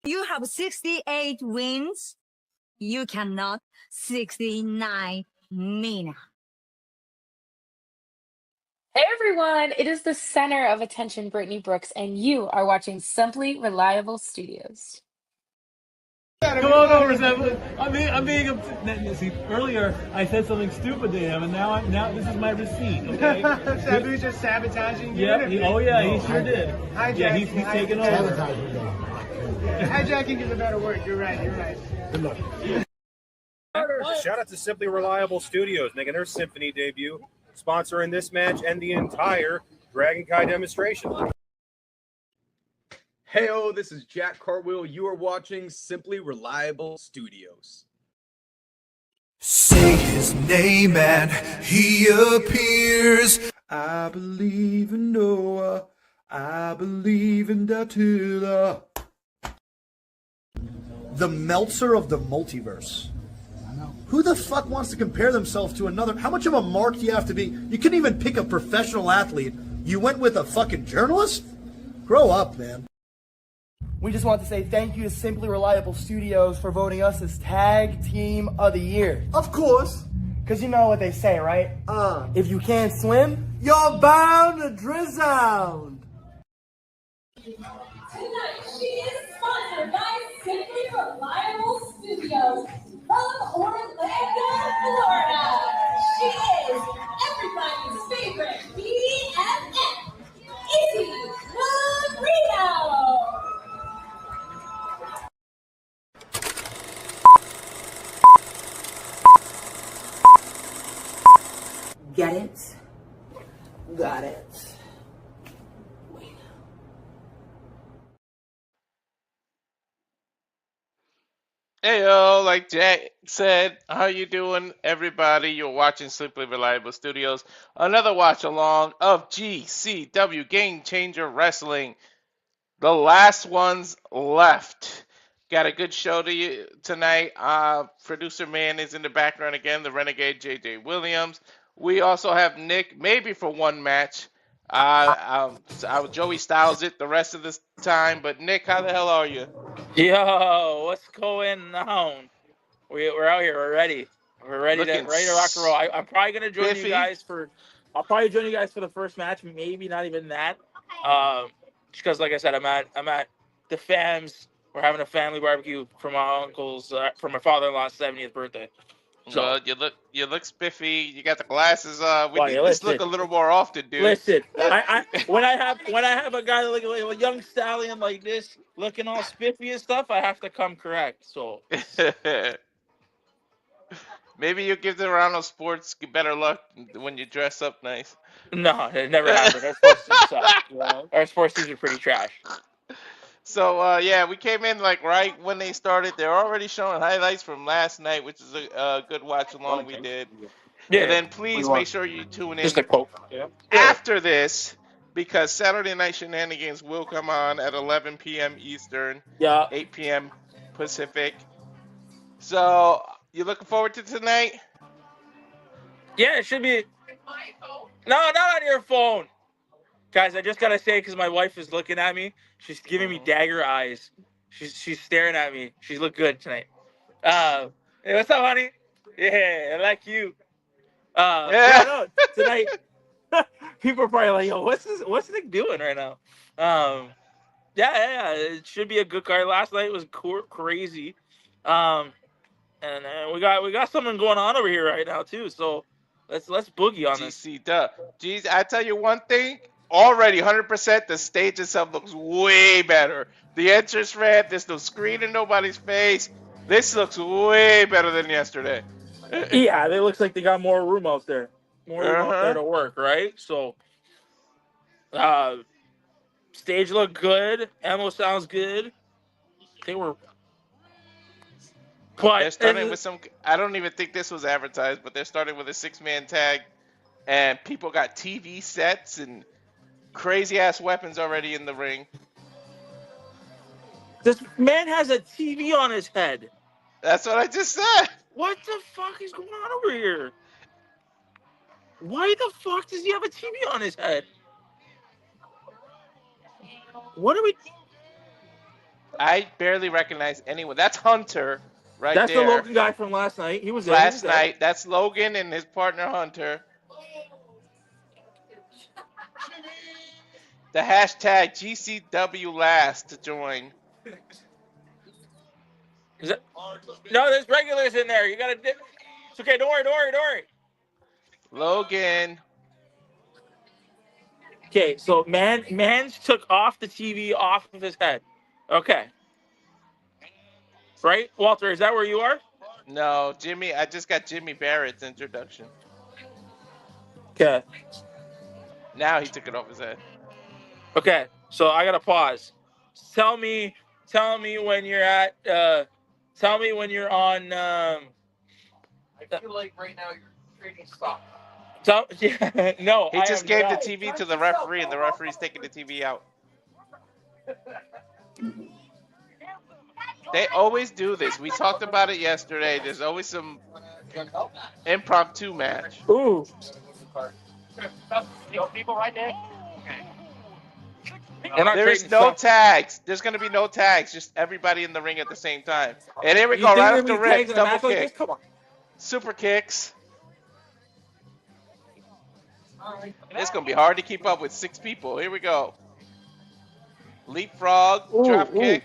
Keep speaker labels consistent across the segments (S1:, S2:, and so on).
S1: You have 68 wins. You cannot 69 Mina.
S2: Hey everyone, it is the center of attention, Brittany Brooks, and you are watching Simply Reliable Studios.
S3: Come on over, Simply. I'm being see, earlier I said something stupid to him, and now this is my receipt. Okay.
S4: Sabu's just sabotaging you.
S3: Yep. He sure did.
S4: Hijacking.
S3: Yeah, he's taking over.
S4: Hijacking is a better word. You're right.
S3: Good luck.
S5: Shout out to Simply Reliable Studios making their Symphony debut, sponsoring this match and the entire Dragon Kai demonstration.
S6: Heyo, this is Jack Cartwheel. You are watching Simply Reliable Studios.
S7: Say his name and he appears. I believe in Noah. I believe in Datula.
S8: The Meltzer of the multiverse. Who the fuck wants to compare themselves to another? How much of a mark do you have to be? You couldn't even pick a professional athlete. You went with a fucking journalist? Grow up, man.
S9: We just want to say thank you to Simply Reliable Studios for voting us as Tag Team of the Year.
S8: Of course.
S9: Because you know what they say, right? If you can't swim,
S8: You're bound to drown.
S10: Tonight, she is sponsored by Simply Reliable Studios from Orlando, Florida. She is everybody's favorite BFF, Izzy Marino.
S11: Get it? Got it.
S12: Heyo, like Jack said, how you doing, everybody? You're watching Simply Reliable Studios. Another watch along of GCW Game Changer Wrestling. The last ones left. Got a good show to you tonight. Producer man is in the background again, the Renegade JJ Williams. We also have Nick, maybe for one match. Joey Styles it the rest of this time. But Nick, how the hell are you?
S13: Yo, what's going on? We're out here. We're ready. We're ready to rock and roll. I'm probably gonna join you guys for. I'll probably join you guys for the first match. Maybe not even that. Just because, like I said, I'm at the fams. We're having a family barbecue for my uncle's, for my father-in-law's 70th birthday. So
S12: well, you look spiffy. You got the glasses on. We need this look a little more often, dude.
S13: Listen, when I have a guy like a young stallion like this, looking all spiffy and stuff, I have to come correct. So
S12: maybe you give the Ronald Sports better luck when you dress up nice.
S13: No, it never happened. Our sports teams suck. Our sports teams are pretty trash.
S12: So, yeah, we came in like right when they started. They're already showing highlights from last night, which is a good watch along we did. Yeah. And then please make sure you tune in after this, because Saturday Night Shenanigans will come on at 11 p.m. Eastern, 8 p.m. Pacific. So, you looking forward to tonight?
S13: Yeah, it should be. No, not on your phone. Guys, I just got to say, because my wife is looking at me, she's giving me dagger eyes. She's staring at me. She looked good tonight. Hey, what's up, honey? Yeah, I like you. No, tonight, people are probably like, yo, what's Nick doing right now? Yeah, it should be a good card. Last night was crazy. And we got something going on over here right now, too, so let's boogie on this.
S12: Geez, I tell you one thing. Already 100%, the stage itself looks way better. The entrance ramp, there's no screen in nobody's face. This looks way better than yesterday.
S13: Yeah, it looks like they got more room out there. More room out there to work, right? So, stage looked good. Ammo sounds good. I think we're...
S12: They're starting with some... I don't even think this was advertised, but they're starting with a 6-man tag. And people got TV sets and crazy-ass weapons already in the ring.
S13: This man has a TV on his head.
S12: That's what I just said.
S13: What the fuck is going on over here? Why the fuck does he have a TV on his head? What are we...
S12: I barely recognize anyone. That's Hunter right
S13: That's the
S12: there.
S13: Logan guy from last night. He was there.
S12: Last night. That's Logan and his partner Hunter. The hashtag GCW last to join.
S13: Is it? No, there's regulars in there. You gotta dip. It's okay. Don't worry.
S12: Logan.
S13: Okay, so Mans took off the TV off of his head. Okay. Right, Walter? Is that where you are?
S12: No, Jimmy. I just got Jimmy Barrett's introduction.
S13: Okay.
S12: Now he took it off his head.
S13: Okay, so I gotta pause. Tell me when you're at. Tell me when you're on.
S6: I feel like right now you're trading stock.
S13: No.
S12: He just gave the TV to the referee, and the referee's taking the TV out. They always do this. We talked about it yesterday. There's always some impromptu match.
S13: Ooh.
S6: People right there.
S12: There is no tags. There's going to be no tags. Just everybody in the ring at the same time. And here we go. Right off the rip. Double kick.
S13: Come on.
S12: Super kicks. It's going to be hard to keep up with 6 people. Here we go. Leapfrog. Drop kick.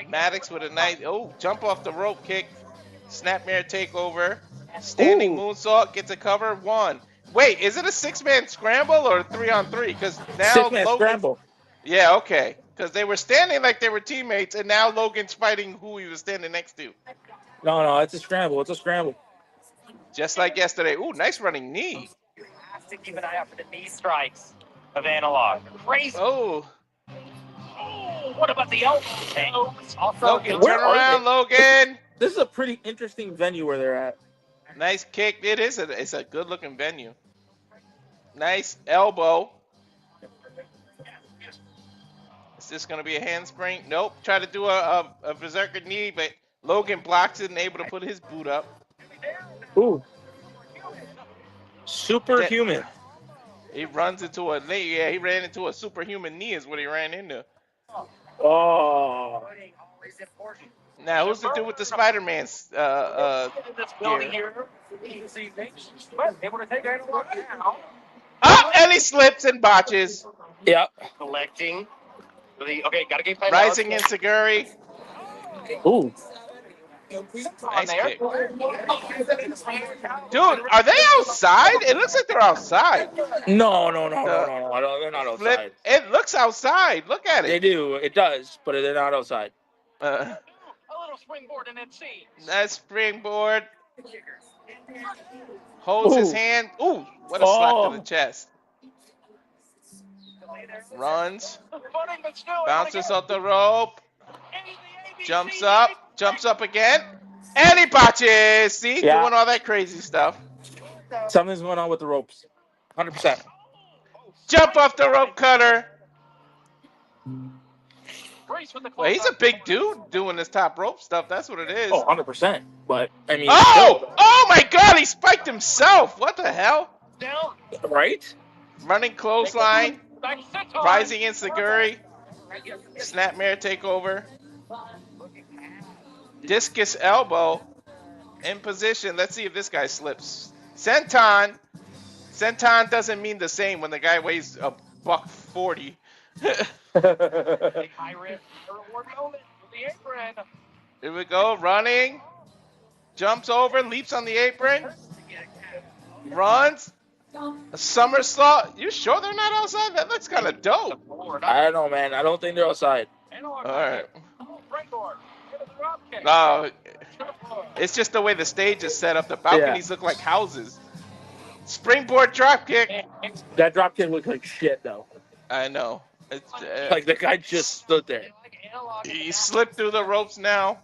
S12: Maddox with a nice, jump off the rope kick. Snapmare takeover. Standing moonsault. Gets a cover. 1. Wait, is it a 6-man scramble or a 3-on-3? Because now
S13: 6-man
S12: Logan...
S13: scramble.
S12: Yeah, okay. Because they were standing like they were teammates, and now Logan's fighting who he was standing next to.
S13: No, it's a scramble.
S12: Just like yesterday. Ooh, nice running knee.
S14: You have to keep an eye out for the knee strikes of Analog. Crazy.
S12: Oh.
S14: What about the elbow? Also,
S12: Logan, turn around, Logan.
S13: This is a pretty interesting venue where they're at.
S12: Nice kick. It is. It's a good-looking venue. Nice elbow. Is this going to be a handspring? Nope. Try to do a berserker knee, but Logan blocks it and able to put his boot up.
S13: Ooh. Superhuman.
S12: He runs into a knee. Yeah, he ran into a superhuman knee is what he ran into.
S13: Oh.
S12: Now, who's the dude with the Spider-Man's gear? Oh, and he slips and botches.
S13: Yep.
S14: Collecting. Okay, got a game plan.
S12: Rising in Seguri.
S13: Ooh.
S12: Nice kick. Dude, are they outside? It looks like they're outside.
S13: No. They're not outside.
S12: It looks outside. Look at it.
S13: They do. It does, but they're not outside.
S14: A little springboard and then see.
S12: Nice springboard. Holds his hand. Ooh, what a slap to the chest. Runs. Bounces off the rope. Jumps up again. And he botches. See, doing all that crazy stuff.
S13: Something's going on with the ropes. 100%.
S12: Jump off the rope cutter. Well, he's a big dude doing this top rope stuff. That's what it is.
S13: Oh, 100%. But, I mean...
S12: Oh my God, he spiked himself. What the hell?
S13: Right?
S12: Running clothesline. Rising in Seguri. Snapmare takeover. Discus elbow. In position. Let's see if this guy slips. Senton. Senton doesn't mean the same when the guy weighs $140. Here we go. Running. Jumps over. Leaps on the apron. Runs. A somersault. You sure they're not outside? That looks kind of dope.
S13: I don't know, man. I don't think they're outside.
S12: All right. No, it's just the way the stage is set up. The balconies look like houses. Springboard drop kick.
S13: That drop kick looked like shit, though.
S12: I know. It's,
S13: like the guy just stood there.
S12: He slipped through the ropes now.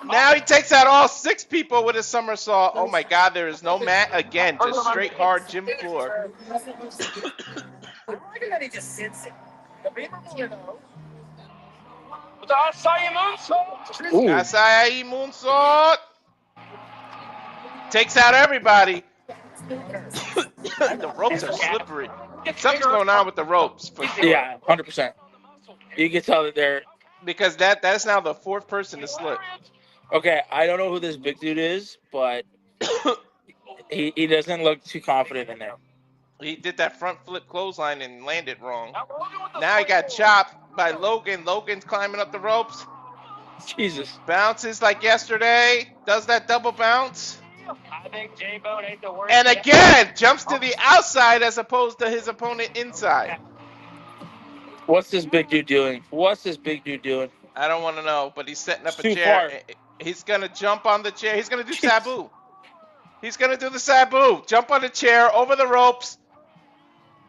S12: Now he takes out all 6 people with a somersault. Oh my God, there is no mat again. Just straight hard gym floor.
S14: Acai moonsault.
S12: Acai moonsault. Takes out everybody. The ropes are slippery. Something's going on with the ropes for sure.
S13: Yeah, 100%. You can tell that they're
S12: because that's now the fourth person to slip.
S13: okay. I don't know who this big dude is, but he doesn't look too confident in there.
S12: He did that front flip clothesline and landed wrong. Now he got chopped by Logan. Logan's climbing up the ropes.
S13: Jesus.
S12: Bounces like yesterday. Does that double bounce.
S14: I think J-Bone ain't the worst.
S12: And again, jumps to the outside as opposed to his opponent inside.
S13: What's this big dude doing?
S12: I don't want to know, but he's setting up
S13: It's
S12: a
S13: too
S12: chair.
S13: far.
S12: He's going to jump on the chair. He's going to do Sabu. He's going to do the Sabu. Jump on the chair, over the ropes,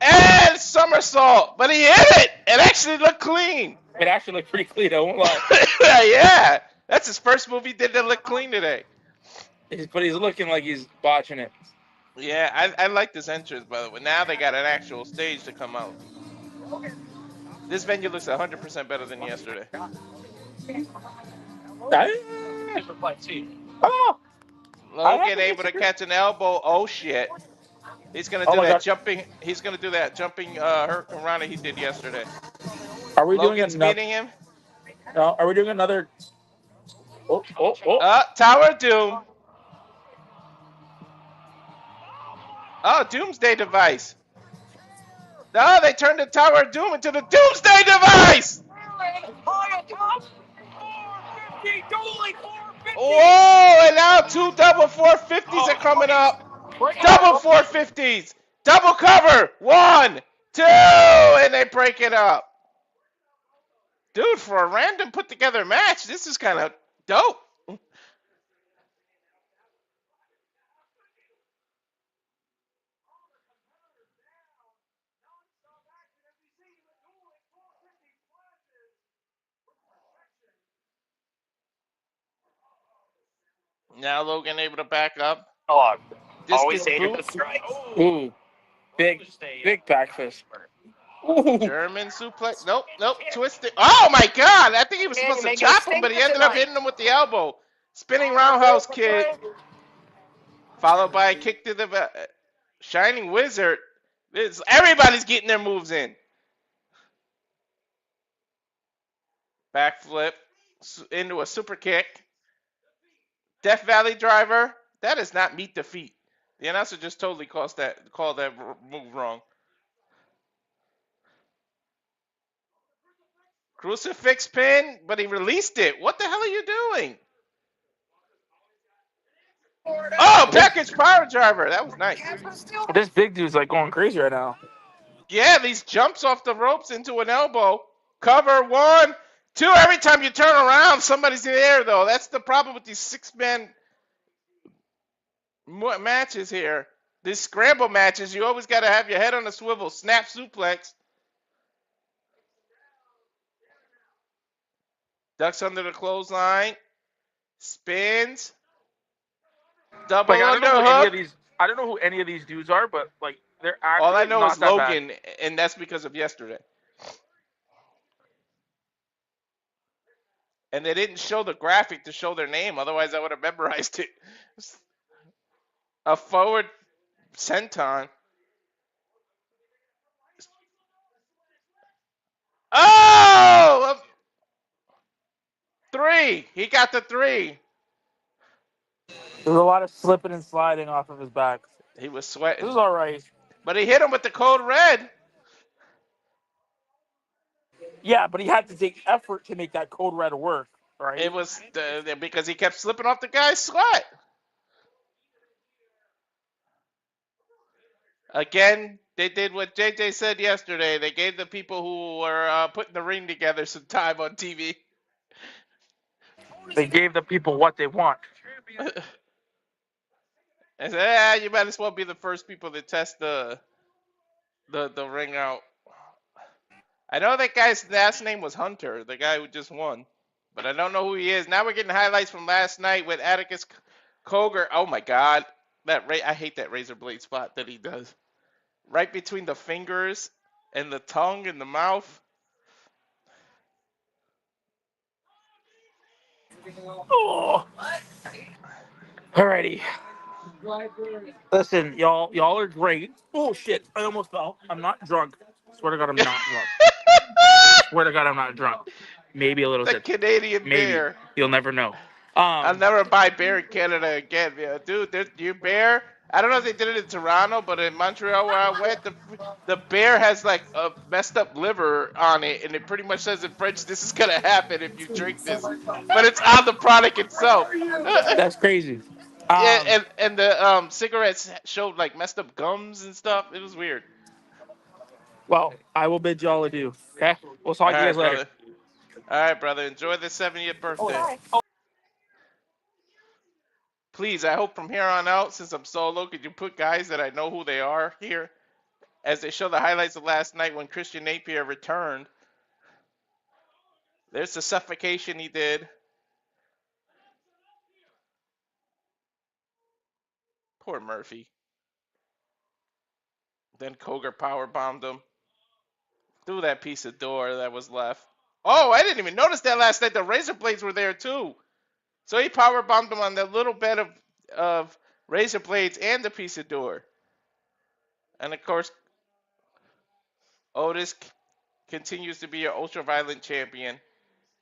S12: and somersault. But he hit it. It actually looked clean.
S13: It actually looked pretty clean, I won't lie.
S12: Yeah. That's his first move he did that looked clean today.
S13: But he's looking like he's botching it.
S12: Yeah, I like this entrance, by the way. Now they got an actual stage to come out. This venue looks 100% better than yesterday. Logan able to catch an elbow. Oh shit! He's gonna do that jumping. He's gonna do that jumping Hurricane Rana he did yesterday.
S13: Are we
S12: Logan's
S13: doing
S12: beating him?
S13: No. Are we doing another?
S12: Tower of Doom. Oh, Doomsday Device. No, they turned the Tower of Doom into the Doomsday Device. Whoa, and now two double 450s are coming up. Double 450s. Double cover. 1, 2, and they break it up. Dude, for a random put together match, this is kind of dope. Now Logan able to back up.
S14: Always
S12: Discus
S14: hated
S12: boot.
S14: the strike.
S13: Ooh, big back fist. Ooh.
S12: German suplex. Nope. Twisted. Oh my God! I think he was supposed to
S14: make
S12: chop
S14: a
S12: him, but he
S14: stink
S12: ended up
S14: tonight.
S12: hitting him with the elbow. Spinning roundhouse kick, followed by a kick to the Shining Wizard. Everybody's getting their moves in. Backflip into a super kick. Death Valley driver. That is not meet the feet. The announcer just totally called that move wrong. Crucifix pin, but he released it. What the hell are you doing? Oh, package power driver. That was nice.
S13: This big dude's like going crazy right now.
S12: Yeah, these jumps off the ropes into an elbow. Cover 1, 2. Every time you turn around, somebody's in the air, though. That's the problem with these 6-man matches here. These scramble matches, you always got to have your head on a swivel. Snap suplex. Ducks under the clothesline. Spins. Double underhook.
S13: I don't know who any of these dudes are, but like they're actually
S12: All I know
S13: not
S12: is
S13: that
S12: Logan,
S13: bad.
S12: and that's because of yesterday. And they didn't show the graphic to show their name, otherwise I would have memorized it. A forward senton. Oh! 3. He got the 3.
S13: There's a lot of slipping and sliding off of his back.
S12: He was sweating.
S13: This is all right.
S12: But he hit him with the code red.
S13: Yeah, but he had to take effort to make that code red work, right?
S12: It was because he kept slipping off the guy's sweat. Again, they did what JJ said yesterday. They gave the people who were putting the ring together some time on TV.
S13: They gave the people what they want.
S12: I said, you might as well be the first people to test the ring out. I know that guy's last name was Hunter, the guy who just won, but I don't know who he is. Now we're getting highlights from last night with Atticus Cogar. Oh my God, I hate that razor blade spot that he does, right between the fingers and the tongue and the mouth.
S13: Oh. Alrighty. Listen, y'all are great. Oh shit! I almost fell. I'm not drunk. Swear to God, I'm not drunk. Swear to God, I'm not drunk. Maybe a little
S12: The
S13: tipsy.
S12: Canadian
S13: Maybe.
S12: bear.
S13: You'll never know.
S12: I'll never buy beer in Canada again, man. Dude, your bear. I don't know if they did it in Toronto, but in Montreal where I went, the bear has like a messed up liver on it, and it pretty much says in French, "This is gonna happen if you drink this," but it's on the product itself.
S13: That's crazy.
S12: Yeah, and the cigarettes showed like messed up gums and stuff. It was weird.
S13: Well, I will bid y'all adieu. Okay, we'll
S12: All
S13: talk to you
S12: right,
S13: guys later.
S12: brother. All right, brother. Enjoy the 70th birthday. Please, I hope from here on out, since I'm solo, could you put guys that I know who they are here? As they show the highlights of last night when Christian Napier returned. There's the suffocation he did. Poor Murphy. Then Koger powerbombed him through that piece of door that was left. Oh, I didn't even notice that last night. The razor blades were there too. So he powerbombed him on that little bed of razor blades and the piece of door. And of course, Otis continues to be your ultra-violent champion,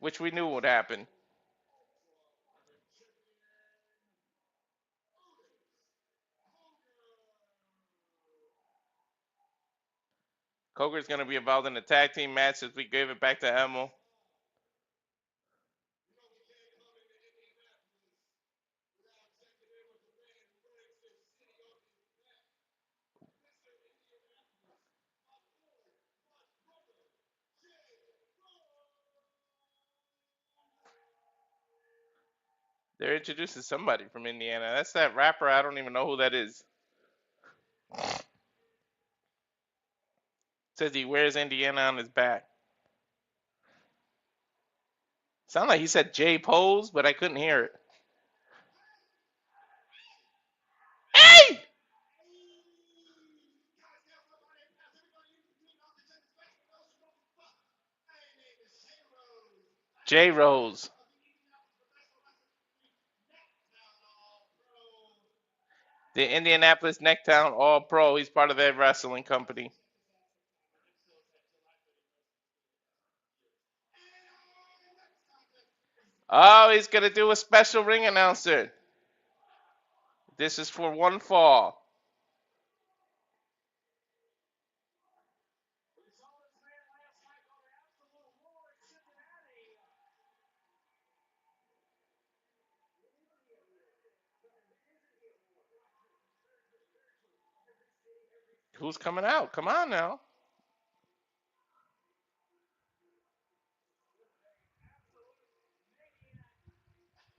S12: which we knew would happen. Koger's going to be involved in the tag team match as we gave it back to Emil. They're introducing somebody from Indiana. That's that rapper. I don't even know who that is. Says he wears Indiana on his back. Sound like he said J Pose, but I couldn't hear it. Hey! J Rose. The Indianapolis Necktown All Pro. He's part of their wrestling company. Oh, he's going to do a special ring announcer. This is for one fall. Who's coming out? Come on now.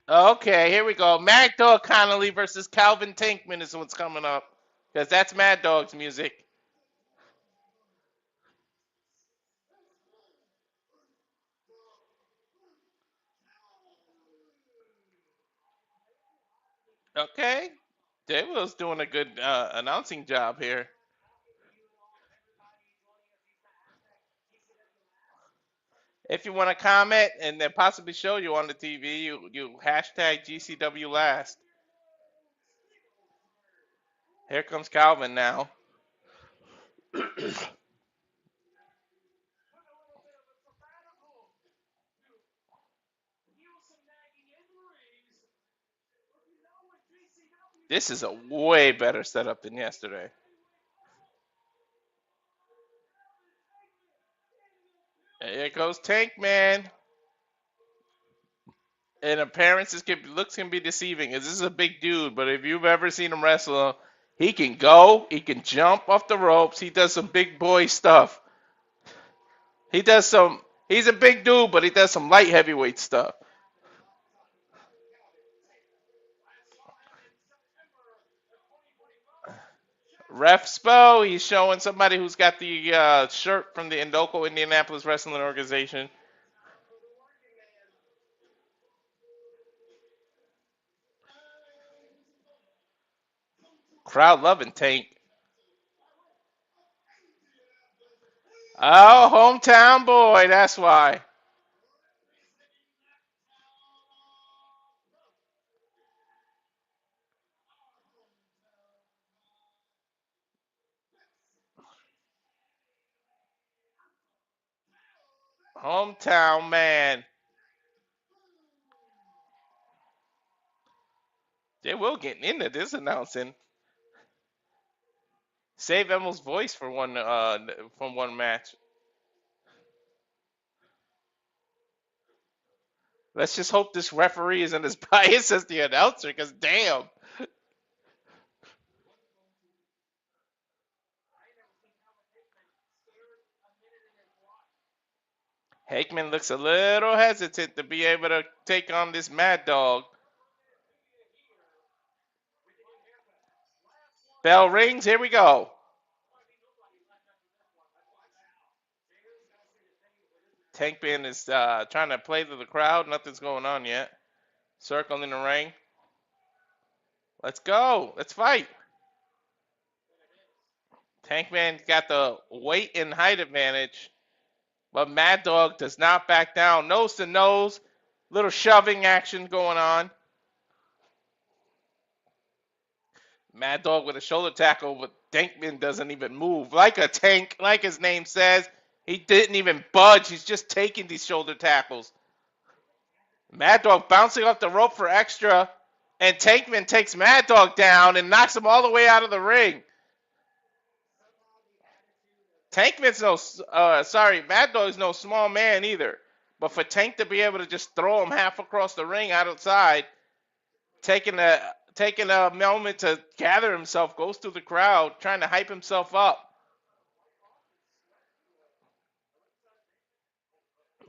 S12: Okay, here we go. Mad Dog Connelly versus Calvin Tankman is what's coming up. Because that's Mad Dog's music. Okay. David's doing a good announcing job here. If you want to comment and then possibly show you on the TV, you hashtag GCW last. Here comes Calvin now. This is a way better setup than yesterday. Here goes Tankman. And appearances looks can be deceiving. This is a big dude, but if you've ever seen him wrestle, he can go, he can jump off the ropes, he does some big boy stuff. He's a big dude, but he does some light heavyweight stuff. Ref Spo, he's showing somebody who's got the shirt from the Loco Indianapolis Wrestling Organization. Crowd loving Tank. Oh, hometown boy, that's why. Hometown man. They will get into this announcing. Save Emil's voice for one from one match. Let's just hope this referee isn't as biased as the announcer, because damn. Hakeman looks a little hesitant to be able to take on this Mad Dog. Bell rings, here we go. Tankman is trying to play to the crowd. Nothing's going on yet. Circle in the ring. Let's go. Let's fight. Tankman got the weight and height advantage. But Mad Dog does not back down. Nose to nose. Little shoving action going on. Mad Dog with a shoulder tackle, but Tankman doesn't even move. Like a tank, like his name says. He didn't even budge. He's just taking these shoulder tackles. Mad Dog bouncing off the rope for extra. And Tankman takes Mad Dog down and knocks him all the way out of the ring. Tankman's Mad Dog's no small man either. But for Tank to be able to just throw him half across the ring outside, taking a moment to gather himself, goes through the crowd, trying to hype himself up.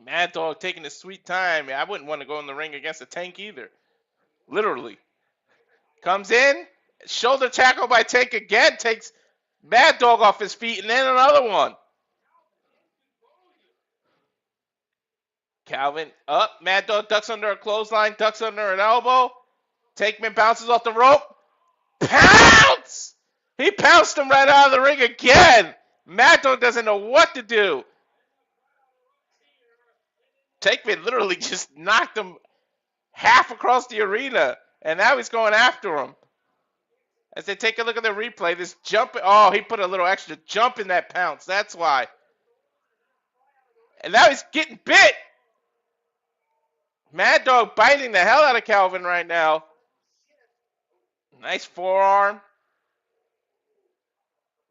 S12: Mad Dog taking his sweet time. I wouldn't want to go in the ring against a Tank either. Literally. Comes in, shoulder tackle by Tank again, takes Mad Dog off his feet, and then another one. Calvin up. Mad Dog ducks under a clothesline, ducks under an elbow. Tankman bounces off the rope. Pounce! He pounced him right out of the ring again. Mad Dog doesn't know what to do. Tankman literally just knocked him half across the arena, and now he's going after him. As they take a look at the replay, this jump, oh, he put a little extra jump in that pounce. That's why. And now he's getting bit. Mad Dog biting the hell out of Calvin right now. Nice forearm.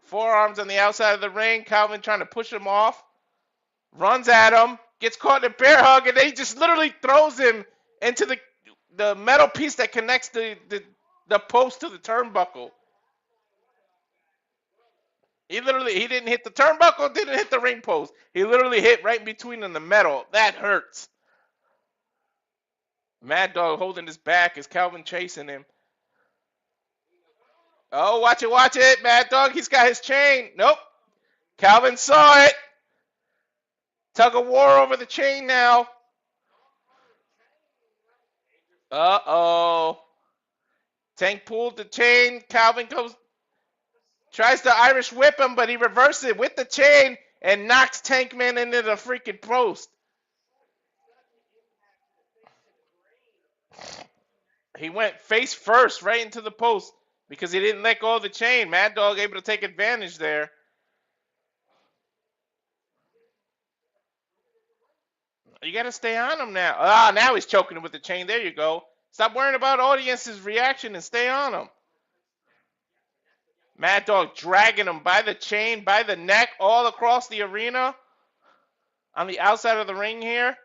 S12: Forearms on the outside of the ring. Calvin trying to push him off. Runs at him. Gets caught in a bear hug, and then he just literally throws him into the metal piece that connects the post to the turnbuckle. He didn't hit the turnbuckle, didn't hit the ring post. He literally hit right in between in the metal. That hurts. Mad Dog holding his back as Calvin chasing him. Oh, watch it. Mad Dog, he's got his chain. Nope. Calvin saw it. Tug of war over the chain now. Uh-oh. Tank pulled the chain. Calvin tries to Irish whip him, but he reverses it with the chain and knocks Tankman into the freaking post. He went face first right into the post because he didn't let go of the chain. Mad Dog able to take advantage there. You got to stay on him now. Now he's choking him with the chain. There you go. Stop worrying about audience's reaction and stay on him. Mad Dog dragging him by the chain, by the neck, all across the arena. On the outside of the ring here.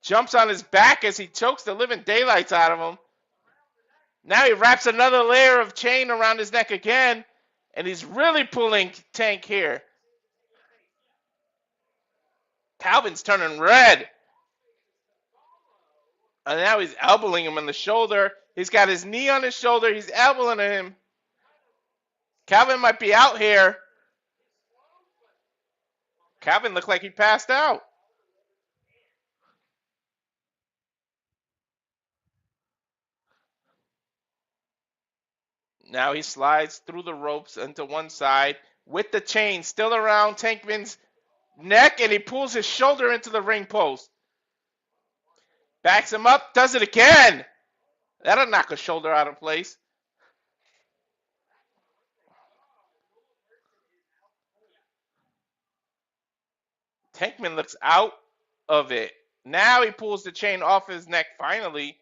S12: Jumps on his back as he chokes the living daylights out of him. Now he wraps another layer of chain around his neck again. And he's really pulling Tank here. Calvin's turning red. And now he's elbowing him in the shoulder. He's got his knee on his shoulder. He's elbowing him. Calvin might be out here. Calvin looked like he passed out. Now he slides through the ropes into one side with the chain still around Tankman's neck, and he pulls his shoulder into the ring post. Backs him up, does it again. That'll knock a shoulder out of place. Tankman looks out of it. Now he pulls the chain off his neck finally.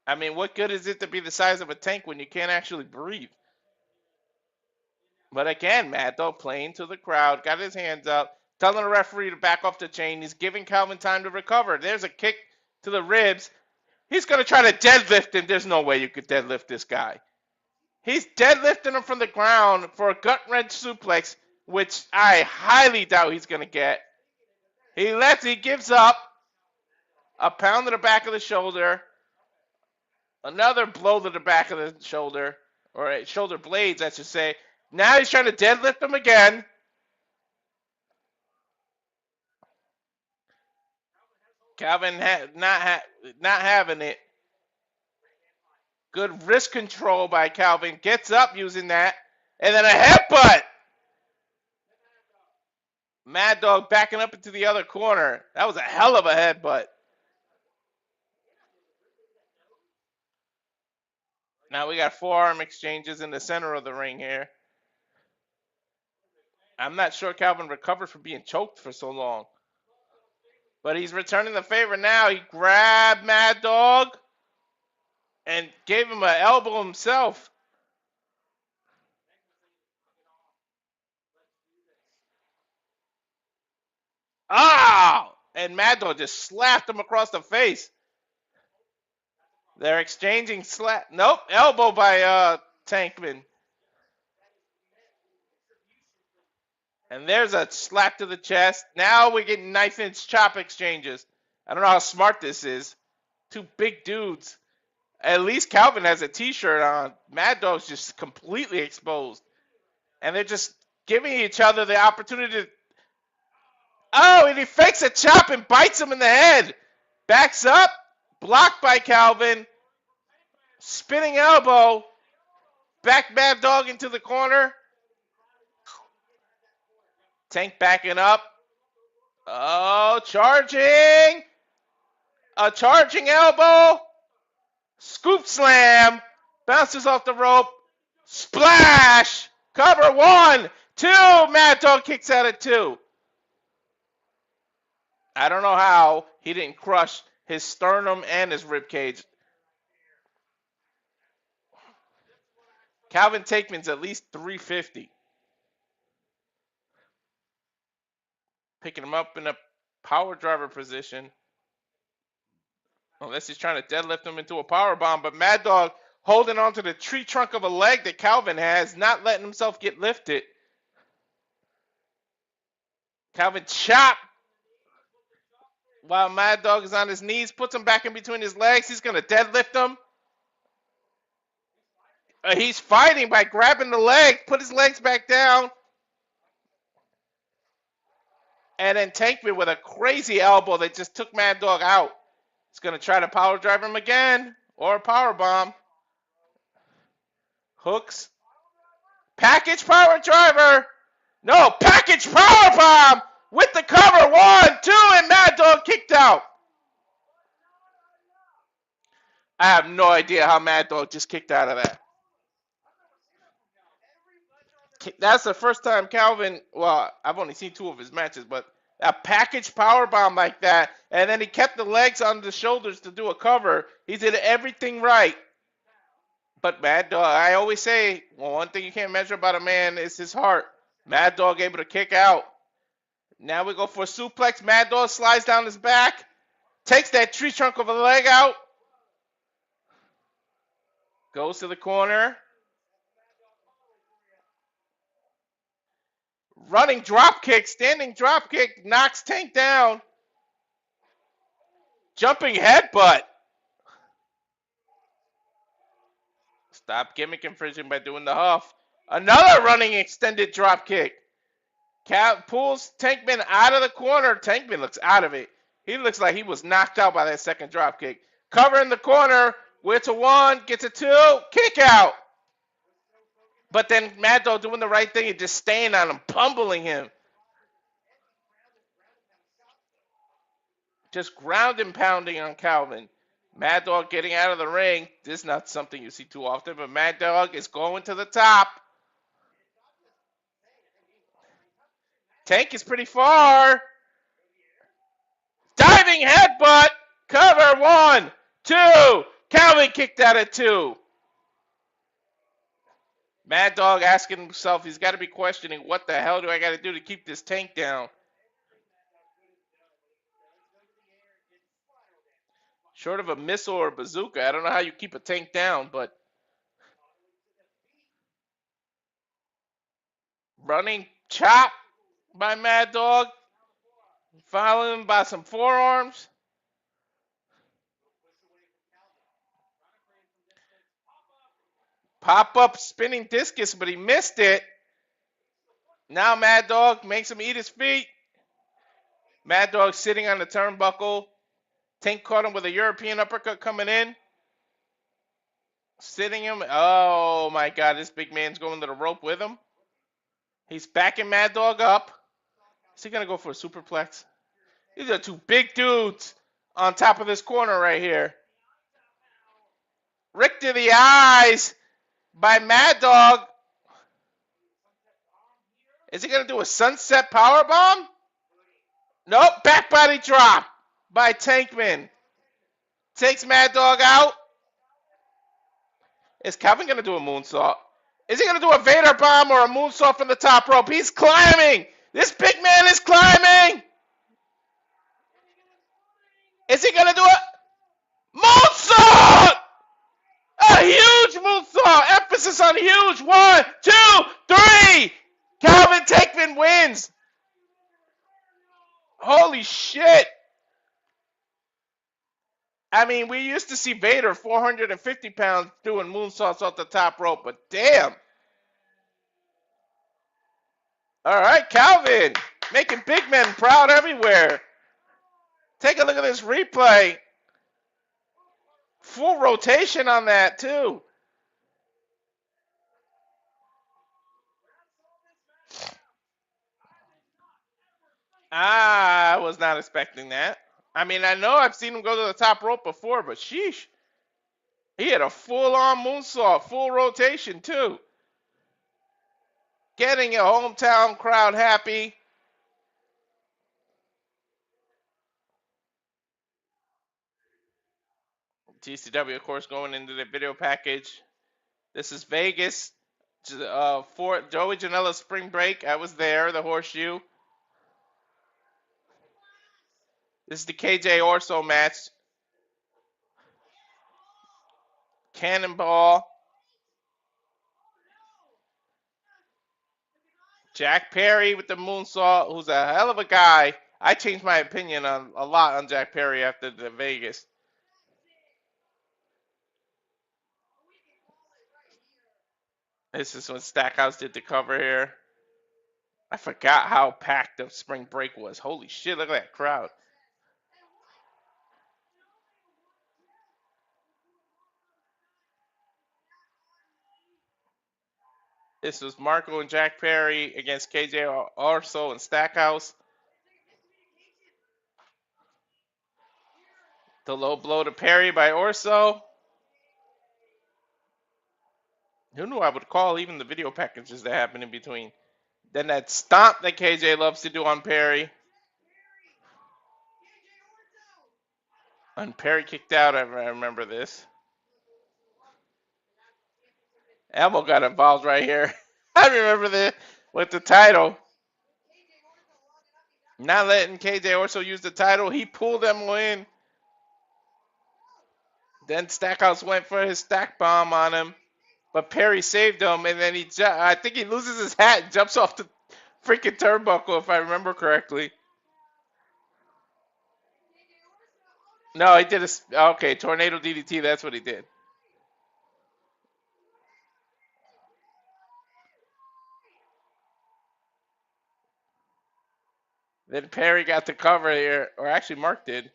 S12: I mean, what good is it to be the size of a tank when you can't actually breathe? But again, Mad Dog playing to the crowd, got his hands up, telling the referee to back off the chain. He's giving Calvin time to recover. There's a kick to the ribs. He's going to try to deadlift him. There's no way you could deadlift this guy. He's deadlifting him from the ground for a gut-wrench suplex, which I highly doubt he's going to get. He gives up. A pound to the back of the shoulder. Another blow to the back of the shoulder, or shoulder blades, I should say. Now he's trying to deadlift him again. Calvin not having it. Good wrist control by Calvin. Gets up using that. And then a headbutt. Mad Dog backing up into the other corner. That was a hell of a headbutt. Now we got forearm exchanges in the center of the ring here. I'm not sure Calvin recovered from being choked for so long. But he's returning the favor now. He grabbed Mad Dog and gave him an elbow himself. Ah! And Mad Dog just slapped him across the face. They're exchanging slap. Nope, elbow by Tankman. And there's a slap to the chest. Now we're getting knife-inch chop exchanges. I don't know how smart this is. Two big dudes. At least Calvin has a t-shirt on. Mad Dog's just completely exposed. And they're just giving each other the opportunity to... Oh, and he fakes a chop and bites him in the head. Backs up. Blocked by Calvin. Spinning elbow. Back Mad Dog into the corner. Tank backing up. Oh, charging. A charging elbow. Scoop slam. Bounces off the rope. Splash. Cover 1, 2. Mad Dog kicks out at 2. I don't know how he didn't crush his sternum and his ribcage. Calvin Tankman's at least 350. Picking him up in a power driver position. Unless he's trying to deadlift him into a power bomb. But Mad Dog holding onto the tree trunk of a leg that Calvin has, not letting himself get lifted. Calvin chop while Mad Dog is on his knees, puts him back in between his legs. He's going to deadlift him. He's fighting by grabbing the leg, put his legs back down. And then Tankman with a crazy elbow that just took Mad Dog out. He's going to try to power drive him again, or a power bomb. Hooks. Package power driver. No, package power bomb with the cover. 1, 2, and Mad Dog kicked out. I have no idea how Mad Dog just kicked out of that. That's the first time Calvin, well, I've only seen 2 of his matches, but a package power bomb like that, and then he kept the legs on the shoulders to do a cover. He did everything right. But Mad Dog, I always say, well, one thing you can't measure about a man is his heart. Mad Dog able to kick out. Now we go for a suplex. Mad Dog slides down his back, takes that tree trunk of a leg out, goes to the corner. Running drop kick, standing drop kick, knocks Tank down. Jumping headbutt. Stop gimmick infringing by doing the huff. Another running extended drop kick. Cat pulls Tankman out of the corner. Tankman looks out of it. He looks like he was knocked out by that second drop kick. Cover in the corner. With a 1, gets a 2, kick out. But then Mad Dog doing the right thing and just staying on him, pummeling him. Just ground and pounding on Calvin. Mad Dog getting out of the ring. This is not something you see too often, but Mad Dog is going to the top. Tank is pretty far. Diving headbutt. Cover 1, 2. Calvin kicked out at 2. Mad Dog asking himself, he's got to be questioning, what the hell do I got to do to keep this Tank down? Short of a missile or a bazooka, I don't know how you keep a Tank down, but running chop by Mad Dog, following by some forearms. Pop-up spinning discus, but he missed it. Now Mad Dog makes him eat his feet. Mad Dog sitting on the turnbuckle. Tank caught him with a European uppercut coming in. Sitting him. Oh my God, this big man's going to the rope with him. He's backing Mad Dog up. Is he going to go for a superplex? These are two big dudes on top of this corner right here. Rick to the eyes by Mad Dog. Is he going to do a sunset powerbomb? Nope, back body drop by Tankman. Takes Mad Dog out. Is Calvin going to do a moonsault? Is he going to do a Vader bomb or a moonsault from the top rope? He's climbing. This big man is climbing. Is he going to do a moonsault? A huge moonsault. Emphasis on huge. 1, 2, 3. Calvin Tankman wins. Holy shit. I mean, we used to see Vader, 450 pounds, doing moonsaults off the top rope, but damn. All right, Calvin, making big men proud everywhere. Take a look at this replay. Full rotation on that, too. I was not expecting that. I mean, I know I've seen him go to the top rope before, but sheesh. He had a full-on moonsault, full rotation, too. Getting a hometown crowd happy. GCW, of course, going into the video package. This is Vegas for Joey Janela's spring break. I was there, the horseshoe. This is the KJ Orso match. Cannonball. Jack Perry with the moonsault, who's a hell of a guy. I changed my opinion on a lot on Jack Perry after the Vegas. This is when Stackhouse did the cover here. I forgot how packed the spring break was. Holy shit, look at that crowd. This was Marco and Jack Perry against KJ Orso and Stackhouse. The low blow to Perry by Orso. Who knew I would call even the video packages that happen in between? Then that stomp that KJ loves to do on Perry. And Perry kicked out, I remember this. Elmo got involved right here. I remember this with the title. Not letting KJ Orso use the title. He pulled Elmo in. Then Stackhouse went for his stack bomb on him. But Perry saved him. And then I think he loses his hat and jumps off the freaking turnbuckle, if I remember correctly. No, he did a... Okay, Tornado DDT. That's what he did. Then Perry got the cover here, or actually Mark did.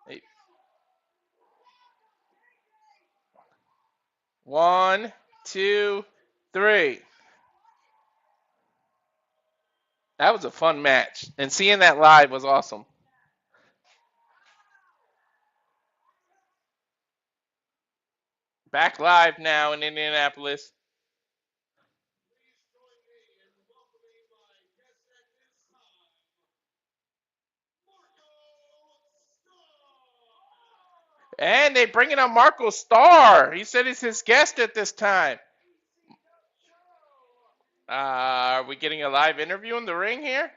S12: Hey. 1, 2, 3. That was a fun match, and seeing that live was awesome. Back live now in Indianapolis. And they bringing on Marco Starr. He said he's his guest at this time. Are we getting a live interview in the ring here?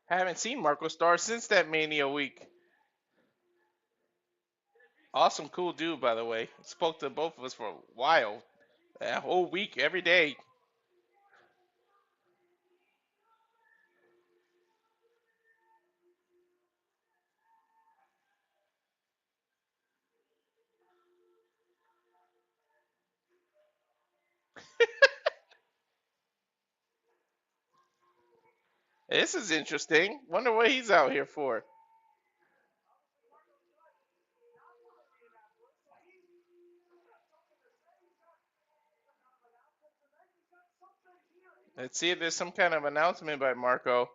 S12: Haven't seen Marco Starr since that Mania week. Awesome, cool dude, by the way. Spoke to both of us for a while. A whole week, every day. This is interesting. Wonder what he's out here for. Let's see if there's some kind of announcement by Marco.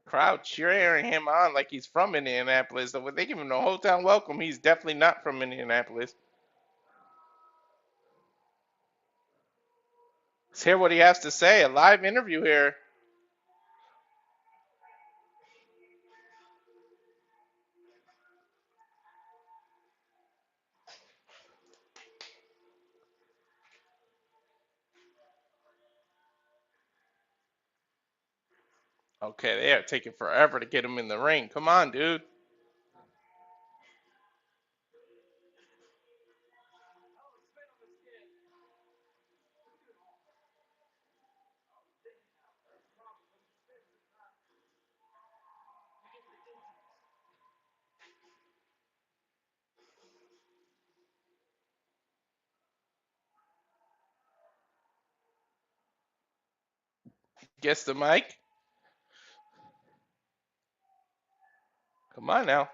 S12: Crowd cheering him on like he's from Indianapolis. They give him the whole town welcome. He's definitely not from Indianapolis. Let's hear what he has to say. A live interview here. Okay, they are taking forever to get him in the ring. Come on, dude. Gets the mic. Come on now.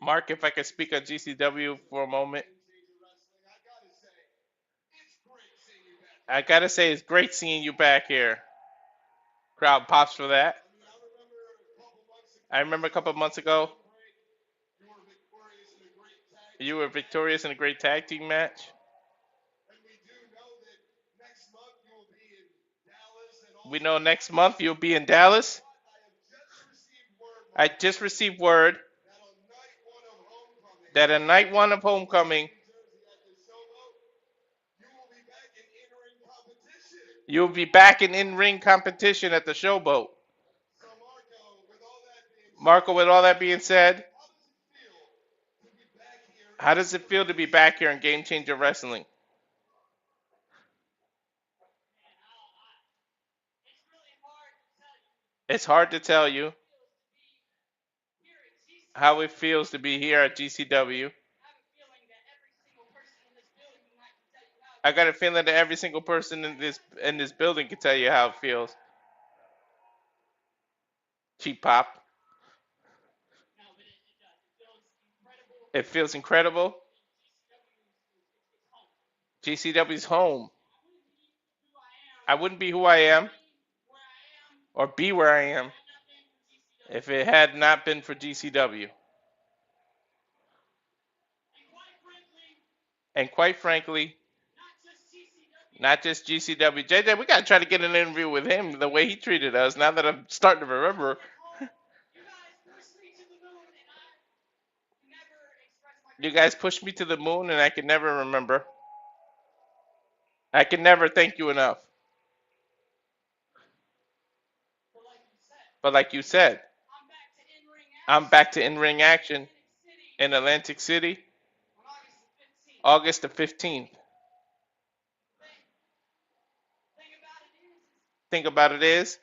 S12: Mark, if I could speak on GCW for a moment. I gotta say, it's great seeing you back here. Crowd pops for that. I remember a couple of months ago, you were victorious in a great tag team match. We know next month you'll be in Dallas. I just received word that on night one of Homecoming, you'll be back in in-ring competition at the Showboat. Marco, with all that being said, how does it feel to be back here in Game Changer Wrestling? It's hard to tell you how it feels to be here at GCW. I got a feeling that every single person in this building can tell you how it feels. Cheap pop. It feels incredible. GCW's home. I wouldn't be who I am or be where I am if it had not been for GCW. And quite frankly, not just GCW. JJ, we got to try to get an interview with him the way he treated us, now that I'm starting to remember. You guys pushed me to the moon and I can never remember. I can never thank you enough. But like you said, I'm back to in-ring action in Atlantic City, August the 15th. Think about it is,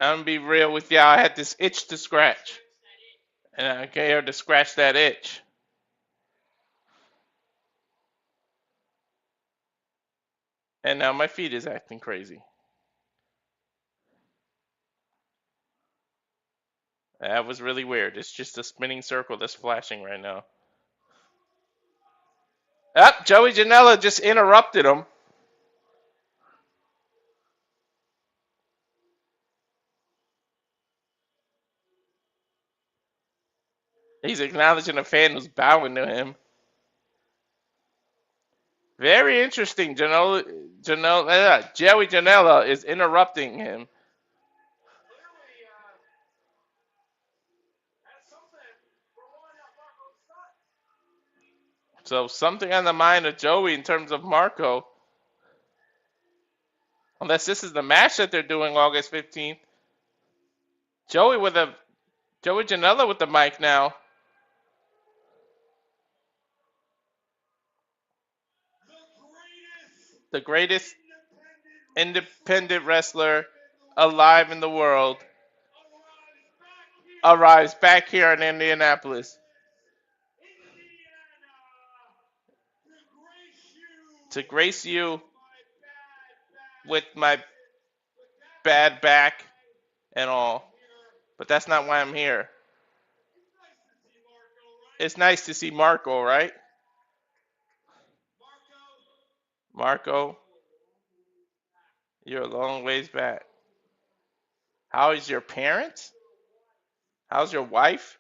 S12: I'm going to be real with y'all. I had this itch to scratch. And I came here to scratch that itch. And now my feed is acting crazy. That was really weird. It's just a spinning circle that's flashing right now. Joey Janela just interrupted him. He's acknowledging a fan who's bowing to him. Very interesting. Joey Janela is interrupting him. So something on the mind of Joey in terms of Marco. Unless this is the match that they're doing August 15th. Joey Janela with the mic now. The greatest independent wrestler alive in the world arrives back here in Indianapolis to grace you with my bad back and all. But that's not why I'm here. It's nice to see Marco, right? Marco, you're a long ways back. How is your parents? How's your wife?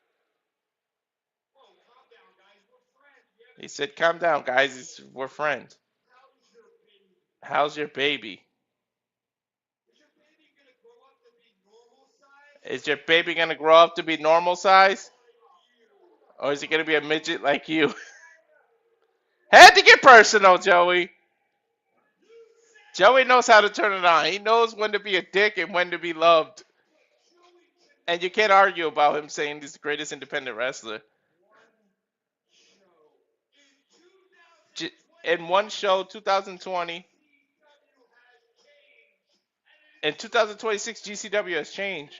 S12: He said, calm down, guys. We're friends. How's your baby? Is your baby going to grow up to be normal size? Or is it going to be a midget like you? Had to get personal, Joey. Joey knows how to turn it on. He knows when to be a dick and when to be loved. And you can't argue about him saying he's the greatest independent wrestler. In one show, 2020. In 2026, GCW has changed.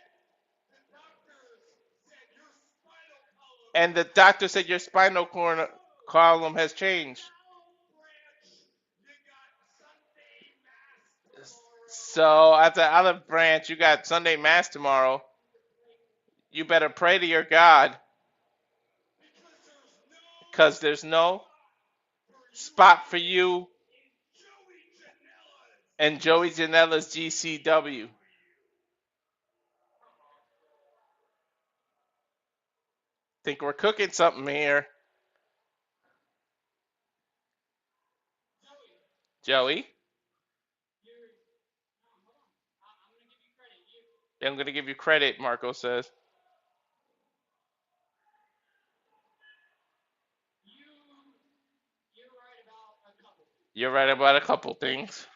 S12: And the doctor said your spinal column has changed. So at the Olive Branch, you got Sunday Mass tomorrow. You better pray to your God. Because there's no spot for you and Joey Janela's GCW. Think we're cooking something here. Joey? I'm going to give you credit, Marco says. You're right about a couple things.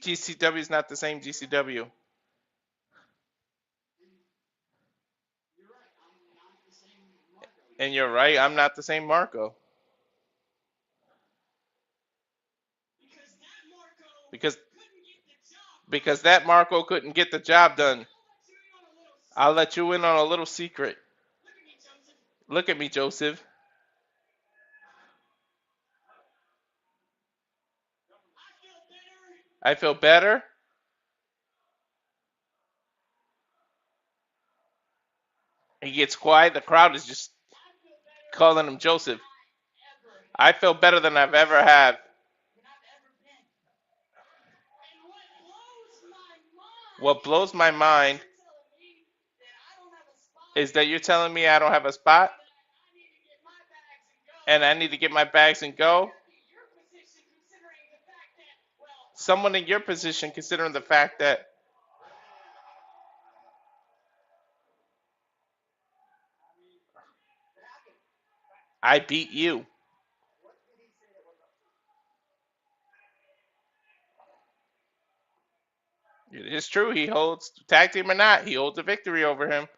S12: GCW is not the same GCW. And you're right, I'm not the same Marco. Because that Marco couldn't get the job done. I'll let you in on a little secret. Look at me, Joseph. I feel better. He gets quiet. The crowd is just calling him Joseph. I feel better than I've ever had. What blows my mind is that you're telling me I don't have a spot and I need to get my bags and go. Someone in your position, considering the fact that I beat you. It is true. He holds, tag team or not, he holds a victory over him.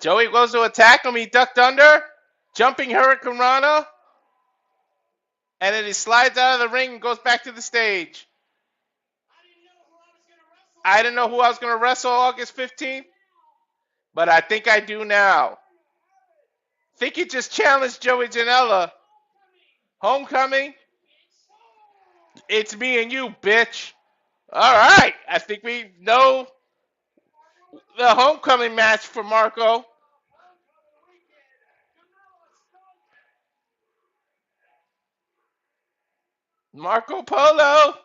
S12: Joey goes to attack him. He ducked under, jumping Hurricane Rana. And then he slides out of the ring and goes back to the stage. I didn't know who I was going to wrestle August 15th, but I think I do now. Think he just challenged Joey Janela. Homecoming? It's me and you, bitch. All right. I think we know the homecoming match for Marco. Marco Polo.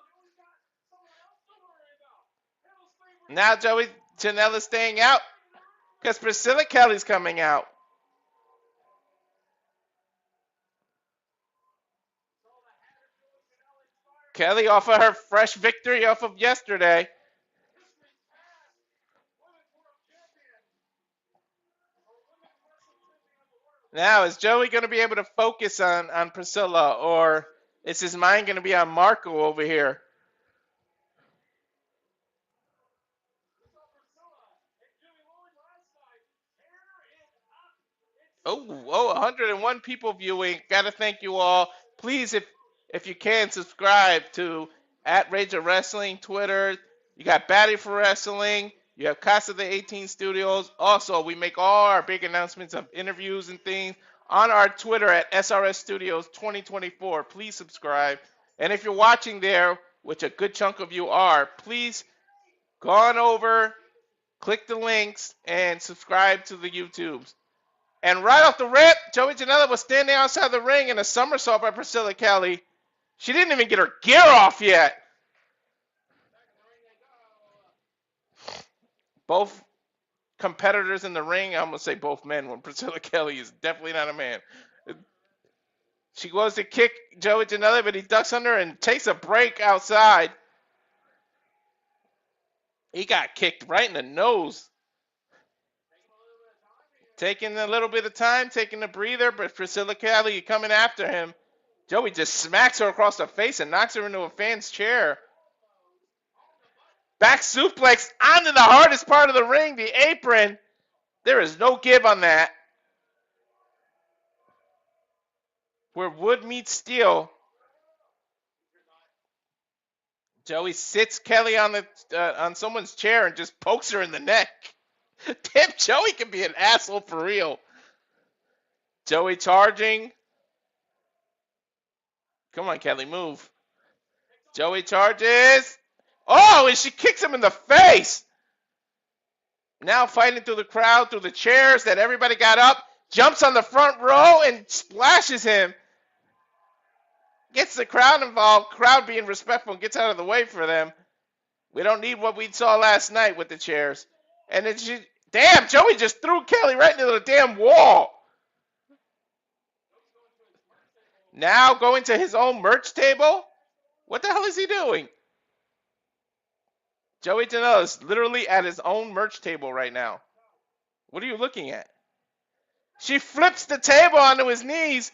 S12: Now Joey Janela's staying out because Priscilla Kelly's coming out. Kelly off of her fresh victory off of yesterday. Now, is Joey going to be able to focus on Priscilla, or is his mind going to be on Marco over here? Oh, 101 people viewing. Got to thank you all. Please, if you can, subscribe to @Rage of Wrestling, Twitter. You got Batty for Wrestling. You have Casa de 18 Studios. Also, we make all our big announcements of interviews and things on our Twitter at SRS Studios 2024. Please subscribe. And if you're watching there, which a good chunk of you are, please go on over, click the links, and subscribe to the YouTubes. And right off the rip, Joey Janela was standing outside the ring in a somersault by Priscilla Kelly. She didn't even get her gear off yet. Both competitors in the ring, I'm going to say both men, when Priscilla Kelly is definitely not a man. She goes to kick Joey Janela, but he ducks under and takes a break outside. He got kicked right in the nose. Taking a little bit of time, taking a breather, but Priscilla Kelly coming after him. Joey just smacks her across the face and knocks her into a fan's chair. Back suplex onto the hardest part of the ring, the apron. There is no give on that. Where wood meets steel. Joey sits Kelly on someone's chair and just pokes her in the neck. Damn, Joey can be an asshole for real. Joey charging. Come on, Kelly, move. Joey charges. Oh, and she kicks him in the face. Now fighting through the crowd, through the chairs that everybody got up. Jumps on the front row and splashes him. Gets the crowd involved. Crowd being respectful and gets out of the way for them. We don't need what we saw last night with the chairs. And then damn, Joey just threw Kelly right into the damn wall. Now going to his own merch table? What the hell is he doing? Joey Janela is literally at his own merch table right now. What are you looking at? She flips the table onto his knees,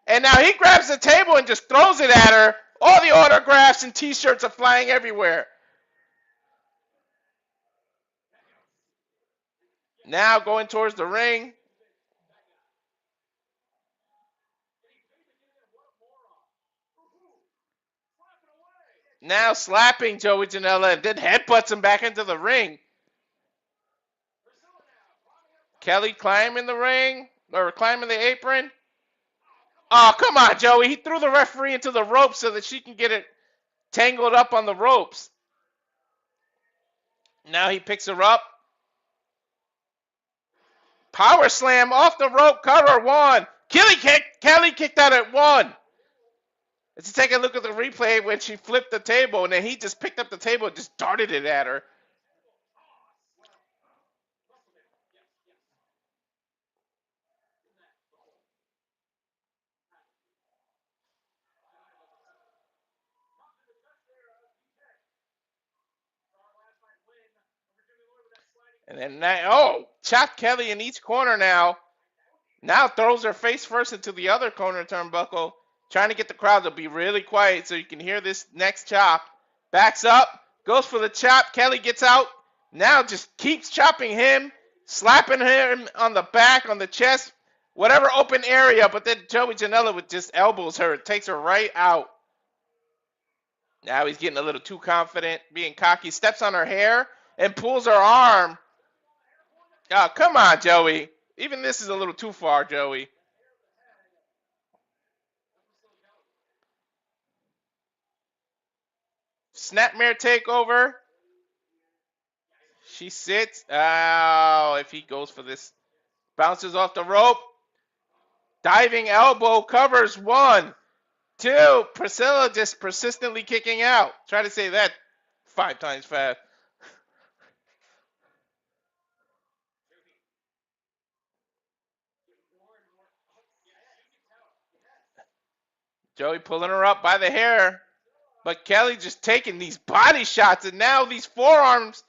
S12: and now he grabs the table and just throws it at her. All the autographs and t-shirts are flying everywhere. Now going towards the ring. Now slapping Joey Janela and then headbutts him back into the ring. Kelly climbing the ring, or climbing the apron. Oh, come on, Joey. He threw the referee into the ropes so that she can get it tangled up on the ropes. Now he picks her up. Power slam off the rope, cover, one. Kelly kicked out at one. Let's take a look at the replay when she flipped the table, and then he just picked up the table and just darted it at her. And then now, chop Kelly in each corner now. Now throws her face first into the other corner turnbuckle. Trying to get the crowd to be really quiet so you can hear this next chop. Backs up, goes for the chop. Kelly gets out. Now just keeps chopping him, slapping him on the back, on the chest, whatever open area. But then Joey Janela with just elbows her, takes her right out. Now he's getting a little too confident, being cocky. Steps on her hair and pulls her arm. Oh, come on, Joey. Even this is a little too far, Joey. Snapmare takeover. She sits. Oh, if he goes for this. Bounces off the rope. Diving elbow covers 1, 2. Priscilla just persistently kicking out. Try to say that 5 times fast. Joey pulling her up by the hair. But Kelly just taking these body shots and now these forearms.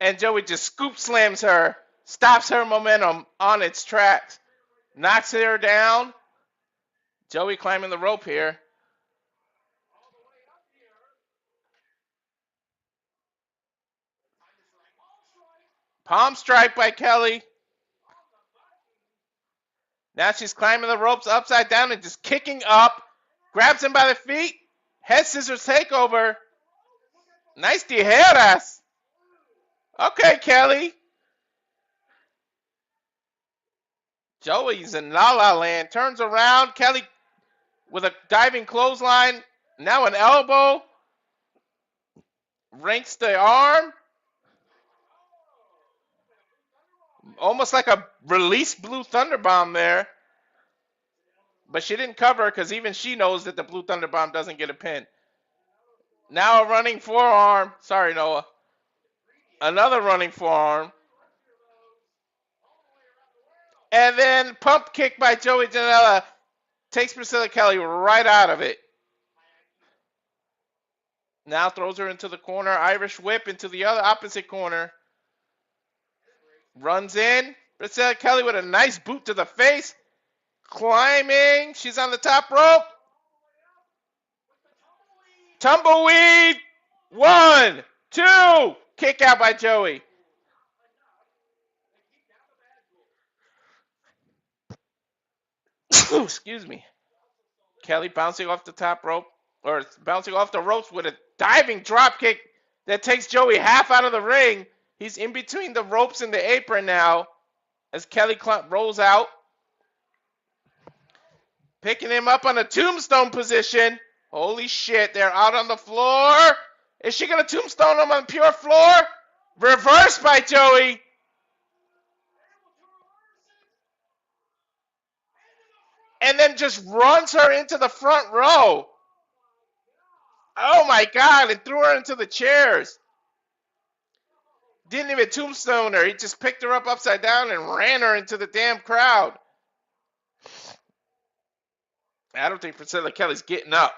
S12: And Joey just scoop slams her. Stops her momentum on its tracks. Knocks her down. Joey climbing the rope here. Palm strike by Kelly. Now she's climbing the ropes upside down and just kicking up. Grabs him by the feet. Head scissors takeover. Nice tijeras. Okay, Kelly. Joey's in La La Land. Turns around. Kelly with a diving clothesline. Now an elbow. Rinks the arm. Almost like a released Blue Thunder Bomb there. But she didn't cover because even she knows that the Blue Thunder Bomb doesn't get a pin. Now a running forearm. Sorry, Noah. Another running forearm. And then pump kick by Joey Janela takes Priscilla Kelly right out of it. Now throws her into the corner. Irish whip into the other opposite corner. Runs in. Priscilla Kelly with a nice boot to the face. Climbing. She's on the top rope. Tumbleweed. 1, 2. Kick out by Joey. Excuse me. Kelly bouncing off the top rope. Or bouncing off the ropes with a diving drop kick that takes Joey half out of the ring. He's in between the ropes and the apron now as Kelly rolls out. Picking him up on a tombstone position. Holy shit, they're out on the floor. Is she going to tombstone him on pure floor? Reversed by Joey. And then just runs her into the front row. Oh my God, and threw her into the chairs. Didn't even tombstone her. He just picked her up upside down and ran her into the damn crowd. I don't think Priscilla Kelly's getting up.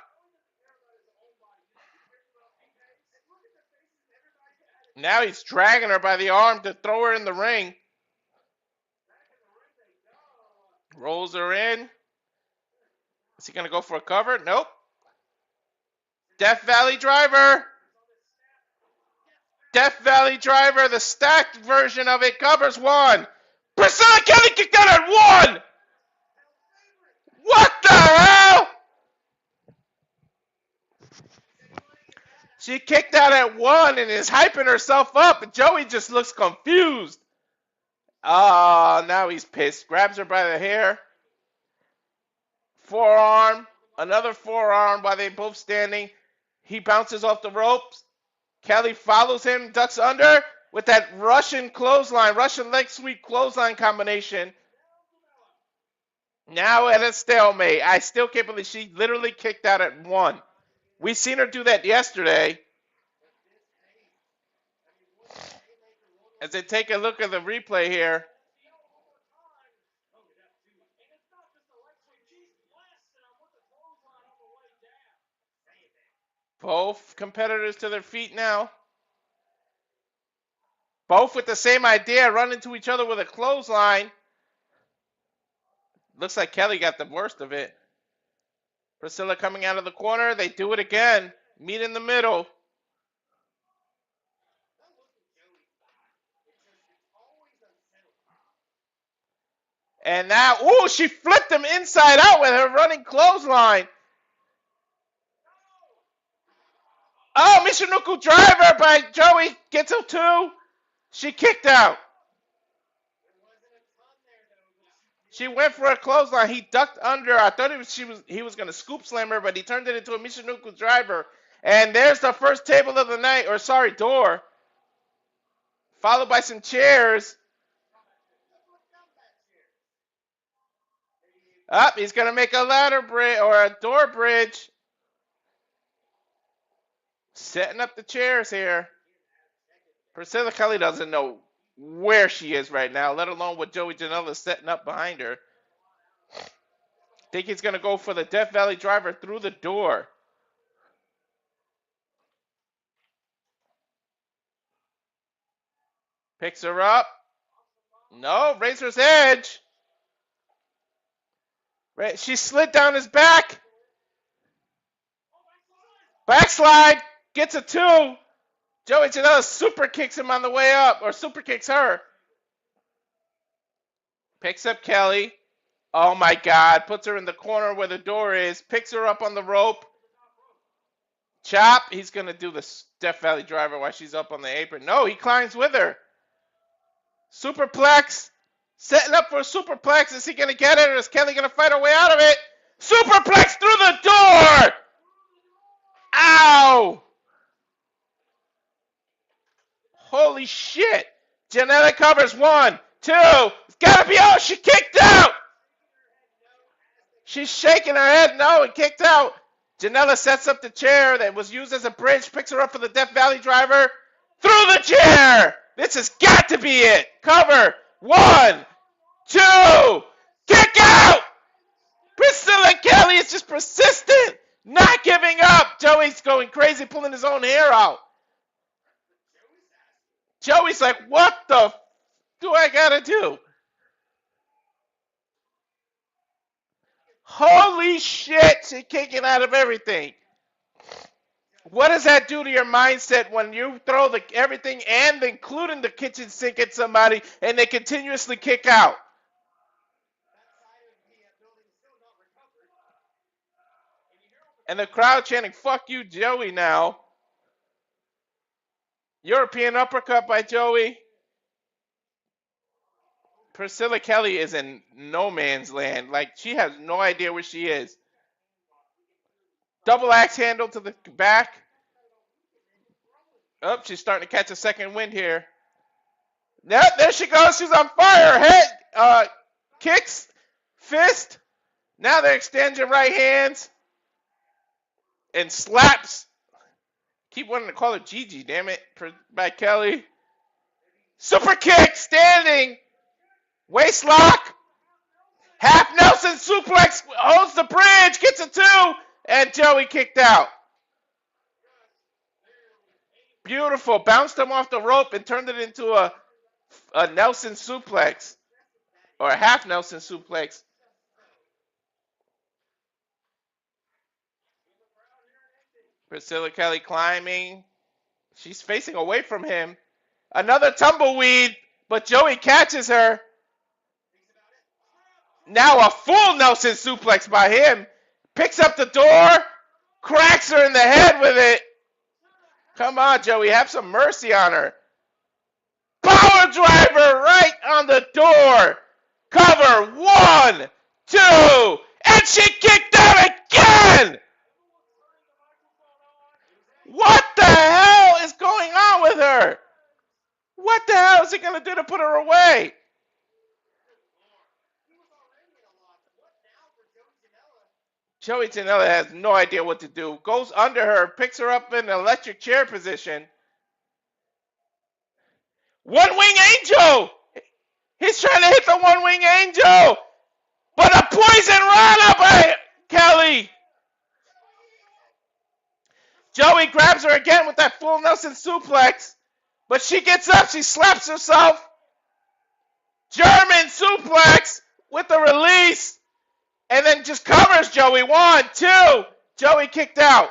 S12: Now he's dragging her by the arm to throw her in the ring. Rolls her in. Is he going to go for a cover? Nope. Death Valley Driver. Death Valley Driver, the stacked version of it, covers 1. Priscilla Kelly kicked out at 1. What the hell? She kicked out at 1 and is hyping herself up. And Joey just looks confused. Oh, now he's pissed. Grabs her by the hair. Forearm. Another forearm while they both standing. He bounces off the ropes. Kelly follows him, ducks under with that Russian clothesline, Russian leg sweep clothesline combination. Now at a stalemate. I still can't believe she literally kicked out at 1. We seen her do that yesterday. As they take a look at the replay here. Both competitors to their feet now. Both with the same idea, run into each other with a clothesline. Looks like Kelly got the worst of it. Priscilla coming out of the corner. They do it again. Meet in the middle. And now, ooh, she flipped him inside out with her running clothesline. Oh, Michinoku driver by Joey gets a 2. She kicked out. She went for a clothesline. He ducked under. I thought he was going to scoop slam her, but he turned it into a Michinoku driver. And there's the first table of the night, or sorry, door. Followed by some chairs. Up, he's going to make a ladder bridge or a door bridge. Setting up the chairs here. Priscilla Kelly doesn't know where she is right now, let alone what Joey Janela is setting up behind her. Think he's going to go for the Death Valley driver through the door. Picks her up. No, Razor's Edge. She slid down his back. Backslide. Gets a 2. Joey Janela super kicks him on the way up, or super kicks her. Picks up Kelly. Oh my God. Puts her in the corner where the door is. Picks her up on the rope. Chop. He's going to do the Death Valley driver while she's up on the apron. No, he climbs with her. Superplex. Setting up for a superplex. Is he going to get it, or is Kelly going to fight her way out of it? Superplex through the door! Ow! Holy shit! Janela covers 1, 2. It's got to be out. She kicked out! She's shaking her head. No, it kicked out. Janela sets up the chair that was used as a bridge. Picks her up for the Death Valley driver. Through the chair! This has got to be it. Cover. 1, 2. Kick out! Priscilla Kelly is just persistent. Not giving up. Joey's going crazy, pulling his own hair out. Joey's like, what the f do I gotta do? Holy shit, she's kicking out of everything. What does that do to your mindset when you throw everything and including the kitchen sink at somebody and they continuously kick out? And the crowd chanting, fuck you, Joey, now. European uppercut by Joey. Priscilla Kelly is in no man's land. Like, she has no idea where she is. Double axe handle to the back. Oh, she's starting to catch a second wind here. Yep, there she goes. She's on fire. Head, kicks, fist. Now they're extending right hands. And slaps. Keep wanting to call her Gigi, damn it. By Kelly. Super kick, standing. Waist lock. Half Nelson suplex. Holds the bridge. Gets a 2. And Joey kicked out. Beautiful. Bounced him off the rope and turned it into a Nelson suplex. Or a half Nelson suplex. Priscilla Kelly climbing. She's facing away from him. Another tumbleweed, but Joey catches her. Now a full Nelson suplex by him. Picks up the door. Cracks her in the head with it. Come on, Joey. Have some mercy on her. Power driver right on the door. Cover. 1, 2. And she kicked out again. What the hell is going on with her? What the hell is he going to do to put her away? Joey Janela has no idea what to do. Goes under her, picks her up in an electric chair position. One Wing Angel! He's trying to hit the One Wing Angel! But a poison rana by Kelly! Joey grabs her again with that full Nelson suplex. But she gets up, she slaps herself. German suplex with the release. And then just covers Joey. 1, 2. Joey kicked out.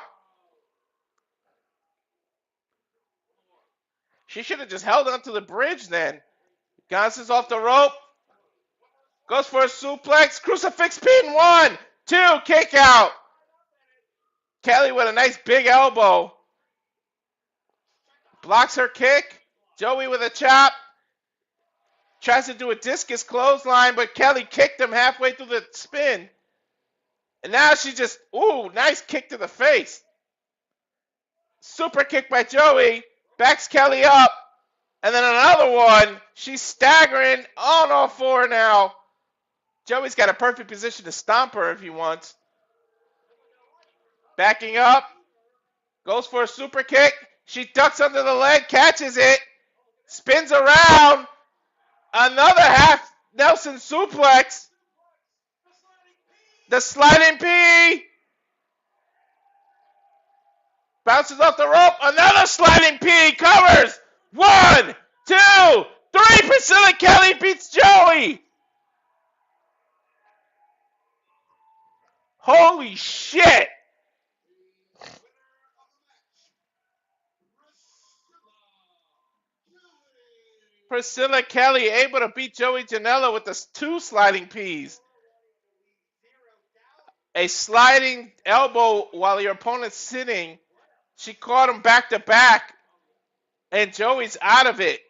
S12: She should have just held onto the bridge then. Bounces off the rope. Goes for a suplex. Crucifix pin. 1, 2. Kick out. Kelly with a nice big elbow. Blocks her kick. Joey with a chop. Tries to do a discus clothesline, but Kelly kicked him halfway through the spin. And now she just, ooh, nice kick to the face. Super kick by Joey. Backs Kelly up. And then another one. She's staggering on all four now. Joey's got a perfect position to stomp her if he wants. Backing up. Goes for a super kick. She ducks under the leg, catches it. Spins around. Another half Nelson suplex. The sliding P. Bounces off the rope. Another sliding P. Covers. 1, 2, 3. Priscilla Kelly beats Joey. Holy shit. Priscilla Kelly able to beat Joey Janela with the 2 sliding Ps. A sliding elbow while your opponent's sitting. She caught him back to back. And Joey's out of it.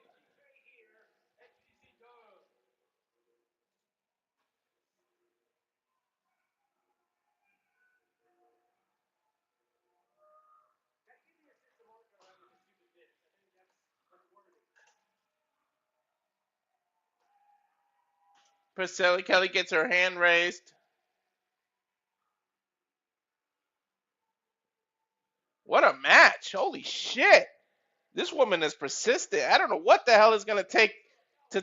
S12: Priscilla Kelly gets her hand raised. What a match. Holy shit. This woman is persistent. I don't know what the hell is going to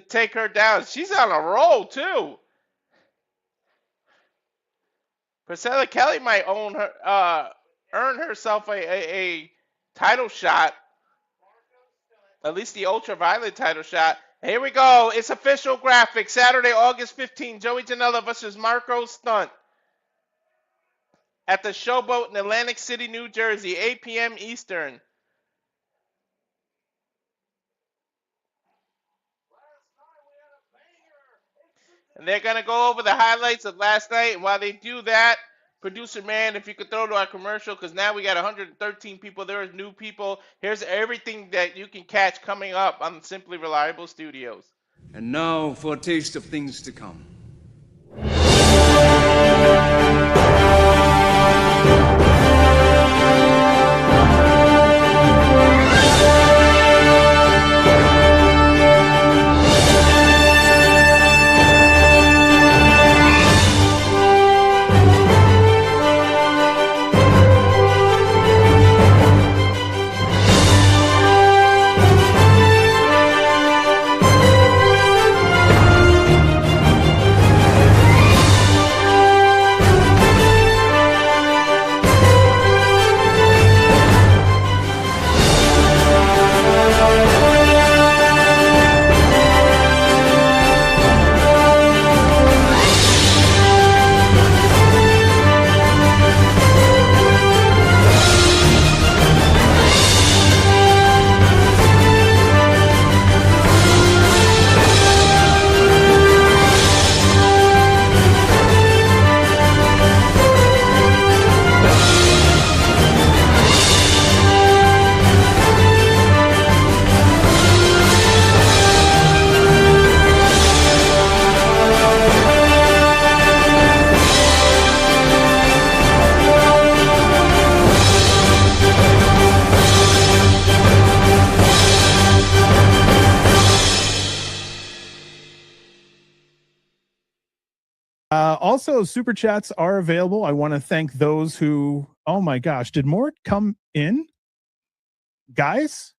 S12: take her down. She's on a roll, too. Priscilla Kelly might earn herself a title shot. At least the ultraviolet title shot. Here we go. It's official graphic. Saturday, August 15th. Joey Janela versus Marco Stunt. At the Showboat in Atlantic City, New Jersey. 8 p.m. Eastern. And they're going to go over the highlights of last night. And while they do that, producer man, if you could throw to our commercial, because now we got 113 people. There is new people. Here's everything that you can catch coming up on Simply Reliable Studios.
S15: And now for a taste of things to come.
S16: Also, super chats are available. I want to thank those who, oh my gosh, did more come in? Guys?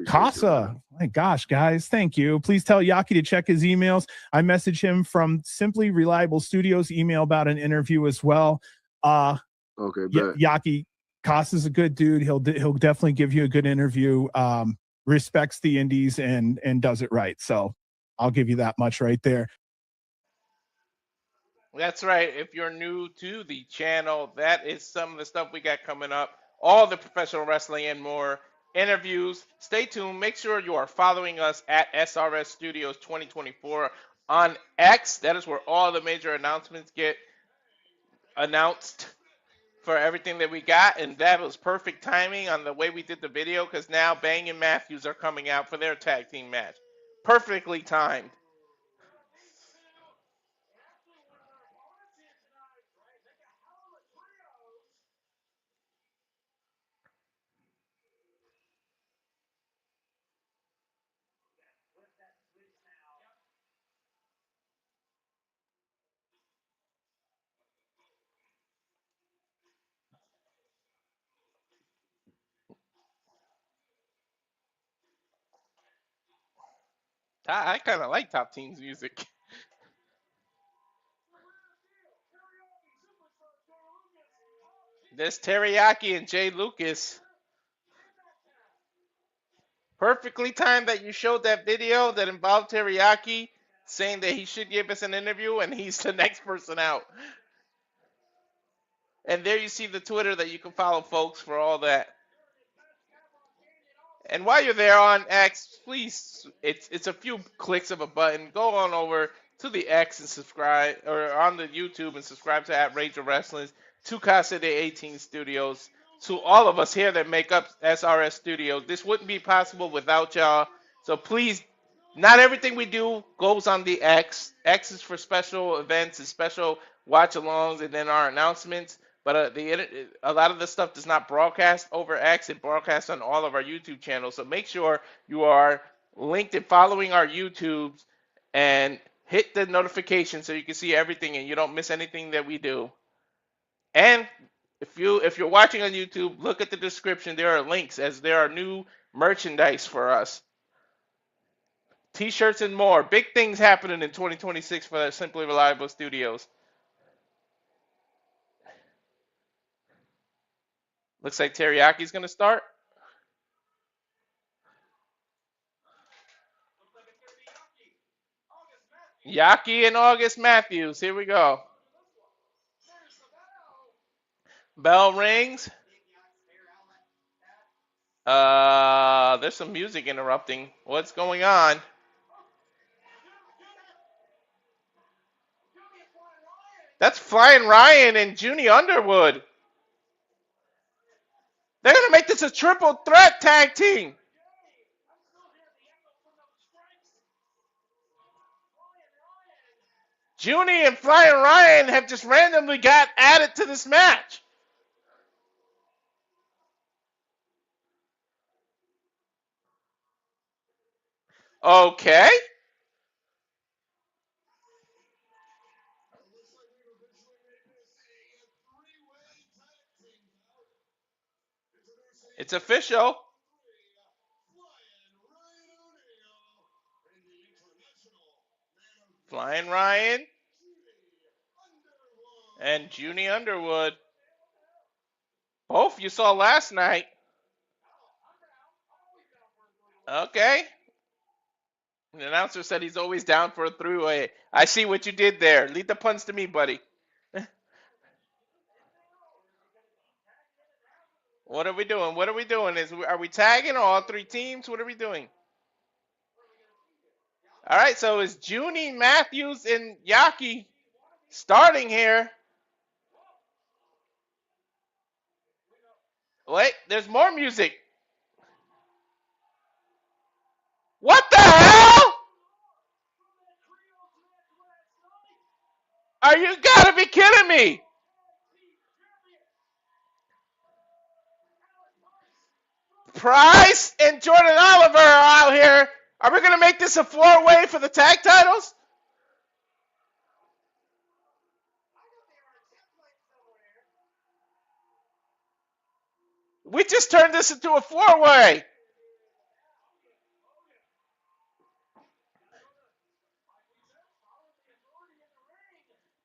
S16: Casa. My gosh, guys, thank you. Please tell Yaki to check his emails. I messaged him from Simply Reliable Studios email about an interview as well. Okay, Yaki, Casa's a good dude. He'll definitely give you a good interview. Respects the indies and does it right. So I'll give you that much right there.
S12: That's right. If you're new to the channel, that is some of the stuff we got coming up. All the professional wrestling and more. Interviews. Stay tuned. Make sure you are following us at SRS Studios 2024 on X. That is where all the major announcements get announced for everything that we got. And that was perfect timing on the way we did the video, because now Bang and Matthews are coming out for their tag team match. Perfectly timed. I kind of like Top Team's music. There's Teriyaki and Jay Lucas. Perfectly timed that you showed that video that involved Teriyaki saying that he should give us an interview, and he's the next person out. And there you see the Twitter that you can follow, folks, for all that. And while you're there on X, please, it's a few clicks of a button. Go on over to the X and subscribe, or on the YouTube and subscribe to Ranger Wrestling, to Casa de 18 Studios, to all of us here that make up SRS Studios. This wouldn't be possible without y'all. So please, not everything we do goes on the X. X is for special events and special watch-alongs, and then our announcements. But a lot of the stuff does not broadcast over X. It broadcasts on all of our YouTube channels. So make sure you are linked and following our YouTubes and hit the notification so you can see everything and you don't miss anything that we do. And if you're watching on YouTube, look at the description. There are links, as there are new merchandise for us. T-shirts and more. Big things happening in 2026 for the Simply Reliable Studios. Looks like Teriyaki's going to start. Yaki and August Matthews. Here we go. Bell rings. There's some music interrupting. What's going on? That's Flying Ryan and Junie Underwood. They're going to make this a triple threat tag team. Junie and Flying Ryan have just randomly got added to this match. Okay. It's official. Flying Ryan and Junie Underwood. Both you saw last night. Okay. The announcer said he's always down for a three-way. I see what you did there. Lead the puns to me, buddy. What are we doing? What are we doing? Are we tagging all three teams? What are we doing? All right, so it's Junie, Matthews, and Yaki starting here. Wait, there's more music. What the hell? Are you gotta be kidding me? Price and Jordan Oliver are out here. Are we gonna make this a four-way for the tag titles? We just turned this into a four-way.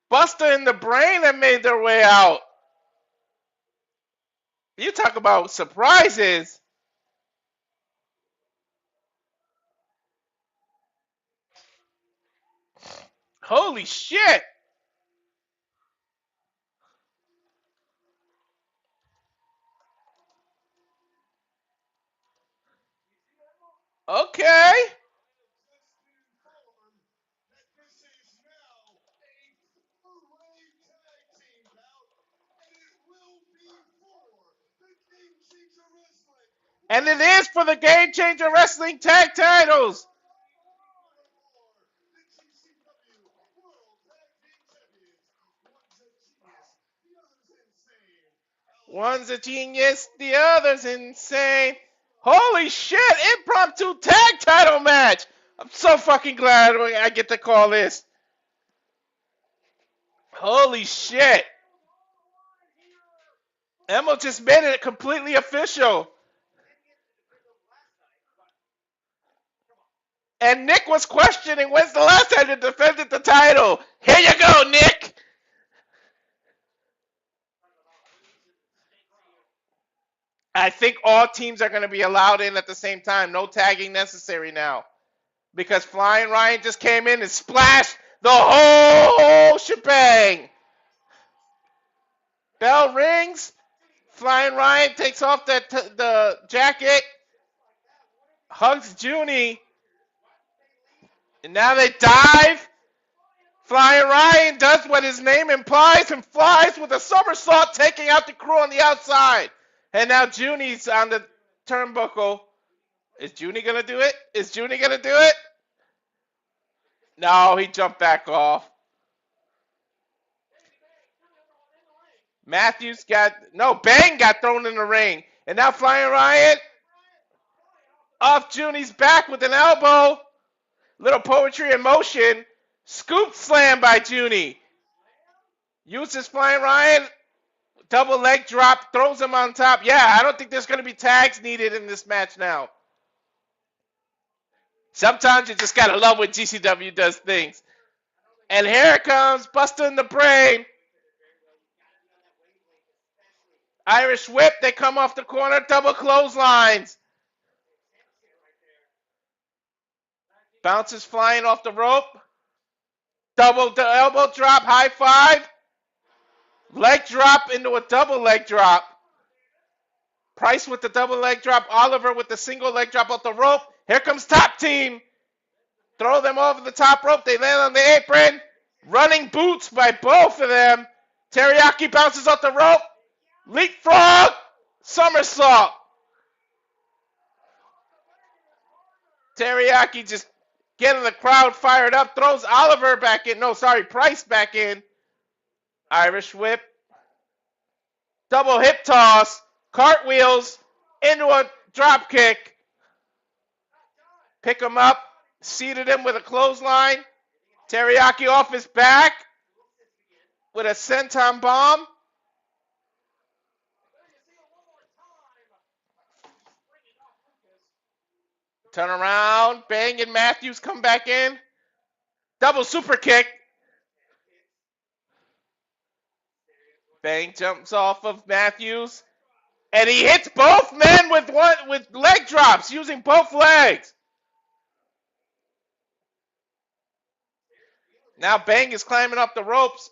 S12: Buster and the Brain have made their way out. You talk about surprises. Holy shit. Okay. And it is for the Game Changer Wrestling Tag Titles. One's a genius, the other's insane. Holy shit, impromptu tag title match. I'm so fucking glad I get to call this. Holy shit. Emma just made it completely official. And Nick was questioning when's the last time you defended the title. Here you go, Nick. I think all teams are going to be allowed in at the same time. No tagging necessary now. Because Flying Ryan just came in and splashed the whole shebang. Bell rings. Flying Ryan takes off the jacket. Hugs Junie. And now they dive. Flying Ryan does what his name implies and flies with a somersault, taking out the crew on the outside. And now Junie's on the turnbuckle. Is Junie going to do it? Is Junie going to do it? No, he jumped back off. Bang got thrown in the ring. And now Flying Ryan off Junie's back with an elbow. Little poetry in motion. Scoop slam by Junie. Uses Flying Ryan. Double leg drop. Throws him on top. Yeah, I don't think there's going to be tags needed in this match now. Sometimes you just got to love when GCW does things. And here it comes. Buster in the Brain. Irish whip. They come off the corner. Double clotheslines. Bounces flying off the rope. Double elbow drop. High five. Leg drop into a double leg drop. Price with the double leg drop. Oliver with the single leg drop off the rope. Here comes Top Team. Throw them over the top rope. They land on the apron. Running boots by both of them. Teriyaki bounces off the rope. Leapfrog. Somersault. Teriyaki just getting the crowd fired up. Throws Oliver back in. Price back in. Irish whip. Double hip toss. Cartwheels into a drop kick. Pick him up. Seated him with a clothesline. Teriyaki off his back with a senton bomb. Turn around. Bang and Matthews come back in. Double super kick. Bang jumps off of Matthews. And he hits both men with leg drops using both legs. Now Bang is climbing up the ropes.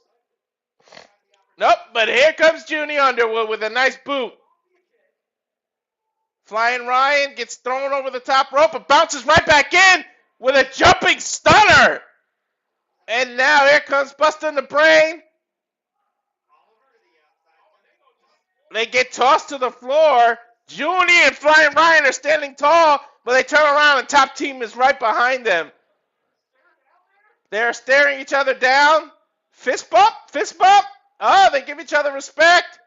S12: Nope, but here comes Junie Underwood with a nice boot. Flying Ryan gets thrown over the top rope but bounces right back in with a jumping stunner. And now here comes Buster in the Brain. They get tossed to the floor. Junie and Flying Ryan are standing tall, but they turn around and Top Team is right behind them. They're staring each other down. Fist bump, fist bump. Oh, they give each other respect.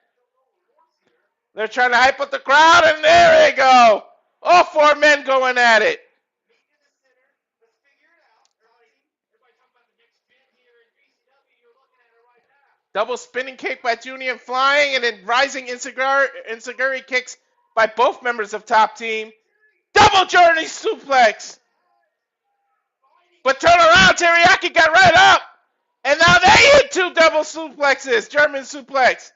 S12: They're trying to hype up the crowd, and there they go. All four men going at it. Double spinning kick by Junie and Flying, and then rising Enziguri kicks by both members of Top Team. Double journey suplex. But turn around, Teriyaki got right up. And now they hit two double suplexes, German suplex.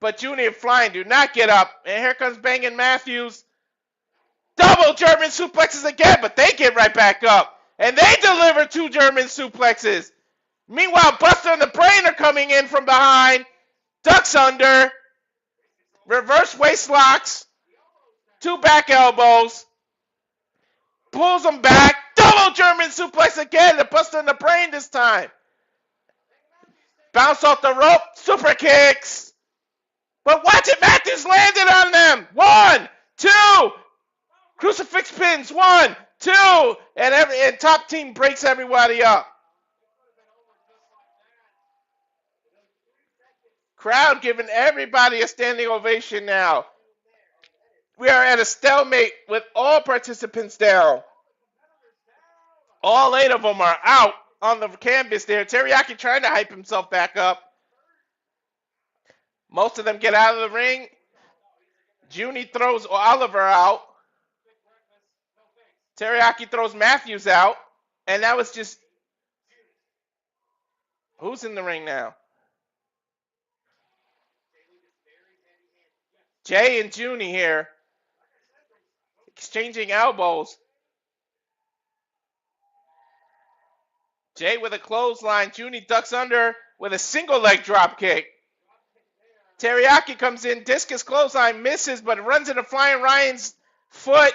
S12: But Junie and Flying do not get up. And here comes Bangin' Matthews. Double German suplexes again, but they get right back up. And they deliver two German suplexes. Meanwhile, Buster and the Brain are coming in from behind. Ducks under. Reverse waist locks. Two back elbows. Pulls them back. Double German suplex again to Buster and the Brain this time. Bounce off the rope. Super kicks. But watch it. Matthews landed on them. 1, 2. Crucifix pins. 1, 2. And Top Team breaks everybody up. Crowd giving everybody a standing ovation now. We are at a stalemate with all participants down. All 8 of them are out on the canvas there. Teriyaki trying to hype himself back up. Most of them get out of the ring. Junie throws Oliver out. Teriyaki throws Matthews out, and that was just... Who's in the ring now? Jay and Junie here, exchanging elbows. Jay with a clothesline. Junie ducks under with a single leg drop kick. Teriyaki comes in, discus clothesline, misses, but runs into Flying Ryan's foot.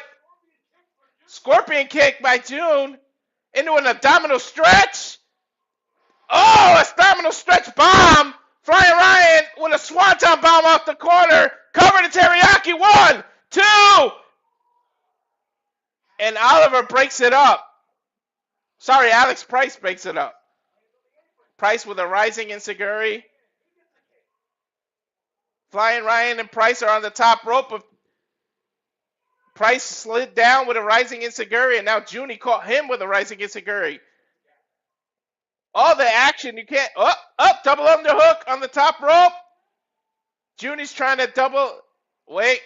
S12: Scorpion kick by June into an abdominal stretch. Oh, abdominal stretch bomb. Flying Ryan with a swanton bomb off the corner. Cover to Teriyaki. 1, 2. And Oliver breaks it up. Sorry, Alex Price breaks it up. Price with a rising enziguri. Flying Ryan and Price are on the top rope. Price slid down with a rising enziguri, and now Junie caught him with a rising enziguri. All the action, you can't... Up, double underhook on the top rope. Junie's trying to double... Wait,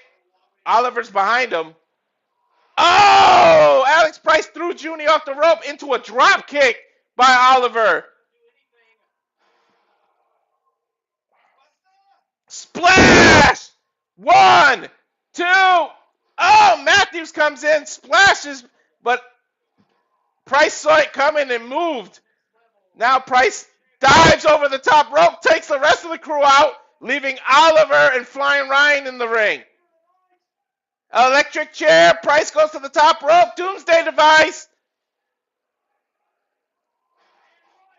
S12: Oliver's behind him. Oh! Alex Price threw Junie off the rope into a drop kick by Oliver. Splash! 1, 2. Oh, Matthews comes in, splashes, but Price saw it coming and moved. Now Price dives over the top rope, takes the rest of the crew out, leaving Oliver and Flying Ryan in the ring. Electric chair, Price goes to the top rope, Doomsday device.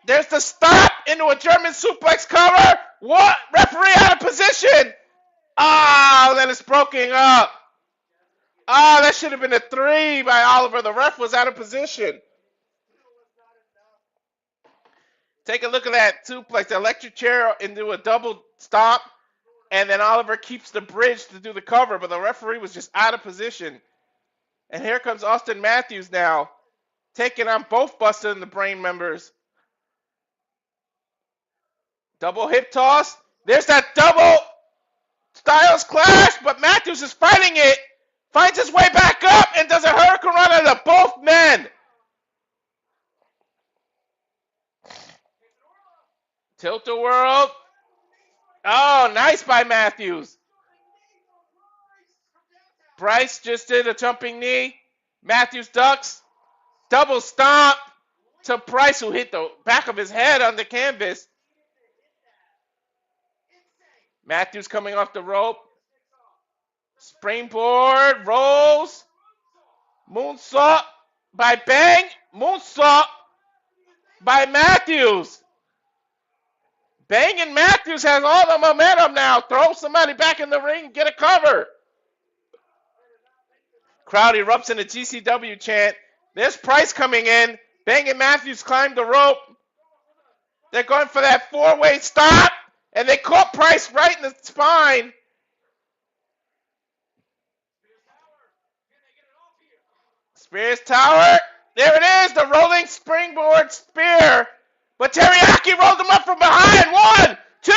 S12: There's the stop into a German suplex cover. What? Referee out of position. Oh, that is broken up. Oh, that should have been a 3 by Oliver. The ref was out of position. Take a look at that suplex. The electric chair into a double stomp. And then Oliver keeps the bridge to do the cover. But the referee was just out of position. And here comes Austin Matthews now. Taking on both Buster and the Brain members. Double hip toss. There's that double Styles clash. But Matthews is fighting it. Finds his way back up and does a hurricane run into both men. Tilt-a-whirl. Oh, nice by Matthews. Bryce just did a jumping knee. Matthews ducks. Double stomp to Price, who hit the back of his head on the canvas. Matthews coming off the rope. Springboard, rolls. Moonsault by Bang. Moonsault by Matthews. Bang and Matthews has all the momentum now. Throw somebody back in the ring, get a cover. Crowd erupts in a GCW chant. There's Price coming in. Bang and Matthews climb the rope. They're going for that 4-way stop. And they caught Price right in the spine. Spears Tower. There it is, the rolling springboard spear. But Teriyaki rolled him up from behind. 1, 2.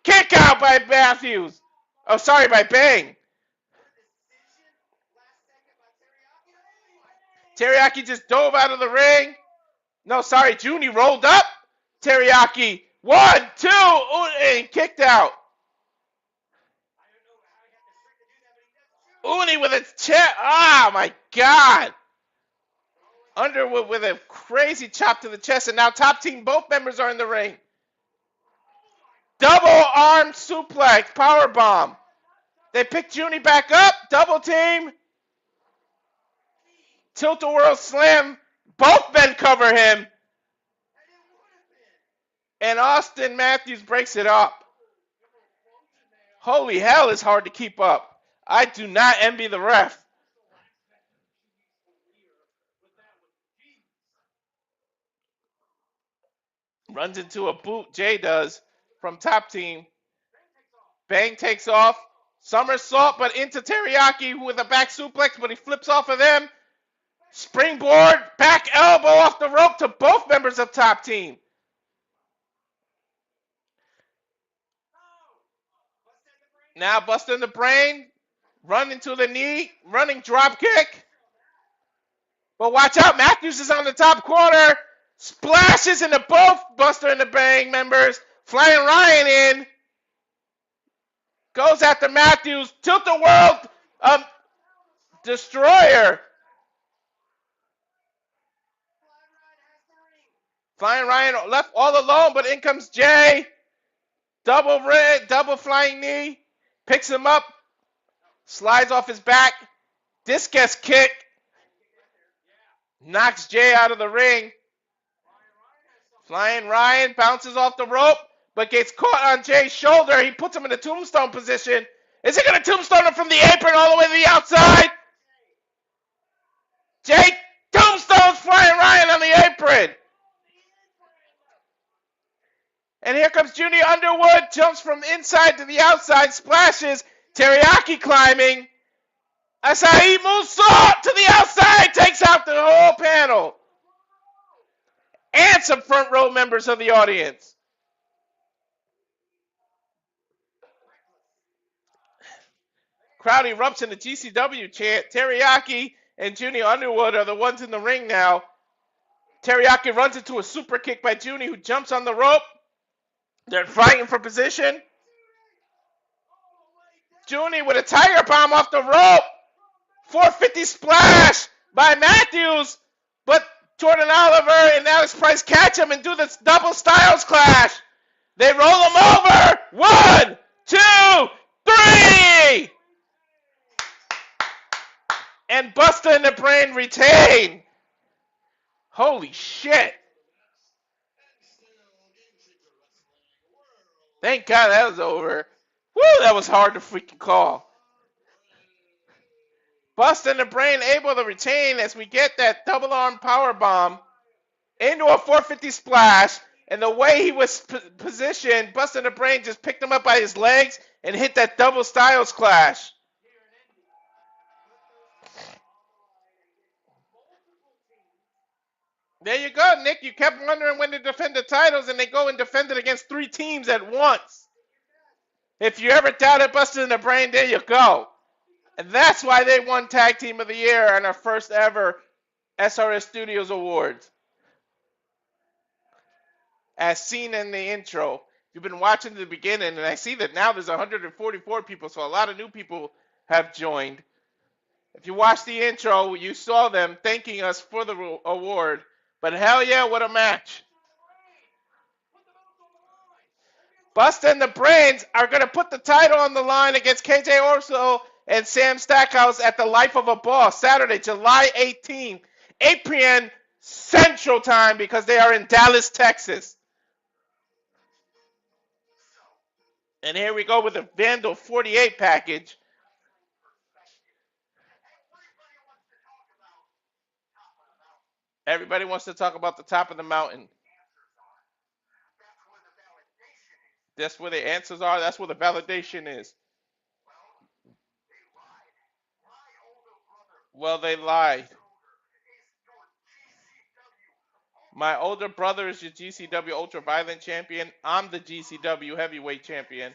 S12: Kick out by Matthews. Oh, sorry, by Bang. Teriyaki just dove out of the ring. No, sorry, Junie rolled up. Teriyaki. 1, 2. And kicked out. Uni with a chest. Oh, my God. Underwood with a crazy chop to the chest. And now top team, both members are in the ring. Double arm suplex, power bomb. They pick Junie back up. Double team. Tilt-a-whirl slam. Both men cover him. And Austin Matthews breaks it up. Holy hell, it's hard to keep up. I do not envy the ref. Runs into a boot, Jay does, from top team. Bang takes off. Somersault, but into Teriyaki with a back suplex, but he flips off of them. Springboard, back elbow off the rope to both members of top team. Now busting the brain. Run into the knee. Running drop kick. But watch out, Matthews is on the top corner. Splashes into both Buster and the Bang members. Flying Ryan in. Goes after Matthews. Tilt-a-World Destroyer. Flying Ryan left all alone, but in comes Jay. Double red, double flying knee. Picks him up. Slides off his back. Discus kick. Knocks Jay out of the ring. Flying Ryan bounces off the rope, but gets caught on Jay's shoulder. He puts him in a tombstone position. Is he going to tombstone him from the apron all the way to the outside? Jay tombstones Flying Ryan on the apron. And here comes Junior Underwood. Jumps from inside to the outside. Splashes. Teriyaki climbing. Asahi Musa to the outside. Takes out the whole panel. And some front row members of the audience. Crowd erupts in the GCW chant. Teriyaki and Junior Underwood are the ones in the ring now. Teriyaki runs into a super kick by Junie, who jumps on the rope. They're fighting for position. Junie with a tiger bomb off the rope. 450 splash by Matthews. But Jordan Oliver and Alex Price catch him and do this double styles clash. They roll him over. 1, 2, 3. And Buster and the Brain retain. Holy shit. Thank God that was over. Woo, that was hard to freaking call. Buster and the Brain able to retain as we get that double arm power bomb into a 450 splash. And the way he was positioned, Buster and the Brain just picked him up by his legs and hit that double styles clash. There you go, Nick. You kept wondering when to defend the titles, and they go and defend it against 3 teams at once. If you ever doubted Buster and the Brain, there you go. And that's why they won Tag Team of the Year on our first ever SRS Studios Awards. As seen in the intro. You've been watching the beginning, and I see that now there's 144 people, so a lot of new people have joined. If you watched the intro, you saw them thanking us for the award. But hell yeah, what a match. Buster and the Brains are going to put the title on the line against KJ Orso and Sam Stackhouse at the Life of a Boss, Saturday, July 18th, 8 p.m. Central Time, because they are in Dallas, Texas. And here we go with the Vandal 48 package. Everybody wants to talk about the top of the mountain. That's where the answers are. That's where the validation is. Well, they lied. My older brother is your GCW Ultraviolent Champion. I'm the GCW Heavyweight Champion.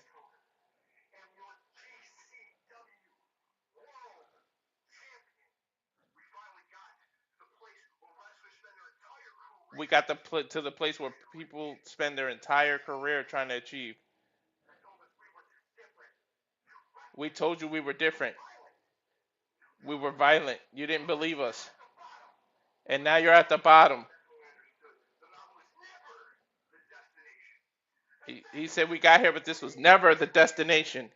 S12: We got to the place where people spend their entire career trying to achieve. We told you we were different. We were violent. You didn't believe us. And now you're at the bottom. He said we got here, but this was never the destination.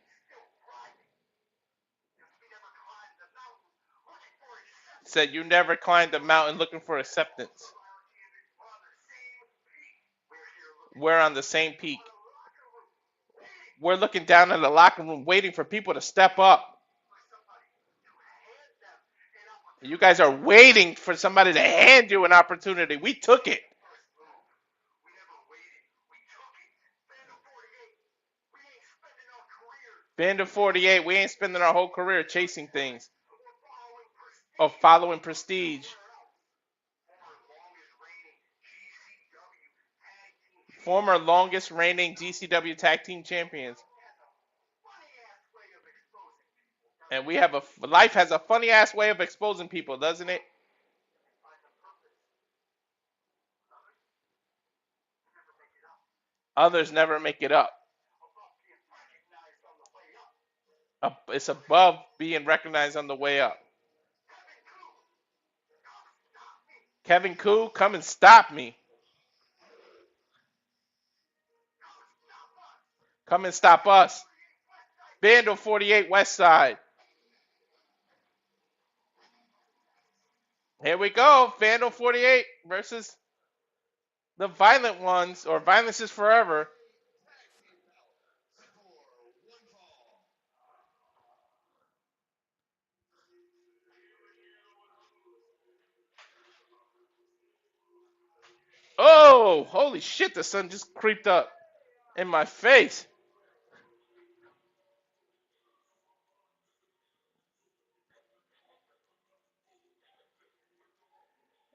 S12: He said you never climbed the mountain looking for acceptance. We're on the same peak. We're looking down in the locker room waiting for people to step up. You guys are waiting for somebody to hand you an opportunity. We took it. Band of 48, we ain't spending our whole career chasing things. Or following prestige. Former longest reigning GCW Tag Team Champions. And we have life has a funny ass way of exposing people, doesn't it? Others never make it up. It's above being recognized on the way up. Kevin Koo, come and stop me. Come and stop us. Vandal 48 West Side. Here we go. Vandal 48 versus the Violent Ones, or Violence is Forever. Oh, holy shit, the sun just creeped up in my face.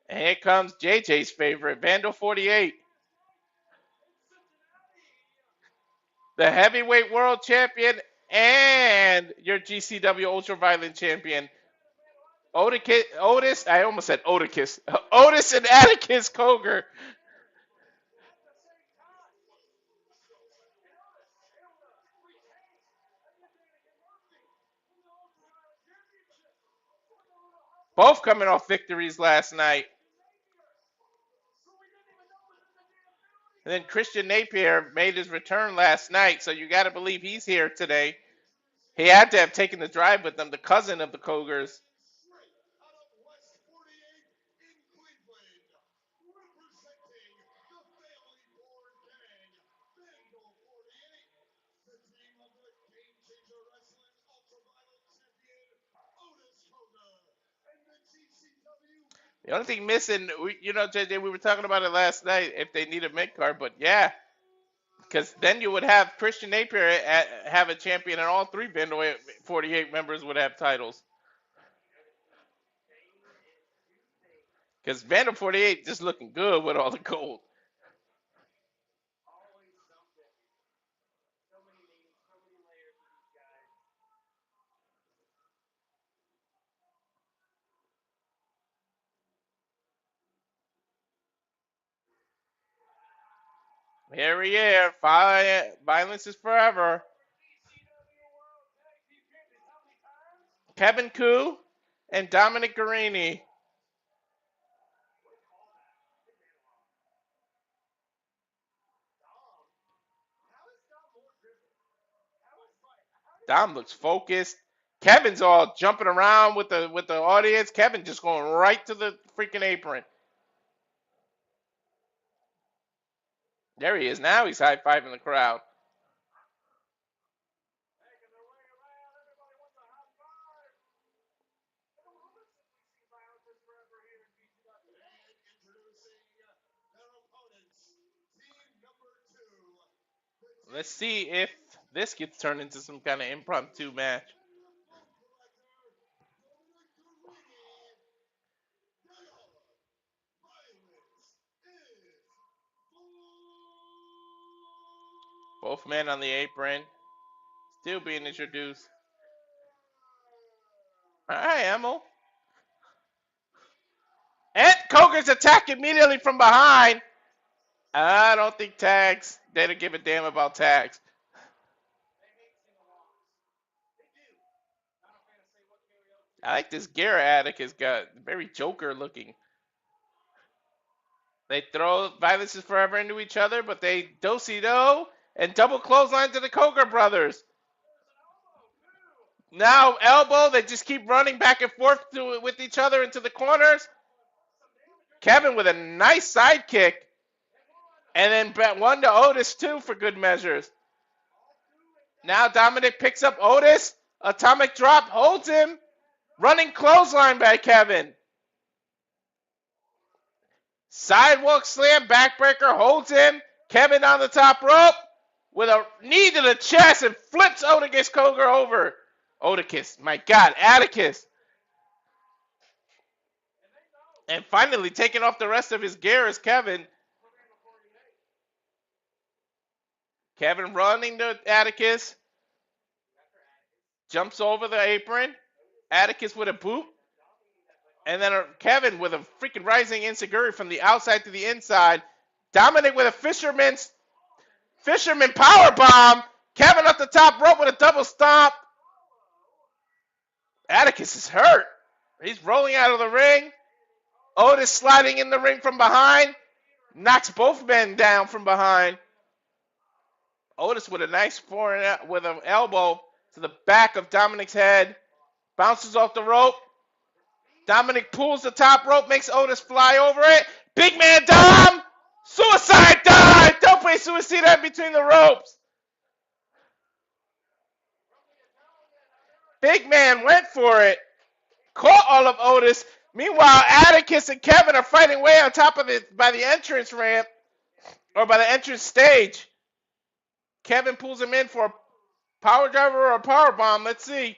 S12: And here comes JJ's favorite, Vandal 48. The heavyweight world champion and your GCW ultraviolent champion. Otis, I almost said Otis. Otis and Atticus Cogar. Both coming off victories last night. And then Christian Napier made his return last night, so you got to believe he's here today. He had to have taken the drive with them, the cousin of the Cogars. The only thing missing, JJ, we were talking about it last night, if they need a mid-card, but yeah. Because then you would have Christian Napier have a champion, and all three Vandal 48 members would have titles. Because Vandal 48 just looking good with all the gold. Here we are. Violence is Forever. Kevin Koo and Dominic Guarini. Dom looks focused. Kevin's all jumping around with the audience. Kevin just going right to the freaking apron. There he is now. He's high-fiving the crowd. Let's see if this gets turned into some kind of impromptu match. Both men on the apron. Still being introduced. Alright, Emil. And Cogar's attack immediately from behind. I don't think tags. They don't give a damn about tags. I like this gear Atticus got. Very Joker looking. They throw Violence is Forever into each other, but they do-si-do and double clothesline to the Cogar brothers. Now elbow. They just keep running back and forth with each other into the corners. Kevin with a nice sidekick. And then one to Otis, too, for good measures. Now Dominic picks up Otis. Atomic drop, holds him. Running clothesline by Kevin. Sidewalk slam, backbreaker, holds him. Kevin on the top rope with a knee to the chest and flips Otis Cogar over. Otis, my God, Atticus. And finally taking off the rest of his gear is Kevin. Kevin running to Atticus. Jumps over the apron. Atticus with a boot. And then Kevin with a freaking rising enziguri from the outside to the inside. Dominic with a fisherman's Fisherman power bomb. Kevin up the top rope with a double stomp. Atticus is hurt. He's rolling out of the ring. Otis sliding in the ring from behind. Knocks both men down from behind. Otis with a nice foreign with an elbow to the back of Dominic's head. Bounces off the rope. Dominic pulls the top rope, makes Otis fly over it. Big man Dom! Suicide dive! Don't play suicide in between the ropes. Big man went for it. Caught all of Otis. Meanwhile, Atticus and Kevin are fighting way on top of it by the entrance ramp. Or by the entrance stage. Kevin pulls him in for a power driver or a power bomb. Let's see.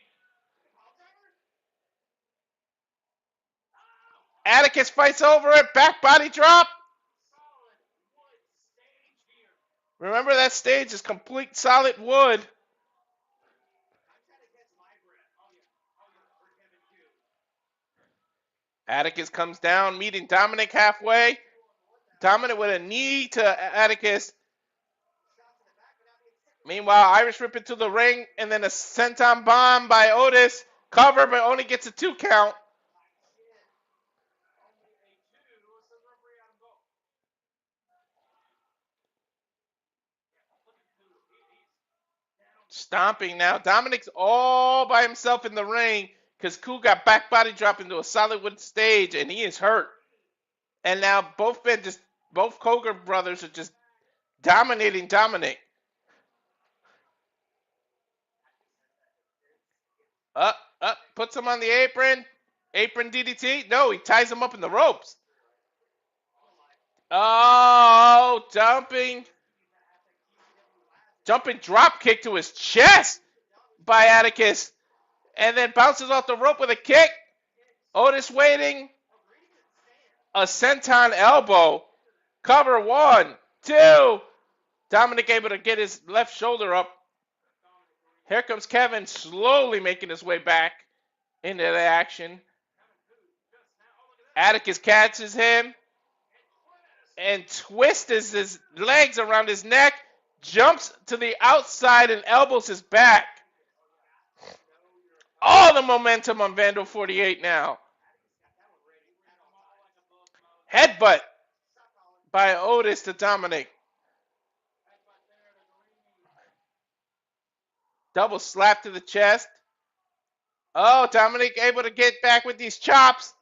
S12: Atticus fights over it. Back body drop. Remember that stage is complete solid wood. Atticus comes down, meeting Dominic halfway. Dominic with a knee to Atticus. Meanwhile, Irish Whip into the ring, and then a senton bomb by Otis. Cover, but only gets a 2 count. Stomping now. Dominic's all by himself in the ring because Koo got back body drop into a solid wood stage, and he is hurt. And now both Coger brothers are just dominating Dominic. Puts him on the apron. Apron DDT. No, he ties him up in the ropes. Oh, jumping drop kick to his chest by Atticus. And then bounces off the rope with a kick. Otis waiting. A senton elbow. Cover 1, 2. Dominic able to get his left shoulder up. Here comes Kevin slowly making his way back into the action. Atticus catches him and twists his legs around his neck. Jumps to the outside and elbows his back. All the momentum on Vandal 48 now. Headbutt by Otis to Dominic. Double slap to the chest. Oh, Dominic able to get back with these chops.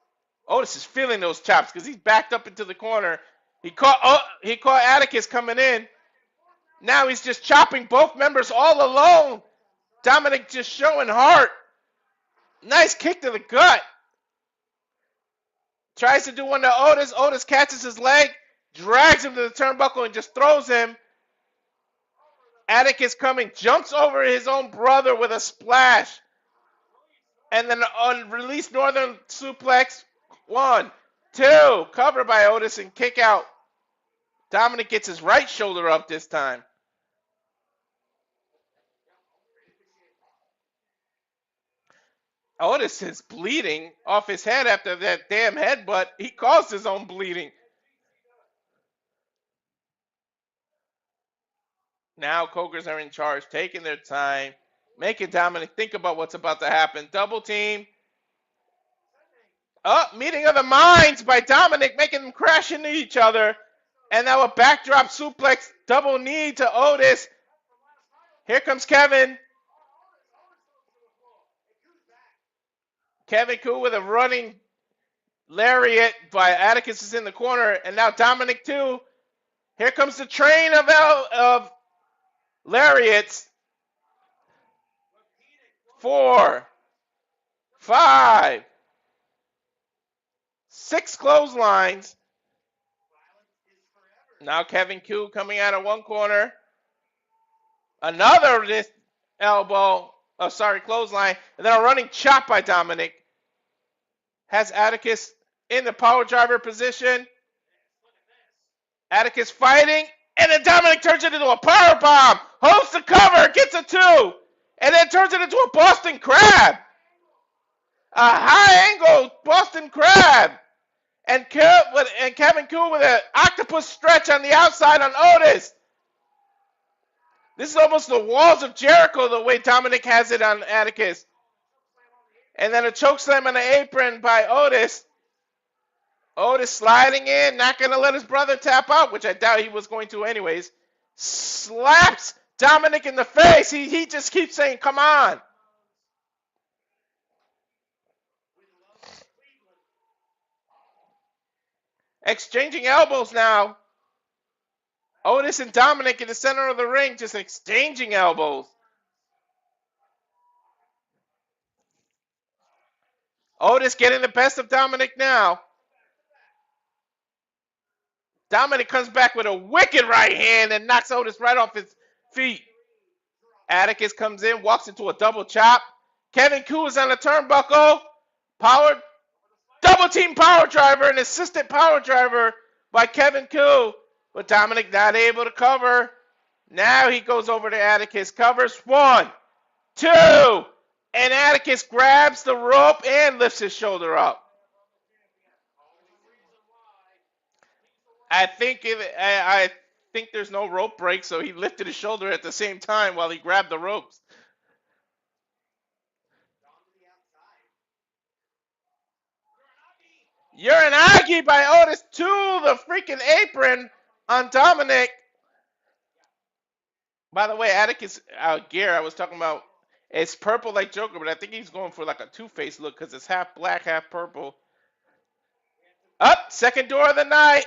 S12: Otis is feeling those chops because he's backed up into the corner. He caught Atticus coming in. Now he's just chopping both members all alone. Dominic just showing heart. Nice kick to the gut. Tries to do one to Otis. Otis catches his leg, drags him to the turnbuckle, and just throws him. Atticus coming, jumps over his own brother with a splash. And then on release Northern suplex. 1, 2. Covered by Otis and kick out. Dominic gets his right shoulder up this time. Otis is bleeding off his head after that damn headbutt. He caused his own bleeding. Now Cogers are in charge, taking their time, making Dominic think about what's about to happen. Double team. Meeting of the minds by Dominic, making them crash into each other. And now a backdrop suplex, double knee to Otis. Here comes Kevin. Kevin Koo with a running lariat by Atticus is in the corner. And now Dominic too. Here comes the train of lariats. 4, 5, 6 clotheslines. Now Kevin Koo coming out of one corner. Another clothesline. And then a running chop by Dominic. Has Atticus in the power driver position. Atticus fighting. And then Dominic turns it into a power bomb. Holds the cover. Gets a 2. And then turns it into a Boston Crab. A high angle Boston Crab. And Kevin Koo with an octopus stretch on the outside on Otis. This is almost the walls of Jericho the way Dominic has it on Atticus. And then a chokeslam on the apron by Otis. Otis sliding in, not going to let his brother tap out, which I doubt he was going to anyways. Slaps Dominic in the face. He just keeps saying, come on. Exchanging elbows now. Otis and Dominic in the center of the ring just exchanging elbows. Otis getting the best of Dominic now. Dominic comes back with a wicked right hand and knocks Otis right off his feet. Atticus comes in, walks into a double chop. Kevin Koo is on the turnbuckle. Double team power driver, an assistant power driver by Kevin Koo. But Dominic not able to cover. Now he goes over to Atticus, covers 1, 2, and Atticus grabs the rope and lifts his shoulder up. I think there's no rope break, so he lifted his shoulder at the same time while he grabbed the ropes. Uranagi by Otis to the freaking apron on Dominic. By the way, Atticus gear I was talking about, it's purple like Joker, but I think he's going for like a Two-Face look because it's half black, half purple. Up, second door of the night.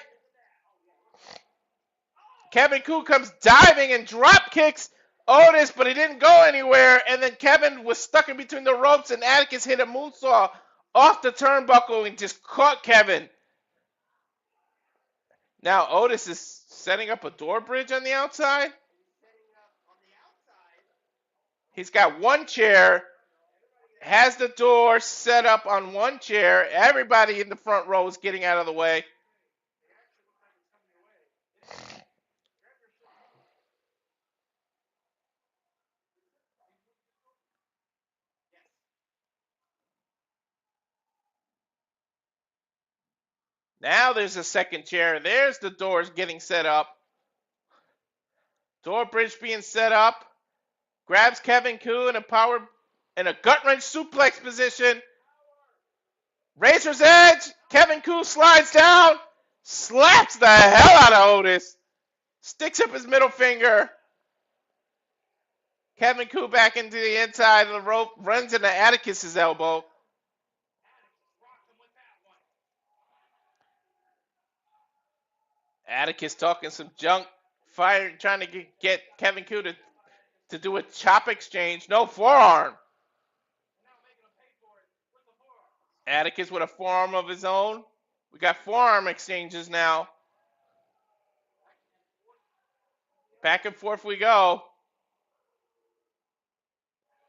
S12: Kevin Koo comes diving and drop kicks Otis, but he didn't go anywhere. And then Kevin was stuck in between the ropes, and Atticus hit a moonsault off the turnbuckle and just caught Kevin. Now Otis is setting up a door bridge on the outside. He's got one chair, has the door set up on one chair. Everybody in the front row is getting out of the way. Now there's a second chair. There's the doors getting set up. Door bridge being set up. Grabs Kevin Koo in a gut wrench suplex position. Razor's Edge. Kevin Koo slides down. Slaps the hell out of Otis. Sticks up his middle finger. Kevin Koo back into the inside of the rope. Runs into Atticus's elbow. Atticus talking some junk, trying to get Kevin Koo to do a chop exchange. No forearm. Atticus with a forearm of his own. We got forearm exchanges now. Back and forth we go.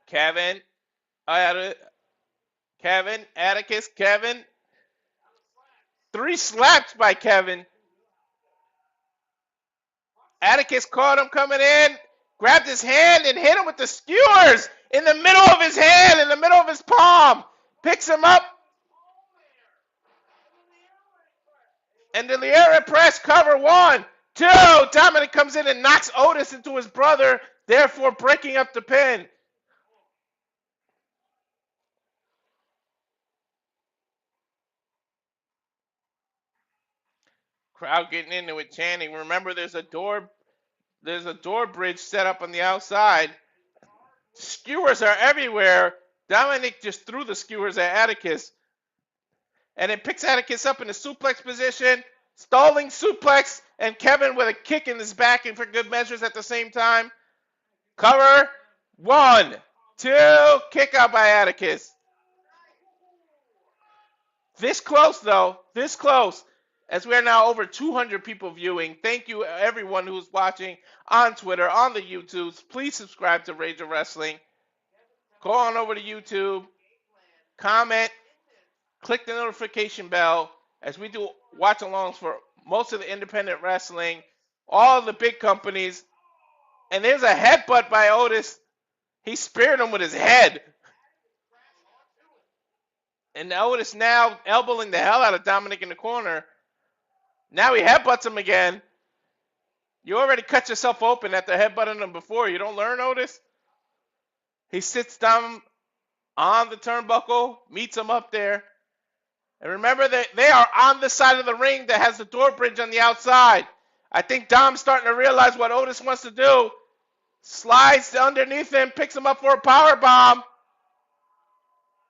S12: Kevin, Atticus, Kevin. 3 slaps by Kevin. Atticus caught him coming in, grabbed his hand and hit him with the skewers in the middle of his hand, in the middle of his palm. Picks him up. And the Liera press cover 1, 2. Dominic comes in and knocks Otis into his brother, therefore breaking up the pin. Crowd getting into it, chanting. Remember, there's a door bridge set up on the outside. Skewers are everywhere. Dominic just threw the skewers at Atticus. And it picks Atticus up in a suplex position. Stalling suplex. And Kevin with a kick in his back and for good measures at the same time. Cover. 1, 2. Kick out by Atticus. This close, though. This close. As we are now over 200 people viewing. Thank you, everyone who's watching on Twitter, on the YouTubes. Please subscribe to Rage of Wrestling. Go on over to YouTube. Comment. Click the notification bell as we do watch-alongs for most of the independent wrestling, all the big companies. And there's a headbutt by Otis. He speared him with his head. And Otis now elbowing the hell out of Dominic in the corner. Now he headbutts him again. You already cut yourself open after headbutting him before. You don't learn, Otis? He sits down on the turnbuckle, meets him up there. And remember that they are on the side of the ring that has the door bridge on the outside. I think Dom's starting to realize what Otis wants to do. Slides underneath him, picks him up for a power bomb.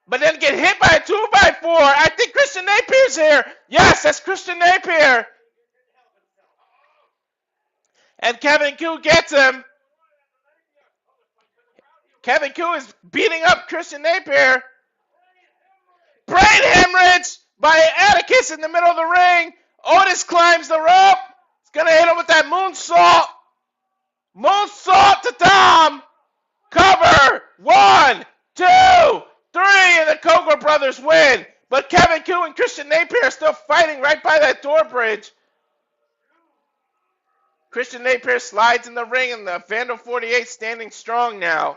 S12: But then get hit by a 2x4. I think Christian Napier's here. Yes, that's Christian Napier. And Kevin Q gets him. Kevin Q is beating up Christian Napier. Brain hemorrhage by Atticus in the middle of the ring. Otis climbs the rope. He's going to hit him with that moonsault. Moonsault to Dom. Cover. 1, 2, 3. And the Coker brothers win. But Kevin Q and Christian Napier are still fighting right by that door bridge. Christian Napier slides in the ring, and the Vandal 48 standing strong now.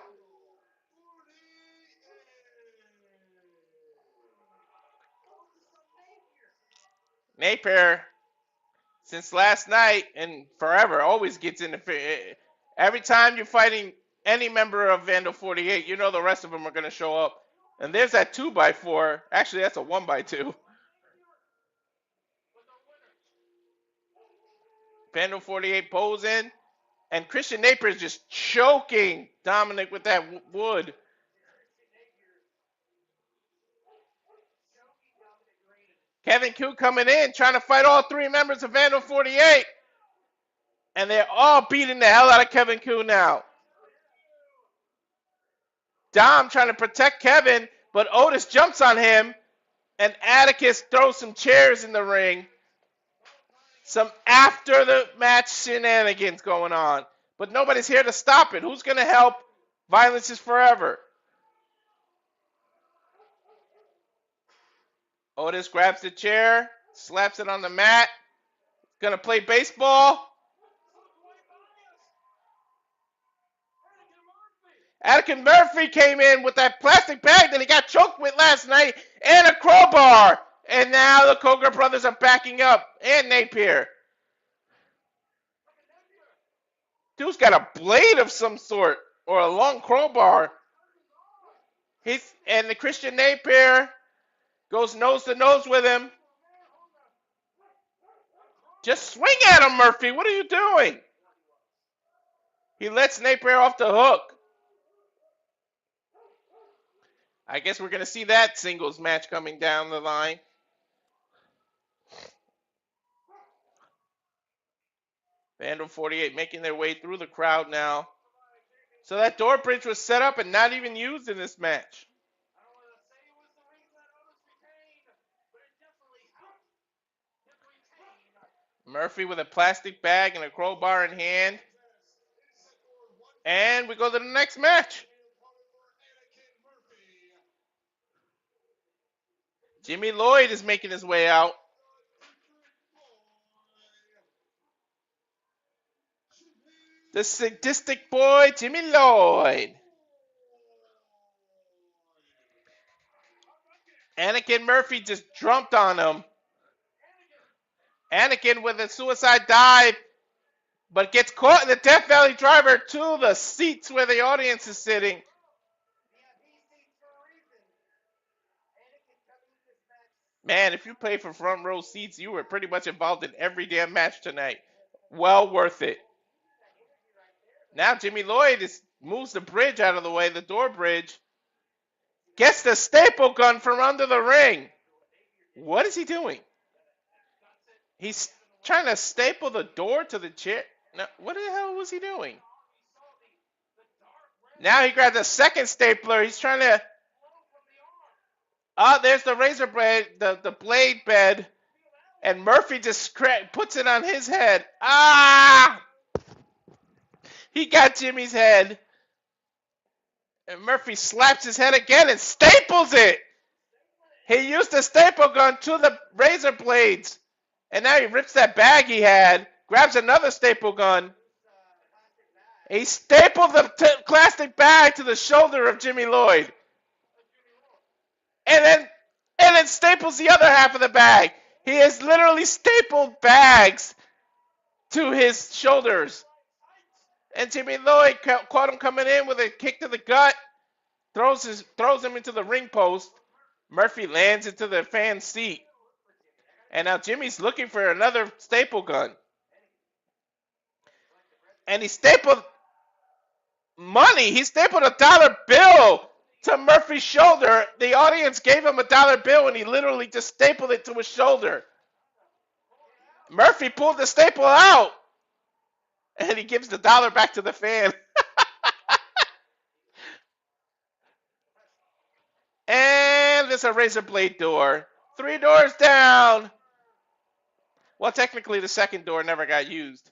S12: Napier, since last night and forever, always gets in the... Every time you're fighting any member of Vandal 48, you know the rest of them are going to show up. And there's that 2x4. Actually, that's a 1x2. Vandal 48 posing. And Christian Napier is just choking Dominic with that wood. Kevin Q coming in, trying to fight all three members of Vandal 48. And they're all beating the hell out of Kevin Q now. Dom trying to protect Kevin, but Otis jumps on him, and Atticus throws some chairs in the ring. Some after the match shenanigans going on. But nobody's here to stop it. Who's going to help? Violence is forever. Otis grabs the chair, slaps it on the mat. Going to play baseball. Anakin Murphy came in with that plastic bag that he got choked with last night and a crowbar. And now the Coker brothers are backing up. And Napier. Dude's got a blade of some sort or a long crowbar. And the Christian Napier goes nose to nose with him. Just swing at him, Murphy. What are you doing? He lets Napier off the hook. I guess we're going to see that singles match coming down the line. Vandal 48 making their way through the crowd now. So that door bridge was set up and not even used in this match. Murphy with a plastic bag and a crowbar in hand. And we go to the next match. Jimmy Lloyd is making his way out. The sadistic boy, Jimmy Lloyd. Anakin Murphy just jumped on him. Anakin with a suicide dive, but gets caught in the Death Valley driver to the seats where the audience is sitting. Man, if you pay for front row seats, you were pretty much involved in every damn match tonight. Well worth it. Now Jimmy Lloyd moves the bridge out of the way, the door bridge. Gets the staple gun from under the ring. What is he doing? He's trying to staple the door to the chair. Now, what the hell was he doing? Now he grabs a second stapler. He's trying to... Oh, there's the razor blade, the blade bed. And Murphy just puts it on his head. Ah! He got Jimmy's head. And Murphy slaps his head again and staples it. He used the staple gun to the razor blades. And now he rips that bag he had, grabs another staple gun. He stapled the plastic bag to the shoulder of Jimmy Lloyd. And then staples the other half of the bag. He has literally stapled bags to his shoulders. And Jimmy Lloyd caught him coming in with a kick to the gut, throws him into the ring post. Murphy lands into the fan seat. And now Jimmy's looking for another staple gun. And he stapled money. He stapled a dollar bill to Murphy's shoulder. The audience gave him a dollar bill and he literally just stapled it to his shoulder. Murphy pulled the staple out and he gives the dollar back to the fan. And there's a razor blade door. 3 doors down. Well, technically the second door never got used.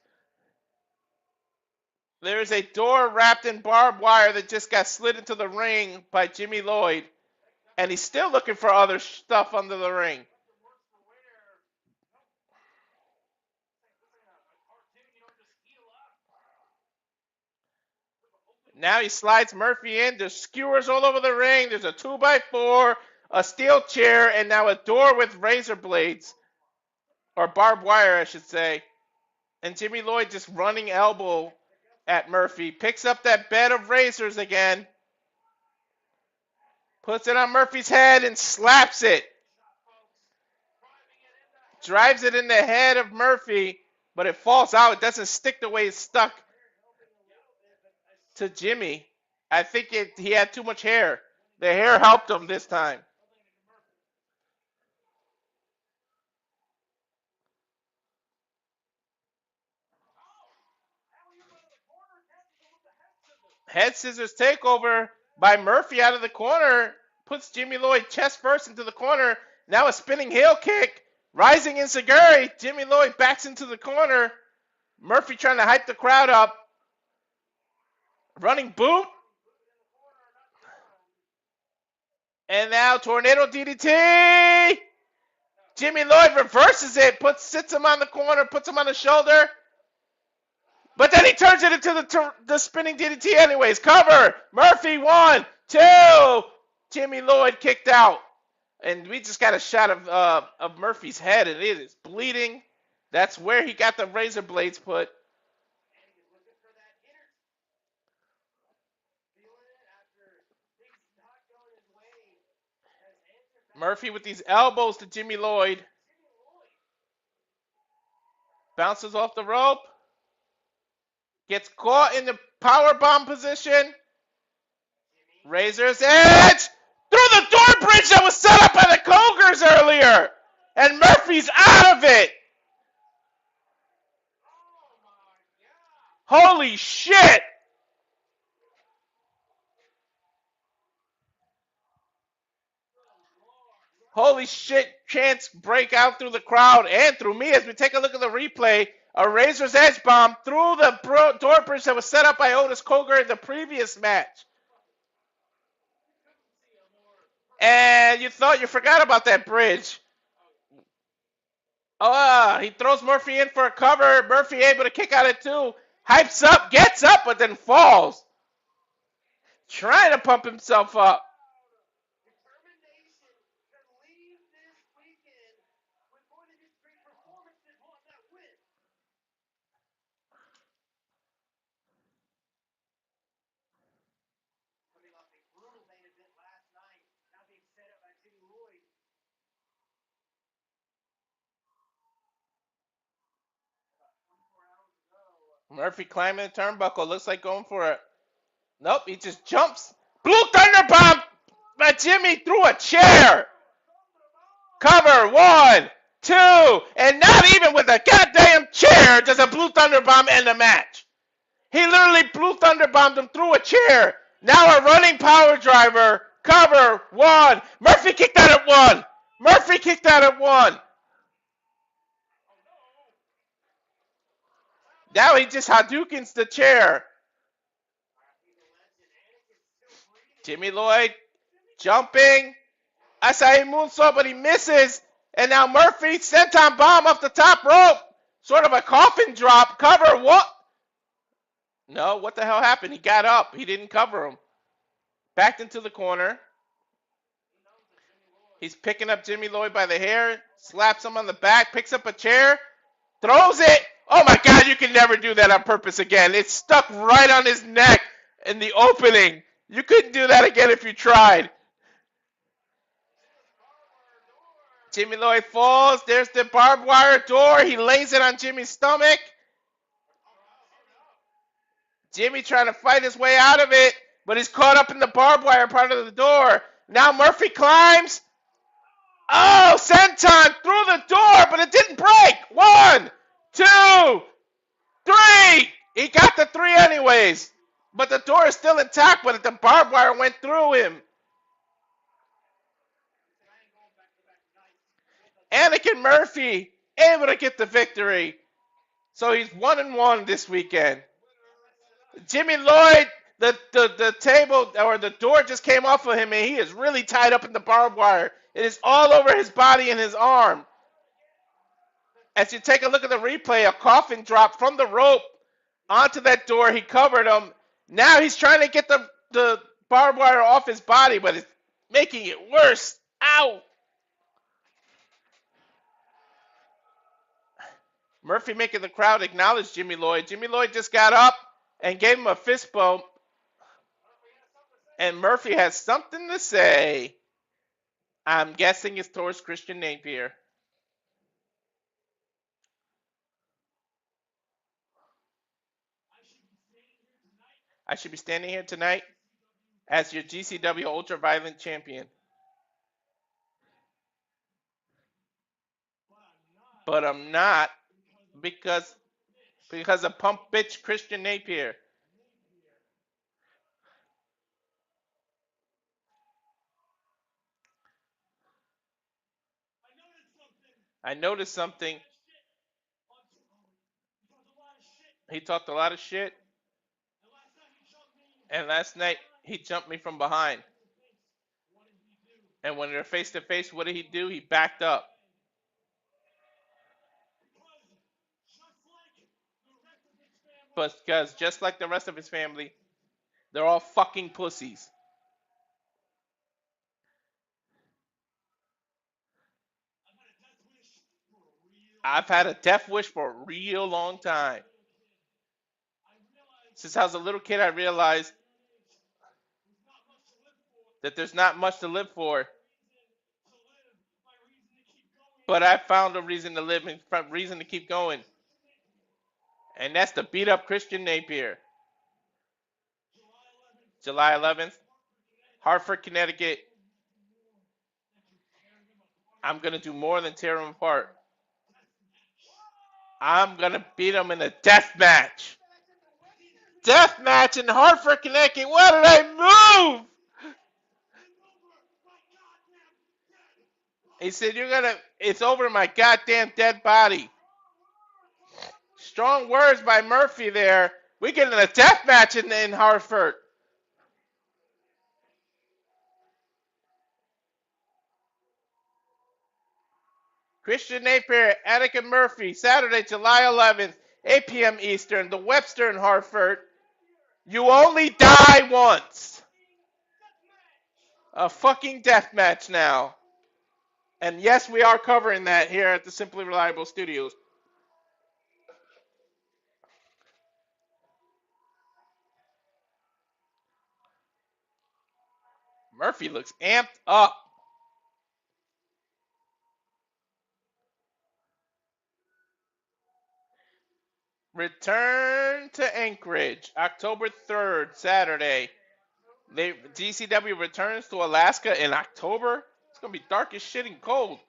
S12: There is a door wrapped in barbed wire that just got slid into the ring by Jimmy Lloyd. And he's still looking for other stuff under the ring. Now he slides Murphy in. There's skewers all over the ring. There's a 2x4, a steel chair, and now a door with razor blades. Or barbed wire, I should say. And Jimmy Lloyd just running elbow at Murphy. Picks up that bed of razors again. Puts it on Murphy's head and slaps it. Drives it in the head of Murphy, but it falls out. It doesn't stick the way it's stuck to Jimmy. I think he had too much hair. The hair helped him this time. Head scissors takeover by Murphy out of the corner. Puts Jimmy Lloyd chest first into the corner. Now a spinning heel kick. Rising enziguri. Jimmy Lloyd backs into the corner. Murphy trying to hype the crowd up. Running boot. And now tornado DDT. Jimmy Lloyd reverses it. Sits him on the corner. Puts him on the shoulder. But then he turns it into the spinning DDT anyways. Cover. Murphy 1, 2. Jimmy Lloyd kicked out. And we just got a shot of Murphy's head, and it is bleeding. That's where he got the razor blades put. Murphy with these elbows to Jimmy Lloyd. Bounces off the rope. Gets caught in the powerbomb position. Razor's edge. Through the door bridge that was set up by the Cogers earlier. And Murphy's out of it. Holy shit. Holy shit, chants break out through the crowd and through me as we take a look at the replay. A Razor's Edge bomb through the door bridge that was set up by Otis Cogar in the previous match. And you thought you forgot about that bridge. He throws Murphy in for a cover. Murphy able to kick out at 2. Hypes up, gets up, but then falls. Trying to pump himself up. Murphy climbing the turnbuckle. Looks like going for it. Nope, he just jumps. Blue Thunder Bomb by Jimmy through a chair. Cover. 1, 2. And not even with a goddamn chair does a Blue Thunder Bomb end the match. He literally Blue Thunder Bombed him through a chair. Now a running power driver. Cover. 1. Murphy kicked out at 1. Murphy kicked out at 1. Now he just Hadoukens the chair. Jimmy Lloyd jumping. Asahi moonsault, but he misses. And now Murphy senton bomb off the top rope. Sort of a coffin drop. Cover. What? No, what the hell happened? He got up. He didn't cover him. Backed into the corner. He's picking up Jimmy Lloyd by the hair. Slaps him on the back. Picks up a chair. Throws it. Oh my God, you can never do that on purpose again. It's stuck right on his neck in the opening. You couldn't do that again if you tried. Jimmy Lloyd falls. There's the barbed wire door. He lays it on Jimmy's stomach. Jimmy trying to fight his way out of it, but he's caught up in the barbed wire part of the door. Now Murphy climbs. Oh, senton through the door, but it didn't break. 1, 2, 3. He got the 3 anyways, but the door is still intact, but the barbed wire went through him. Anakin Murphy able to get the victory. So he's 1-1 this weekend. Jimmy Lloyd, the table or the door just came off of him, and he is really tied up in the barbed wire. It is all over his body and his arm. As you take a look at the replay, a coffin dropped from the rope onto that door. He covered him. Now he's trying to get the barbed wire off his body, but it's making it worse. Ow! Murphy making the crowd acknowledge Jimmy Lloyd. Jimmy Lloyd just got up and gave him a fist bump. And Murphy has something to say. I'm guessing it's towards Christian Napier. I should be standing here tonight as your GCW Ultraviolent Champion. But I'm not because of pump bitch Christian Napier. I noticed something. He talked a lot of shit. And last night, he jumped me from behind. And when they're face to face, what did he do? He backed up. Because just like the rest of his family, they're all fucking pussies. I've had a death wish for a real long time. Since I was a little kid, I realized that there's not much to live for. But I found a reason to live and a reason to keep going. And that's to beat up Christian Napier. July 11th, Hartford, Connecticut. I'm going to do more than tear him apart. I'm going to beat him in a death match. Death match in Hartford, Connecticut. Why did I move? He said, it's over my goddamn dead body. Strong words by Murphy there. We get in a death match in Hartford. Christian Napier, Anakin Murphy, Saturday, July 11th, 8 p.m. Eastern, the Webster in Hartford. You only die once. A fucking death match now. And yes, we are covering that here at the Simply Reliable Studios. Murphy looks amped up. Return to Anchorage, October 3rd, Saturday. GCW returns to Alaska in October. It's going to be dark as shit and cold.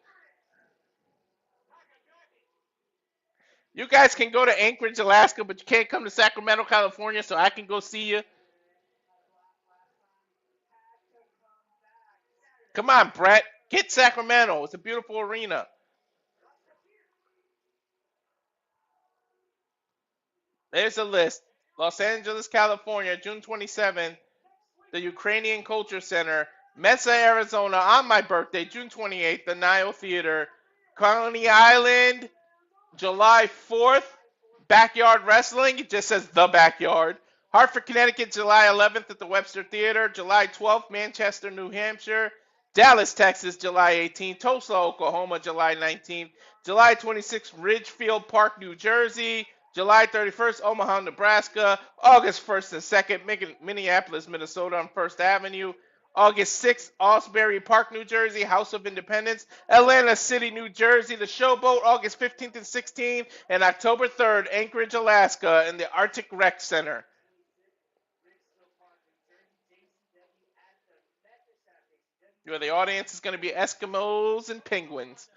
S12: You guys can go to Anchorage, Alaska, but you can't come to Sacramento, California, so I can go see you. Come on, Brett. Get Sacramento. It's a beautiful arena. There's a list. Los Angeles, California, June 27th. The Ukrainian Culture Center. Mesa, Arizona, on my birthday, June 28th. The Nile Theater. Coney Island, July 4th. Backyard Wrestling. It just says The Backyard. Hartford, Connecticut, July 11th at the Webster Theater. July 12th, Manchester, New Hampshire. Dallas, Texas, July 18th. Tulsa, Oklahoma, July 19th. July 26th, Ridgefield Park, New Jersey. July 31st, Omaha, Nebraska. August 1st and 2nd, Minneapolis, Minnesota on First Avenue. August 6th, Osbury Park, New Jersey, House of Independence. Atlanta City, New Jersey, the Showboat, August 15th and 16th. And October 3rd, Anchorage, Alaska, in the Arctic Rec Center. Where the audience is going to be Eskimos and penguins.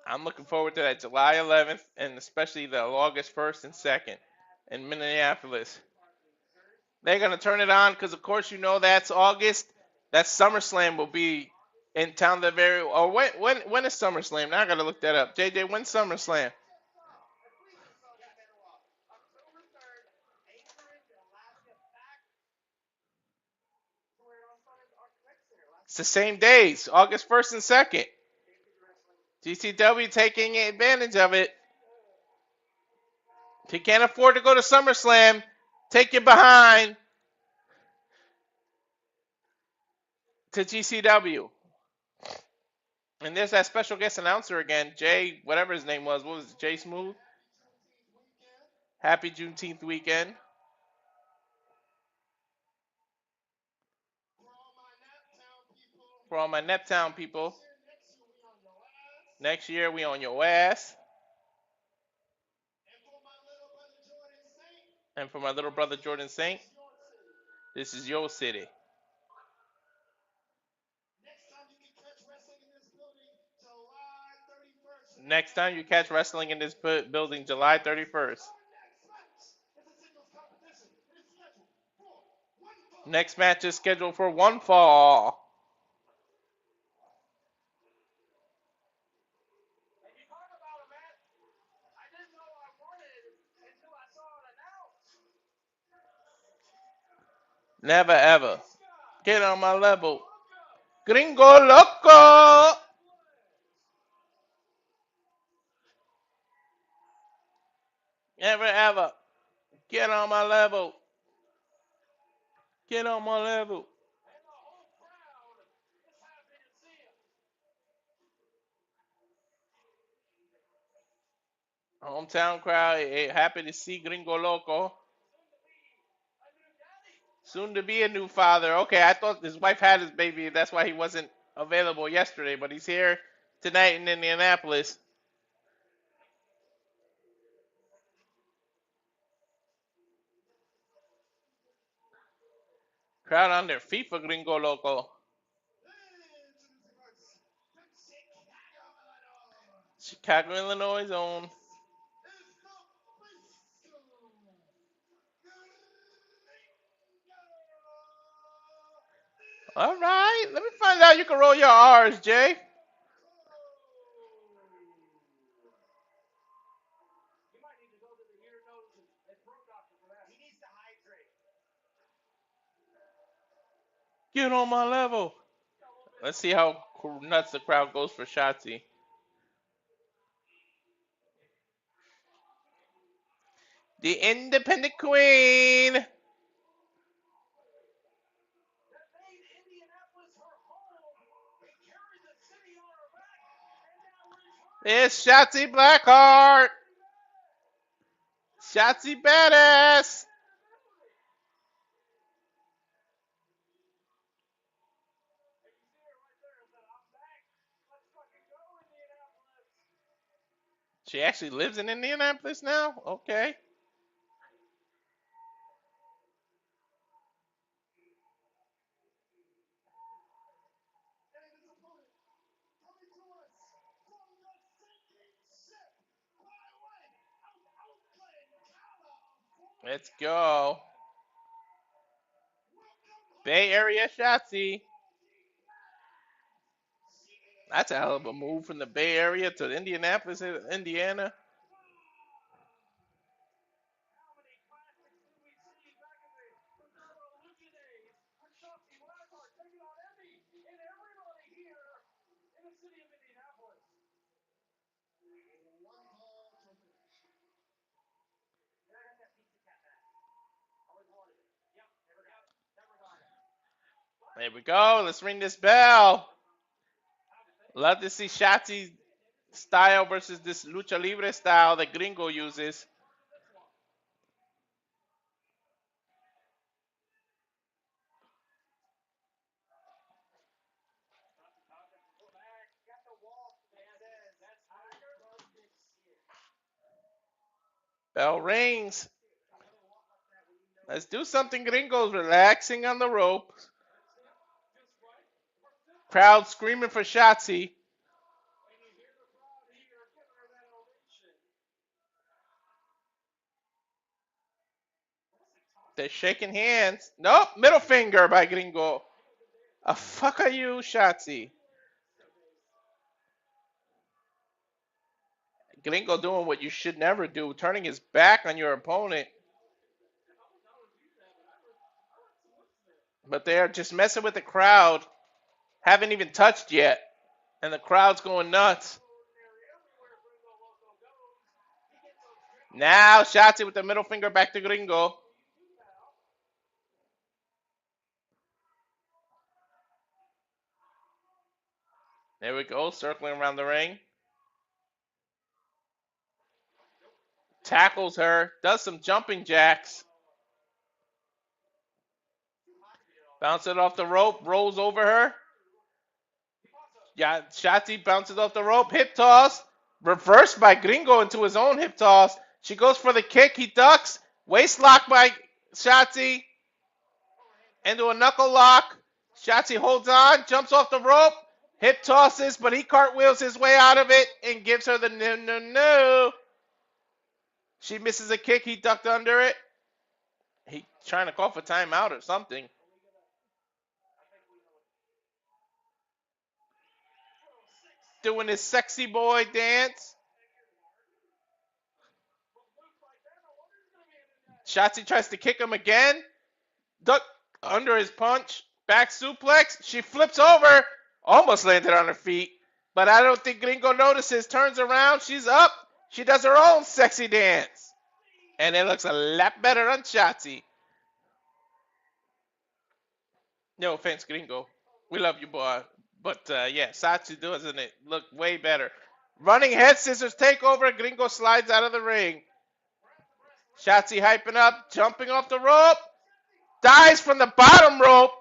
S12: I'm looking forward to that July 11th and especially the August 1st and 2nd in Minneapolis. They're going to turn it on because, of course, you know that's August. That SummerSlam will be in town the very. Or when is SummerSlam? Now I got to look that up. JJ, when's SummerSlam? It's the same days, August 1st and 2nd. GCW taking advantage of it. If you can't afford to go to SummerSlam, take your behind to GCW. And there's that special guest announcer again, Jay, whatever his name was. What was it, Jay Smooth? Happy Juneteenth weekend. For all my Neptown people, next year we on your ass. And for my little brother Jordan Saint, this is your city. Next time you catch wrestling in this building, July 31st. Next match is scheduled for one fall. Never ever. Get on my level. Gringo Loco. Never ever. Get on my level. Get on my level. Hometown crowd, happy to see Gringo Loco. Soon to be a new father. Okay, I thought his wife had his baby. That's why he wasn't available yesterday, but he's here tonight in Indianapolis. Crowd on their feet for Gringo Loco. Chicago, Illinois zone. All right, let me find out you can roll your R's, Jay. Get on my level. Let's see how nuts the crowd goes for Shotzi. The independent queen. It's Shotzi Blackheart. Shotzi Badass. She actually lives in Indianapolis now? Okay. Let's go. Bay Area Shotzi. That's a hell of a move from the Bay Area to Indianapolis, Indiana. There we go. Let's ring this bell. Love to see Shotzi style versus this lucha libre style that Gringo uses. Bell rings. Let's do something, Gringo's relaxing on the rope. Crowd screaming for Shotzi. They're shaking hands. Nope, middle finger by Gringo. A fuck are you, Shotzi? Gringo doing what you should never do, turning his back on your opponent. But they're just messing with the crowd. Haven't even touched yet. And the crowd's going nuts. Now Shotzi with the middle finger back to Gringo. There we go, circling around the ring. Tackles her, does some jumping jacks. Bounces it off the rope, rolls over her. Yeah, Shotzi bounces off the rope, hip toss. Reversed by Gringo into his own hip toss. She goes for the kick, he ducks. Waist lock by Shotzi. Into a knuckle lock. Shotzi holds on, jumps off the rope. Hip tosses, but he cartwheels his way out of it and gives her the no. She misses a kick, he ducked under it. He trying to call for timeout or something. Doing his sexy boy dance. Shotzi tries to kick him again. Duck under his punch. Back suplex. She flips over. Almost landed on her feet. But I don't think Gringo notices. Turns around. She's up. She does her own sexy dance. And it looks a lot better on Shotzi. No offense, Gringo. We love you, boy. But yeah, Shotzi doesn't it look way better. Running head scissors takeover. Gringo slides out of the ring. Shotzi hyping up, jumping off the rope. Dives from the bottom rope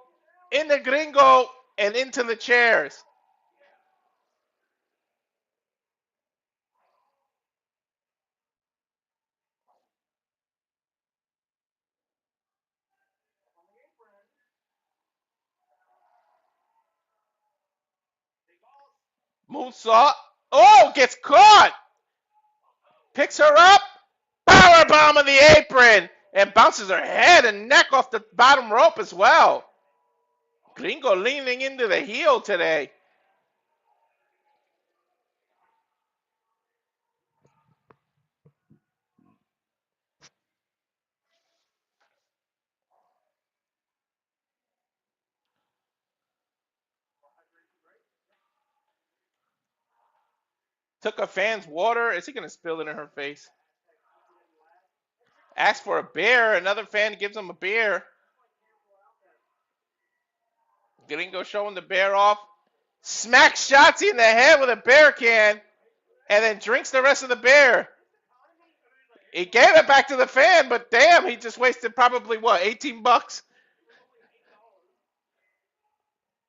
S12: into Gringo and into the chairs. Moonsault. Oh, gets caught. Picks her up. Power bomb on the apron. And bounces her head and neck off the bottom rope as well. Gringo leaning into the heel today. Took a fan's water. Is he going to spill it in her face? Asks for a beer. Another fan gives him a beer. Gringo showing the bear off. Smacks Shotzi in the head with a beer can. And then drinks the rest of the beer. He gave it back to the fan, but damn, he just wasted probably, what, 18 bucks?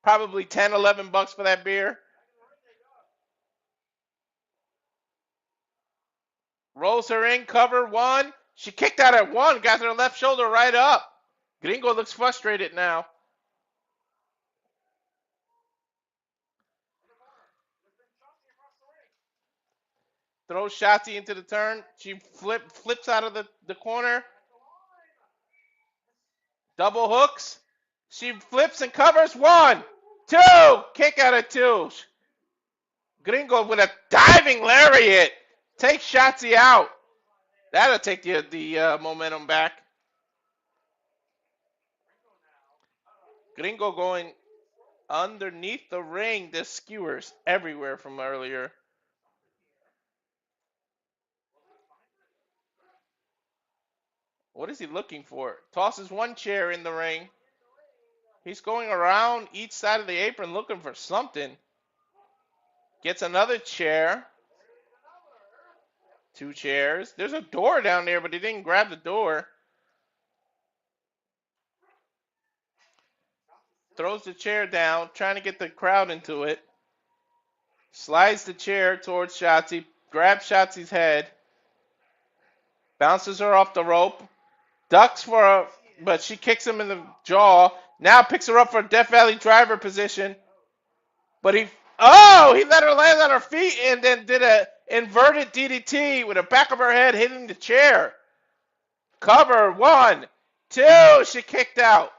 S12: Probably 10, 11 bucks for that beer. Rolls her in, cover, one. She kicked out at one, got her left shoulder right up. Gringo looks frustrated now. Throws Shotzi into the turn. She flips out of the corner. Double hooks. She flips and covers. One, two. Kick out of two. Gringo with a diving lariat. Takes Shotzi out. That'll take the momentum back. Gringo going underneath the ring. There's skewers everywhere from earlier. What is he looking for? Tosses one chair in the ring. He's going around each side of the apron looking for something. Gets another chair. 2 chairs. There's a door down there, but he didn't grab the door. Throws the chair down, trying to get the crowd into it. Slides the chair towards Shotzi. Grabs Shotzi's head. Bounces her off the rope. Ducks for her, but she kicks him in the jaw. Now picks her up for a Death Valley driver position. But he let her land on her feet and then did a inverted DDT with the back of her head hitting the chair. Cover, 1, 2, she kicked out.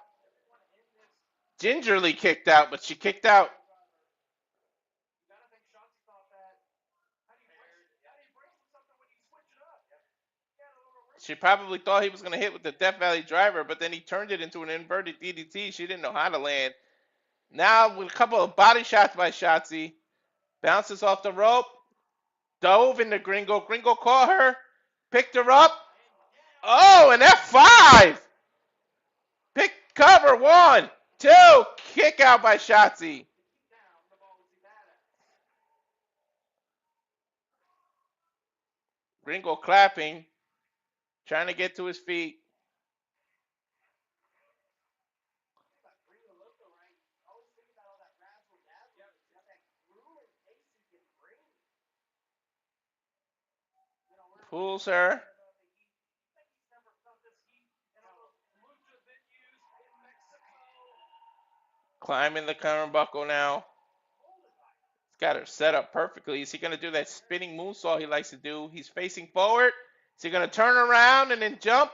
S12: Gingerly kicked out, but she kicked out. She probably thought he was going to hit with the Death Valley driver, but then he turned it into an inverted DDT. She didn't know how to land. Now with a couple of body shots by Shotzi. Bounces off the rope. Dove into Gringo. Gringo caught her. Picked her up. Oh, an F5. Pick cover. 1, 2. Kick out by Shotzi. Gringo clapping. Trying to get to his feet. Pulls her. Climbing the turnbuckle now. He's got her set up perfectly. Is he going to do that spinning moonsault he likes to do? He's facing forward. Is he going to turn around and then jump?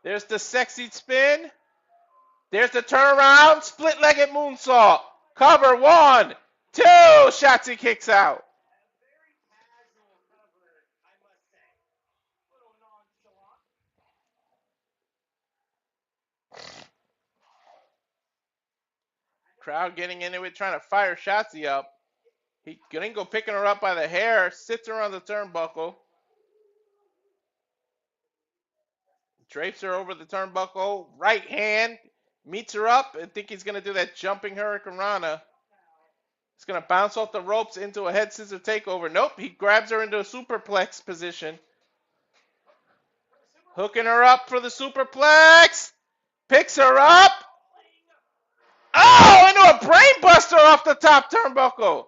S12: There's the sexy spin. There's the turnaround. Split-legged moonsault. Cover. 1, 2. Shotzi kicks out. Crowd getting into it, trying to fire Shotzi up. Gringo picking her up by the hair, sits her on the turnbuckle. Drapes her over the turnbuckle. Right hand. Meets her up. I think he's going to do that jumping Hurricane Rana. He's going to bounce off the ropes into a head scissor takeover. Nope, he grabs her into a superplex position. Hooking her up for the superplex. Picks her up. Oh, into a brainbuster off the top turnbuckle.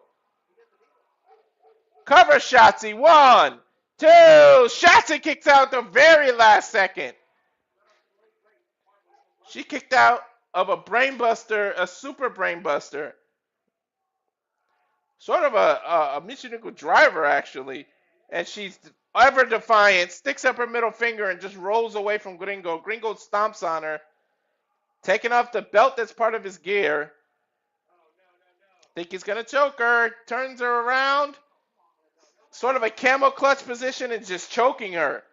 S12: Cover Shotzi. 1, 2. Shotzi kicks out the very last second. She kicked out of a brainbuster, a super brainbuster. Sort of a Michinoku driver, actually. And she's ever defiant, sticks up her middle finger and just rolls away from Gringo. Gringo stomps on her. Taking off the belt that's part of his gear. Think he's going to choke her. Turns her around. Sort of a camel clutch position and just choking her.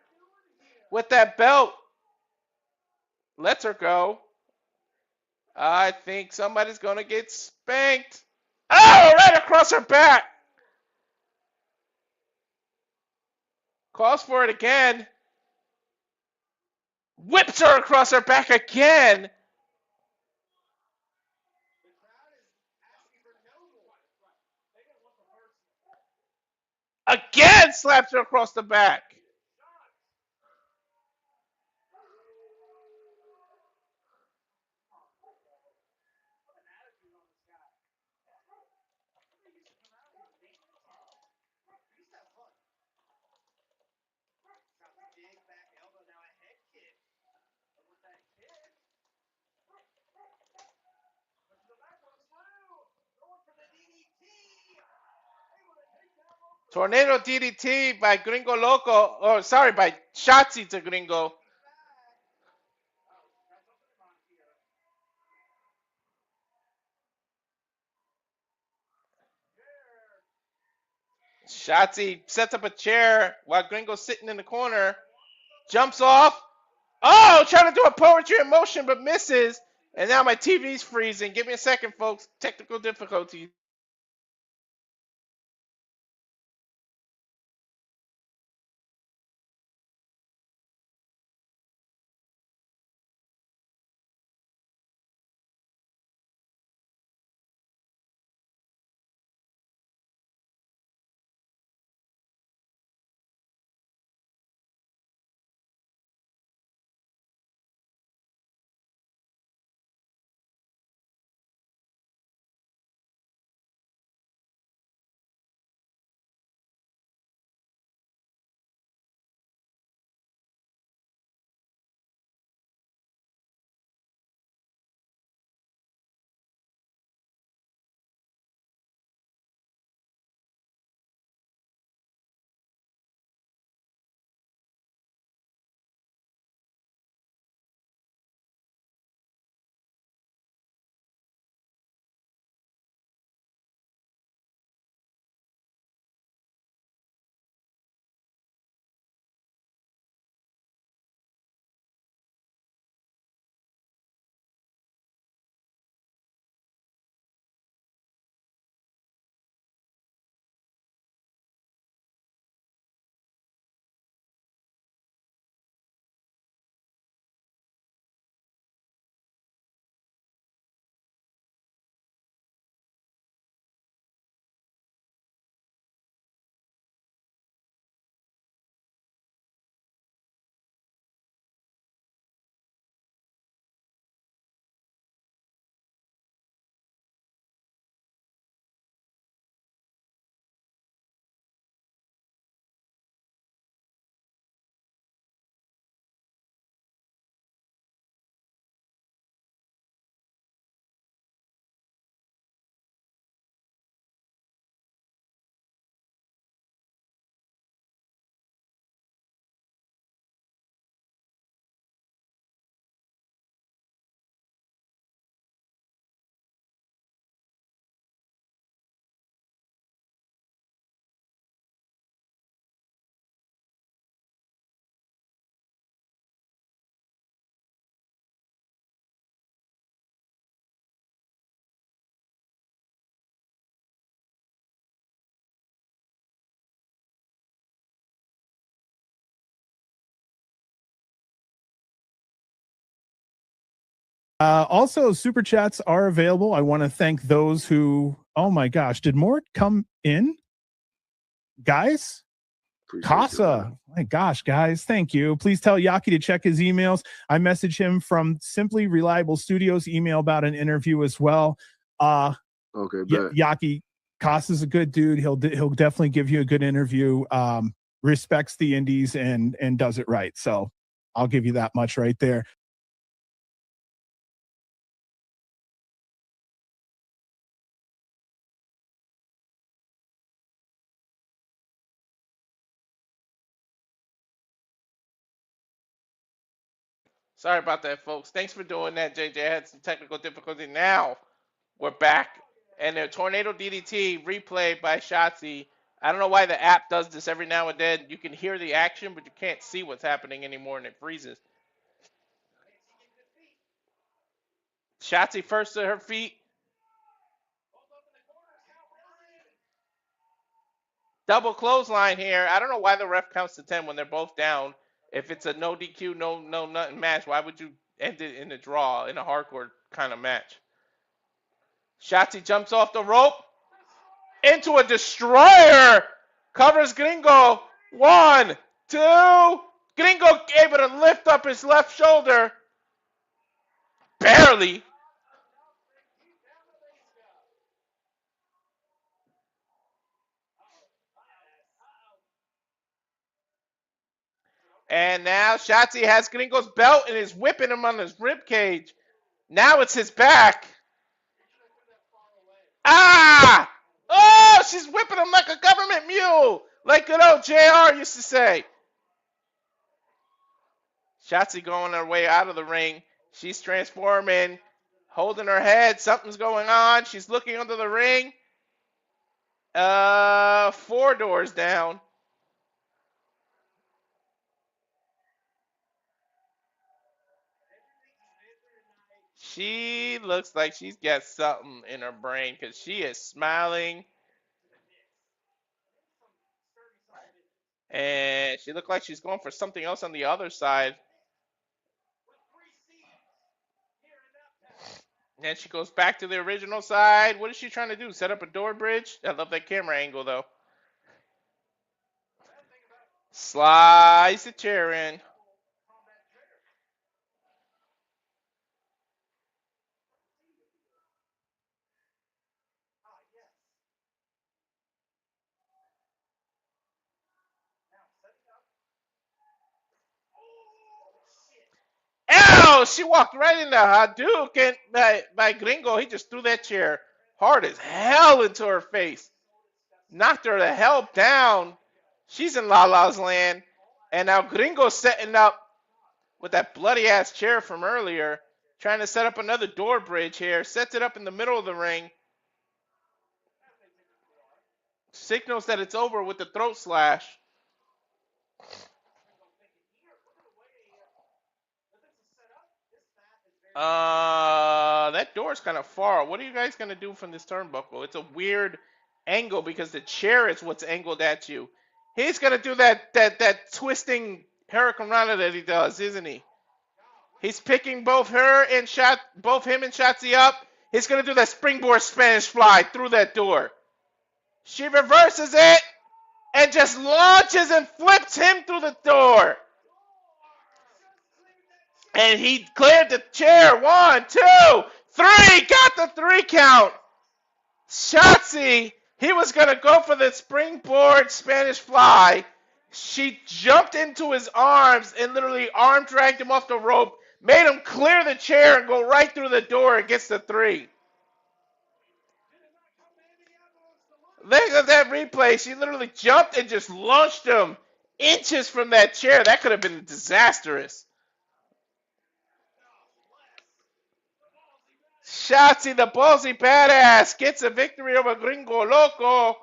S12: With that belt. Lets her go. I think somebody's going to get spanked. Oh, right across her back. Calls for it again. Whips her across her back again. Again slaps her across the back. Tornado DDT by Gringo Loco. Oh, sorry, by Shotzi to Gringo. Shotzi sets up a chair while Gringo's sitting in the corner. Jumps off. Oh, trying to do a poetry in motion, but misses. And now my TV's freezing. Give me a second, folks. Technical difficulties.
S16: Also, super chats are available. I want to thank those who, oh my gosh, did more come in? Guys? Casa. My gosh, guys, thank you. Please tell Yaki to check his emails. I messaged him from Simply Reliable Studios email about an interview as well.
S17: Okay, bet.
S16: Yaki, Casa's a good dude. He'll definitely give you a good interview. Respects the indies and does it right. So I'll give you that much right there.
S12: Sorry about that, folks. Thanks for doing that, JJ. I had some technical difficulty. Now we're back. And the Tornado DDT replay by Shotzi. I don't know why the app does this every now and then. You can hear the action, but you can't see what's happening anymore, and it freezes. Shotzi first to her feet. Double clothesline here. I don't know why the ref counts to 10 when they're both down. If it's a no DQ, no nothing match, why would you end it in a draw in a hardcore kind of match? Shotzi jumps off the rope into a destroyer. Covers Gringo. 1, 2. Gringo able to lift up his left shoulder. Barely. And now Shotzi has Gringo's belt and is whipping him on his rib cage. Now it's his back. Ah! Oh, she's whipping him like a government mule. Like good old JR used to say. Shotzi going her way out of the ring. She's transforming, holding her head. Something's going on. She's looking under the ring. 4 doors down. She looks like she's got something in her brain because she is smiling. And she looked like she's going for something else on the other side. And she goes back to the original side. What is she trying to do? Set up a door bridge? I love that camera angle, though. Slice the chair in. Ow! She walked right into Hadouken by Gringo. He just threw that chair hard as hell into her face. Knocked her the hell down. She's in Lala's land. And now Gringo's setting up with that bloody ass chair from earlier. Trying to set up another door bridge here. Sets it up in the middle of the ring. Signals that it's over with the throat slash. That door's kind of far. What are you guys going to do from this turnbuckle? It's a weird angle because the chair is what's angled at you. He's going to do that twisting Hurricane Rana that he does, isn't he? He's picking both him and Shotzi up. He's going to do that springboard Spanish fly through that door. She reverses it and just launches and flips him through the door. And he cleared the chair. 1, 2, 3. Got the 3 count. Shotzi, he was going to go for the springboard Spanish fly. She jumped into his arms and literally arm dragged him off the rope. Made him clear the chair and go right through the door and gets the 3. Look at that replay. She literally jumped and just launched him inches from that chair. That could have been disastrous. Shotzi, the ballsy badass, gets a victory over Gringo Loco.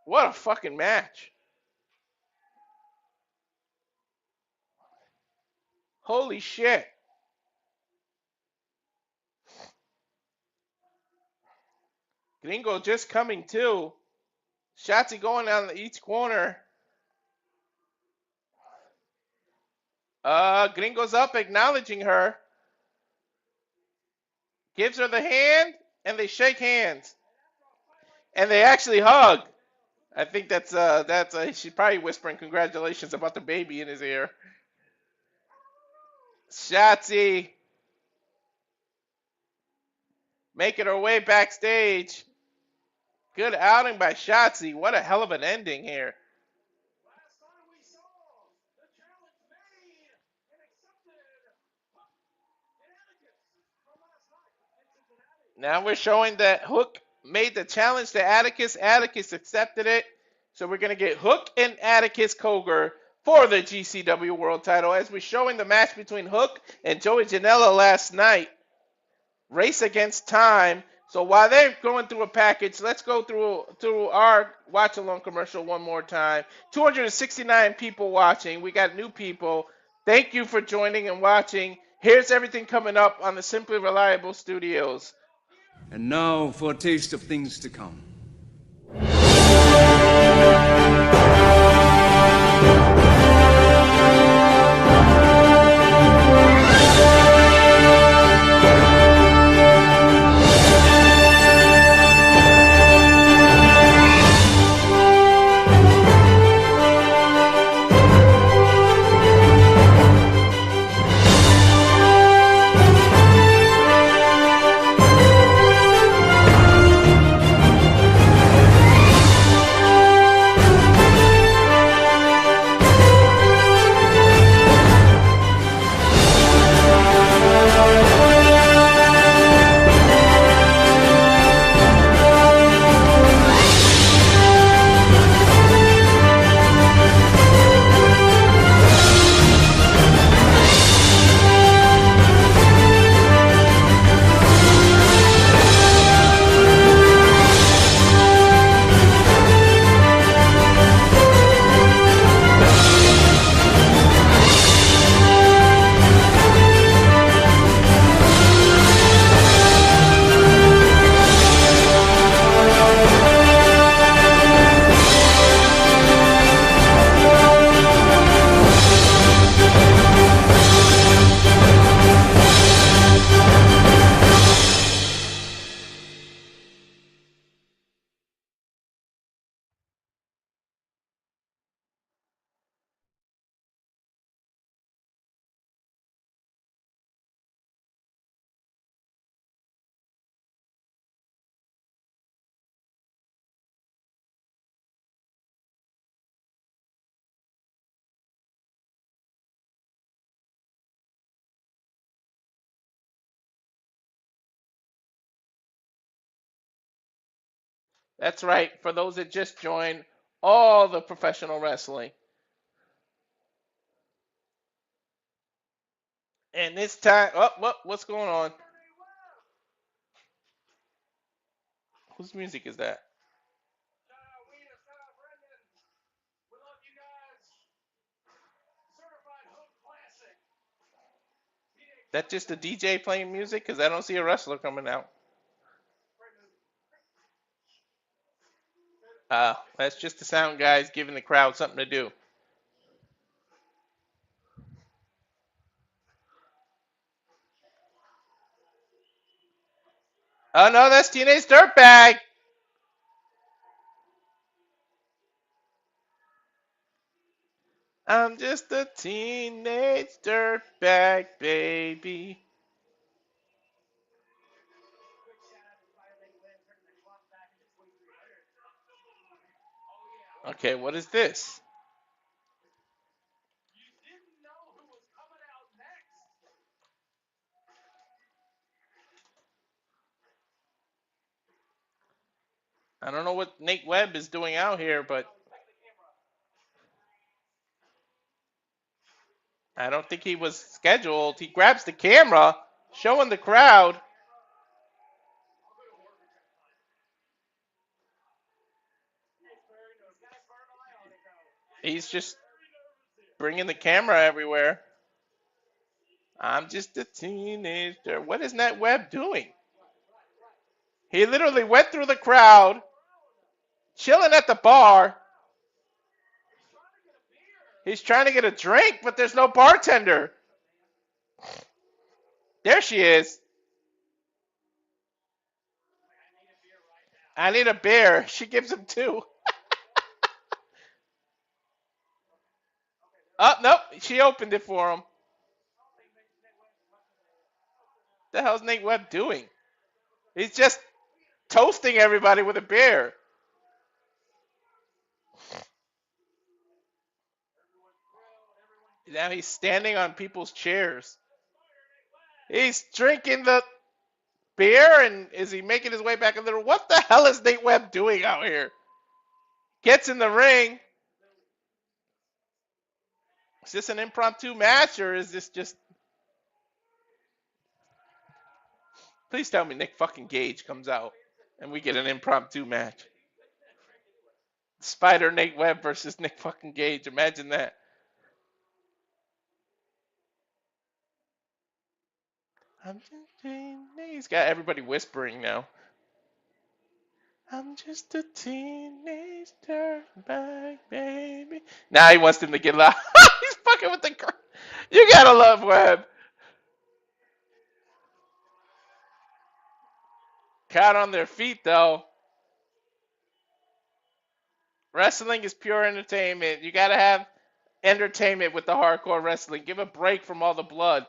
S12: What a fucking match. Holy shit. Gringo just coming to. Shotzi going down each corner. Gringo's up, acknowledging her. Gives her the hand, and they shake hands. And they actually hug. I think that's she's probably whispering congratulations about the baby in his ear. Shotzi making her way backstage. Good outing by Shotzi. What a hell of an ending here. Now we're showing that Hook made the challenge to Atticus. Atticus accepted it. So we're going to get Hook and Atticus Cogar for the GCW World Title, as we're showing the match between Hook and Joey Janela last night. Race against time. So while they're going through a package, let's go through our watch along commercial one more time. 269 people watching. We got new people. Thank you for joining and watching. Here's everything coming up on the Simply Reliable Studios.
S15: And now for a taste of things to come.
S12: That's right. For those that just joined, all the professional wrestling. And this time, what's going on? Whose music is that? That just a DJ playing music? Because I don't see a wrestler coming out. That's just the sound guys giving the crowd something to do. Oh no, that's Teenage Dirtbag. I'm just a teenage dirtbag, baby. Okay, what is this? I don't know what Nate Webb is doing out here, but I don't think he was scheduled. He grabs the camera, showing the crowd. He's just bringing the camera everywhere. I'm just a teenager. What is Nate Webb doing? He literally went through the crowd, chilling at the bar. He's trying to get a drink, but there's no bartender. There she is. I need a beer. She gives him 2. Oh, nope. She opened it for him. The hell's Nate Webb doing? He's just toasting everybody with a beer. Now he's standing on people's chairs. He's drinking the beer, and is he making his way back a little? What the hell is Nate Webb doing out here? Gets in the ring. Is this an impromptu match, or is this just... Please tell me Nick fucking Gage comes out and we get an impromptu match. Spider Nate Webb versus Nick fucking Gage. Imagine that. He's got everybody whispering now. I'm just a teenage dirtbag, baby. Now he wants them to get loud. He's fucking with the crowd. You gotta love Webb. Caught on their feet, though. Wrestling is pure entertainment. You gotta have entertainment with the hardcore wrestling. Give a break from all the blood.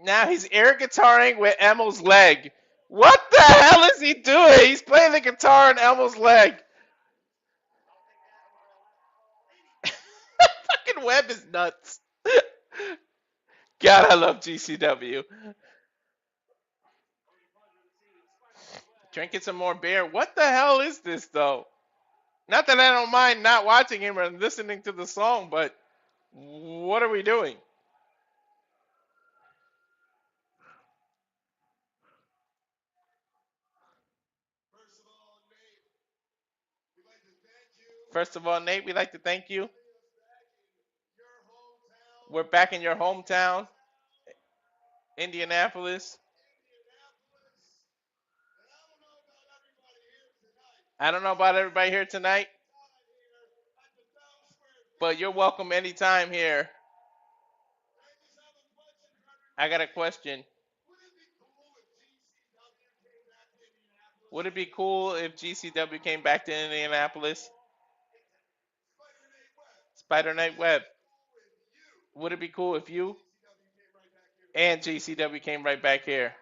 S12: Now he's air guitaring with Emil's leg. What the hell is he doing? He's playing the guitar on Elmo's leg. Fucking Webb is nuts. God, I love GCW. Drinking some more beer. What the hell is this, though? Not that I don't mind not watching him or listening to the song, but what are we doing? First of all, Nate, we'd like to thank you. We're back in your hometown, Indianapolis. I don't know about everybody here tonight, but you're welcome anytime here. I got a question. Would it be cool if GCW came back to Indianapolis? Spider Nate Webb. Would it be cool if you and GCW came right back here?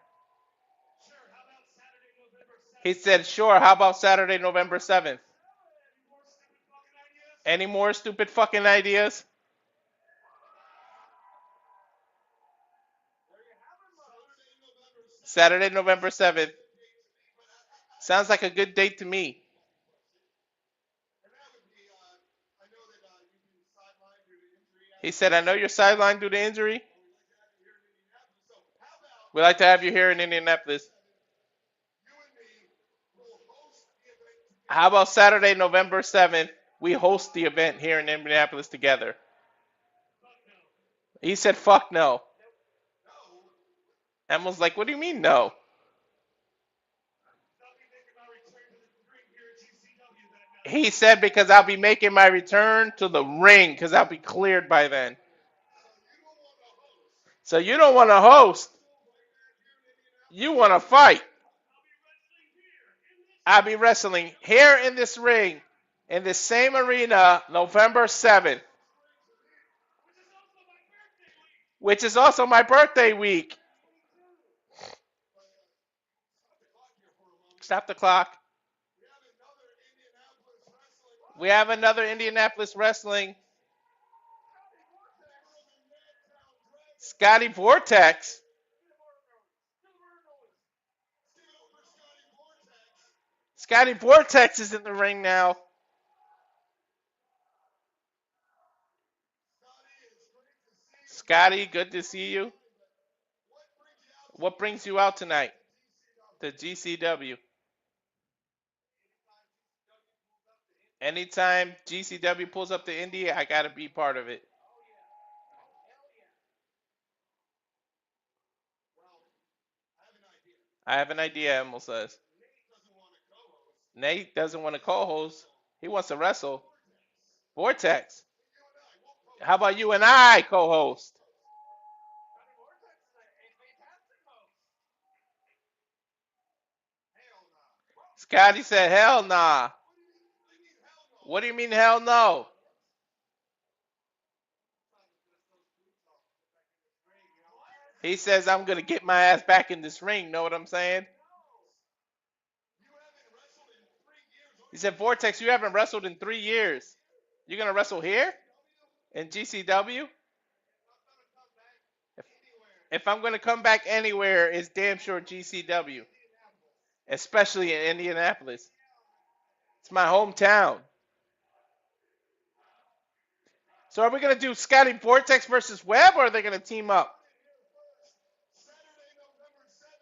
S12: He said, sure, how about Saturday, November 7th? Any more stupid fucking ideas? Saturday, November 7th. Sounds like a good date to me. He said, I know you're sidelined due to injury. We'd like to have you here in Indianapolis. How about Saturday, November 7th? We host the event here in Indianapolis together. He said, fuck no. Emma's like, what do you mean no? He said, because I'll be making my return to the ring because I'll be cleared by then. So you don't want to host. You want to fight. I'll be wrestling here in this ring, in this same arena, November 7th. Which is also my birthday week. Stop the clock. We have another Indianapolis wrestling. Scotty Vortex. Scotty Vortex is in the ring now. Scotty, good to see you. What brings you out tonight? The GCW. Anytime GCW pulls up to Indy, I gotta be part of it. I have an idea, Emil says. Nate doesn't want to co-host. He wants to wrestle. Vortex. How about you and I co-host? Scotty said, hell nah. What do you mean, hell no? He says, I'm going to get my ass back in this ring. Know what I'm saying? He said, Vortex, you haven't wrestled in 3 years. You're going to wrestle here? In GCW? If I'm going to come back anywhere, it's damn sure GCW. Especially in Indianapolis. It's my hometown. So are we going to do Scotty Vortex versus Webb, or are they going to team up?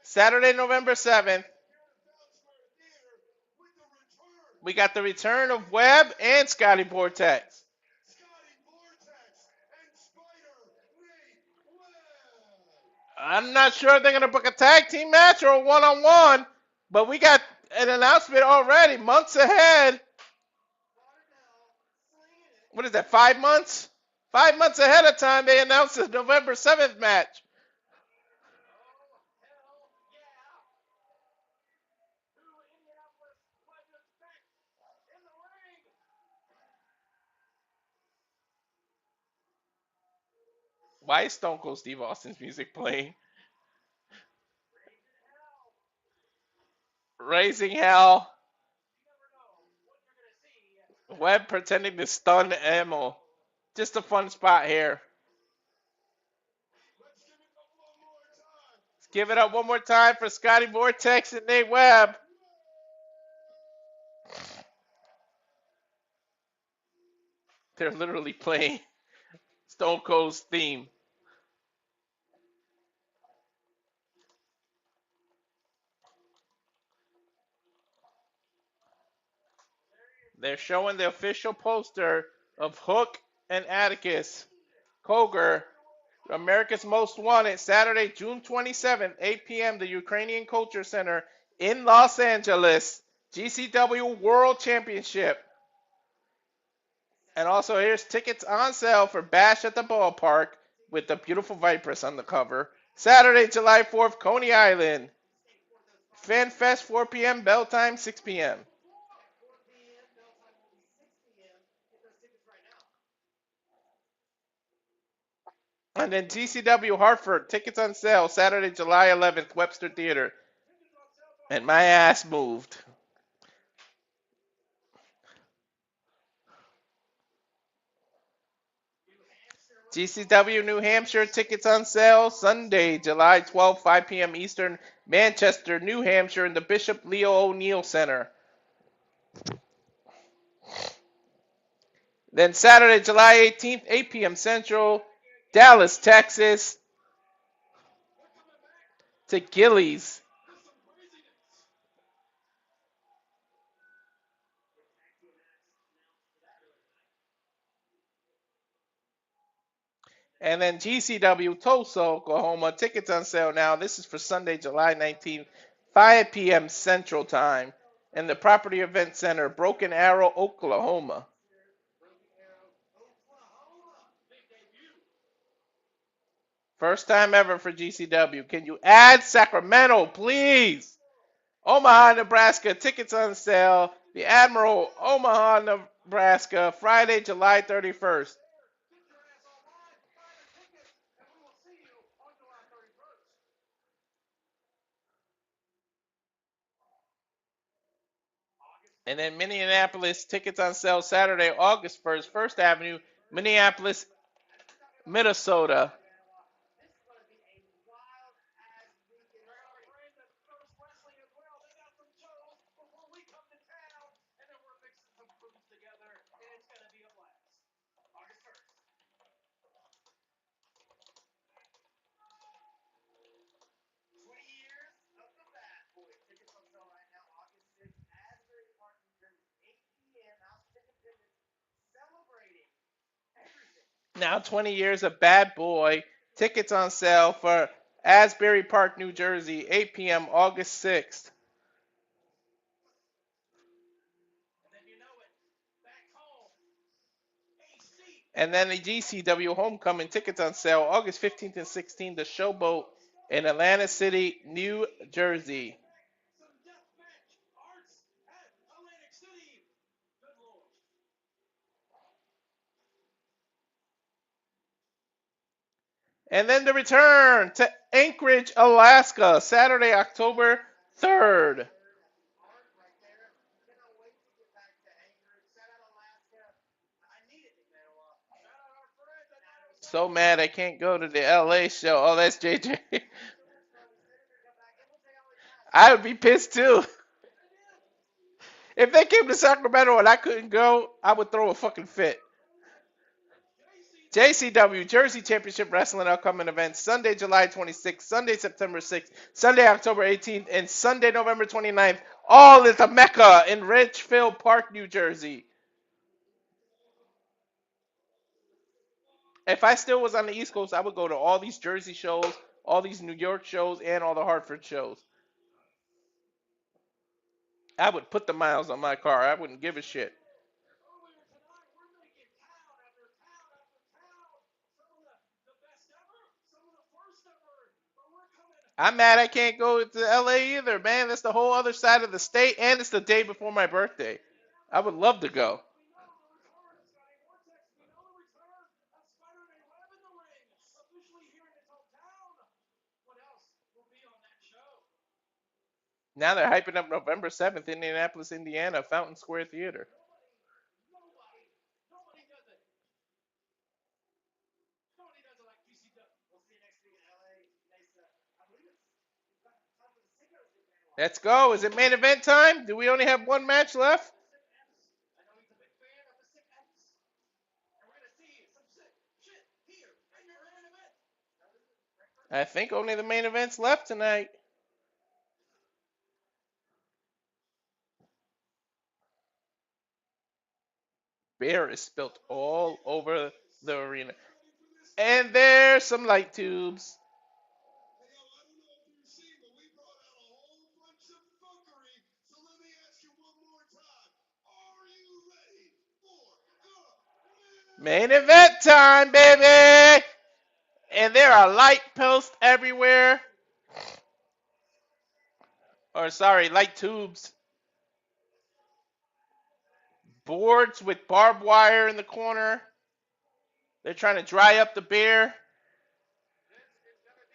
S12: Saturday, November 7th. We got the return of Webb and Scotty Vortex. I'm not sure if they're going to book a tag team match or a one-on-one, but we got an announcement already, months ahead. What is that, 5 months? 5 months ahead of time, they announced the November 7th match. Why is Stone Cold Steve Austin's music playing? Raising Hell. Webb pretending to stun Emil. Just a fun spot here. Let's give it up one more time for Scotty Vortex and Nate Webb. They're literally playing Stone Cold's theme. They're showing the official poster of Hook and Atticus Cogar, America's Most Wanted, Saturday, June 27th, 8 p.m., the Ukrainian Culture Center in Los Angeles, GCW World Championship. And also, here's tickets on sale for Bash at the Ballpark with the beautiful Vipress on the cover. Saturday, July 4th, Coney Island. Fan Fest, 4 p.m., bell time, 6 p.m. And then GCW Hartford, tickets on sale Saturday, July 11th, Webster Theater. And my ass moved. GCW New Hampshire, tickets on sale Sunday, July 12th, 5 p.m. Eastern, Manchester, New Hampshire, in the Bishop Leo O'Neill Center. Then Saturday, July 18th, 8 p.m. Central, Dallas, Texas, to Gillies. And then GCW Tulsa, Oklahoma, tickets on sale now. This is for Sunday, July 19th, 5 p.m. Central Time, in the Property Event Center, Broken Arrow, Oklahoma. First time ever for GCW. Can you add Sacramento, please? Omaha, Nebraska, tickets on sale. The Admiral, Omaha, Nebraska, Friday, July 31st. And then Minneapolis, tickets on sale Saturday, August 1st, First Avenue, Minneapolis, Minnesota. Now 20 years of Bad Boy. Tickets on sale for Asbury Park, New Jersey, 8 p.m. August 6th. And then the GCW Homecoming tickets on sale August 15th and 16th, the Showboat in Atlantic City, New Jersey. And then the return to Anchorage, Alaska, Saturday, October 3rd. So mad I can't go to the LA show. Oh, that's JJ. I would be pissed too. If they came to Sacramento and I couldn't go, I would throw a fucking fit. JCW, Jersey Championship Wrestling upcoming events, Sunday, July 26th, Sunday, September 6th, Sunday, October 18th, and Sunday, November 29th, all at the Mecca in Ridgefield Park, New Jersey. If I still was on the East Coast, I would go to all these Jersey shows, all these New York shows, and all the Hartford shows. I would put the miles on my car. I wouldn't give a shit. I'm mad I can't go to LA either, man. That's the whole other side of the state, and it's the day before my birthday. I would love to go. Now they're hyping up November 7th, Indianapolis, Indiana, Fountain Square Theater. Let's go. Is it main event time? Do we only have one match left? I think only the main event's left tonight. Beer is spilt all over the arena. And there's some light tubes. Main event time, baby! And there are light posts everywhere. Or sorry, light tubes. Boards with barbed wire in the corner. They're trying to dry up the beer.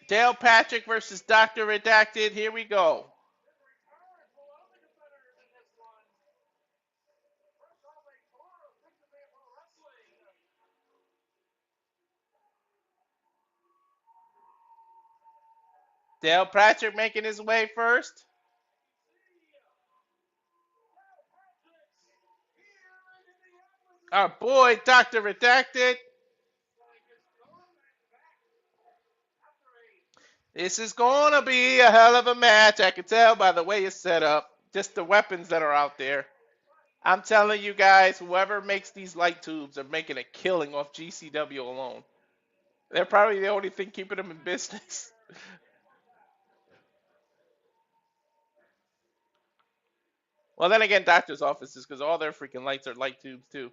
S12: Dale Patrick versus Dr. Redacted. Here we go. Dale Patrick making his way first. Our boy, Dr. Redacted. This is going to be a hell of a match. I can tell by the way it's set up. Just the weapons that are out there. I'm telling you guys, whoever makes these light tubes are making a killing off GCW alone. They're probably the only thing keeping them in business. Well, then again, doctor's offices, because all their freaking lights are light tubes, too.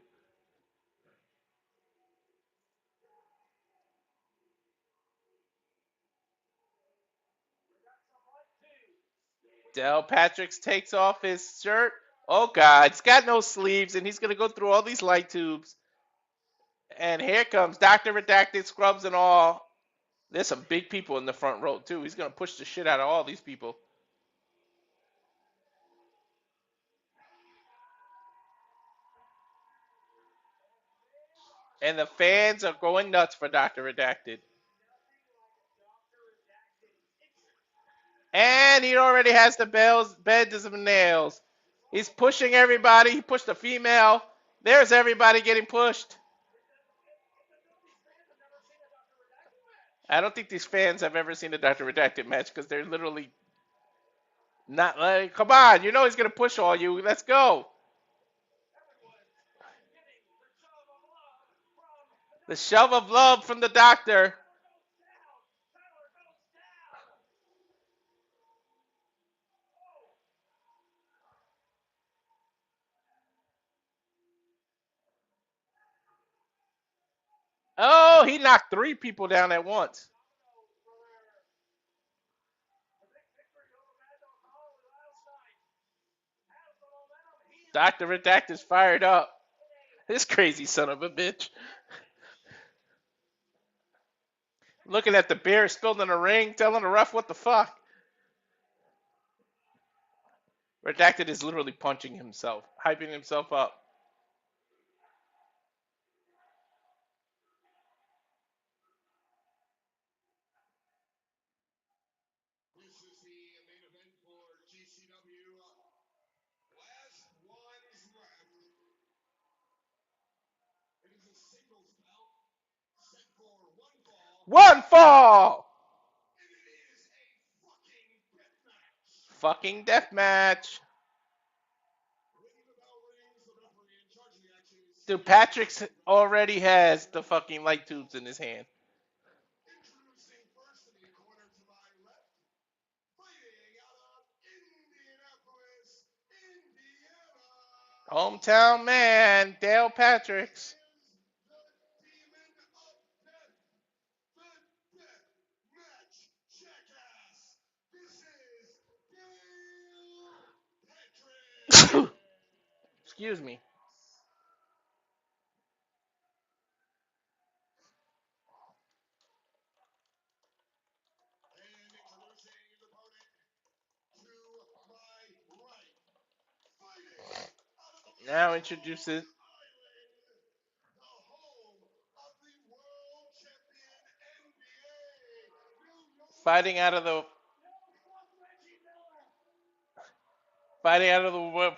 S12: Del Patrick takes off his shirt. Oh, God. It's got no sleeves, and he's going to go through all these light tubes. And here comes Dr. Redacted, scrubs and all. There's some big people in the front row, too. He's going to push the shit out of all these people. And the fans are going nuts for Dr. Redacted. And he already has the beds of nails. He's pushing everybody. He pushed a female. There's everybody getting pushed. I don't think these fans have ever seen a Dr. Redacted match because they're literally not like, come on, you know he's going to push all you. Let's go. The shove of love from the doctor. Oh, he knocked 3 people down at once. Dr. Redacted is fired up. This crazy son of a bitch. Looking at the beer spilled in the ring, telling the ref what the fuck. Redacted is literally punching himself, hyping himself up.
S7: This is the main event for GCW. Last one's left. It is a singles bout set for one fall.
S12: One fall!
S7: And it is a fucking death match.
S12: Fucking death match.
S7: Ringing the bell rings, the referee in charge of the action is
S12: Dude, Patrick's already has the fucking light tubes in his hand.
S7: introducing first in the corner to my left, fighting out of Indianapolis, Indiana.
S12: Hometown man, Dale Patricks.
S7: The demon of death, the death match jackass. This is Dale Patrick.
S12: Excuse me.
S7: And introducing his opponent to my right, fighting out of the
S12: Now introduces
S7: the home of the world champion NBA, New York.
S12: fighting out of the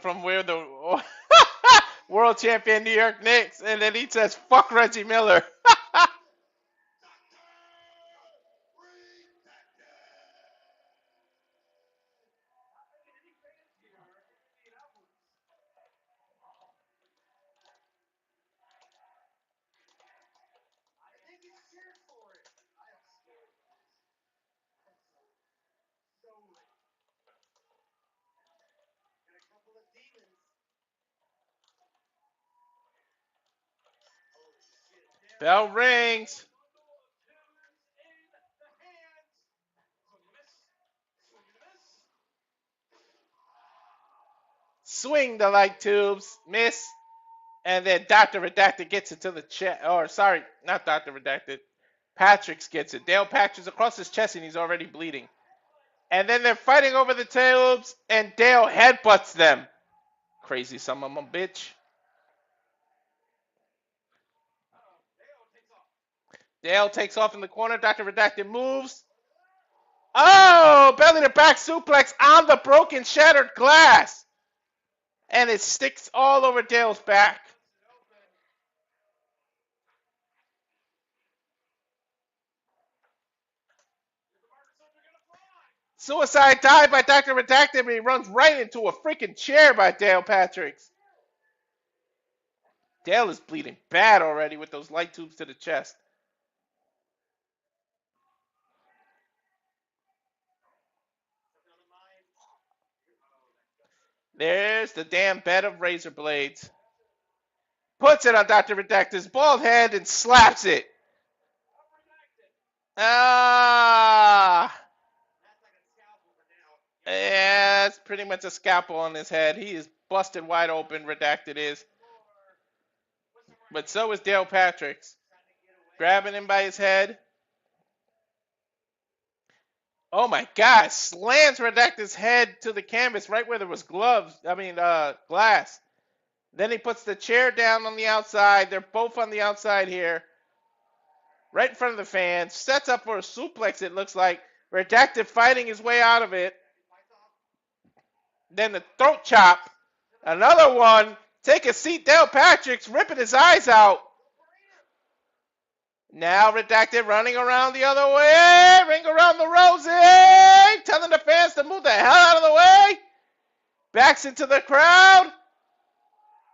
S12: from where the world champion New York Knicks, and then he says fuck Reggie Miller. Bell rings. Swing the light tubes, miss. And then Dr. Redacted gets it to the chest. Or, sorry, not Dr. Redacted. Patrick's gets it. Dale Patrick's across his chest and he's already bleeding. And then they're fighting over the tubes and Dale headbutts them. Crazy son of a bitch. Dale takes off in the corner. Dr. Redacted moves. Oh, belly to back suplex on the broken, shattered glass. And it sticks all over Dale's back. Suicide dive by Dr. Redacted, but he runs right into a freaking chair by Dale Patricks. Dale is bleeding bad already with those light tubes to the chest. There's the damn bed of razor blades. Puts it on Dr. Redacted's bald head and slaps it. Ah. Yeah, it's pretty much a scalpel on his head. He is busted wide open, Redacted is. But so is Dale Patricks. Grabbing him by his head. Oh my God, slams Redacted's head to the canvas right where there was glass. Then he puts the chair down on the outside. They're both on the outside here. Right in front of the fans. Sets up for a suplex, it looks like. Redacted fighting his way out of it. Then the throat chop. Another one. Take a seat, Dale Patrick's ripping his eyes out. Now Redacted running around the other way. Ring around the rosy. Telling the fans to move the hell out of the way. Backs into the crowd.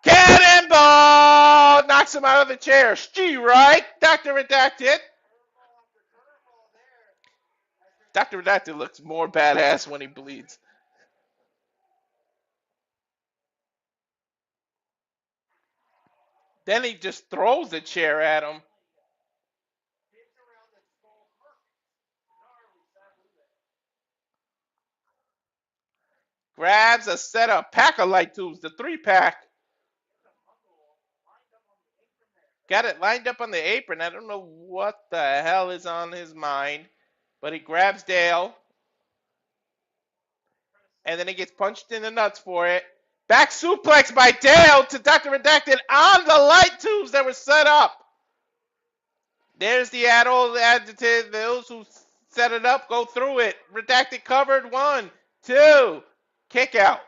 S12: Cannonball! Knocks him out of the chair. Gee, right? Dr. Redacted. Dr. Redacted looks more badass when he bleeds. Then he just throws the chair at him. Grabs a set of pack of light tubes, the 3-pack. Got it lined up on the apron. I don't know what the hell is on his mind, but he grabs Dale. And then he gets punched in the nuts for it. Back suplex by Dale to Dr. Redacted on the light tubes that were set up. There's the old adjective. Those who set it up go through it. Redacted covered. 1, 2. Kick out.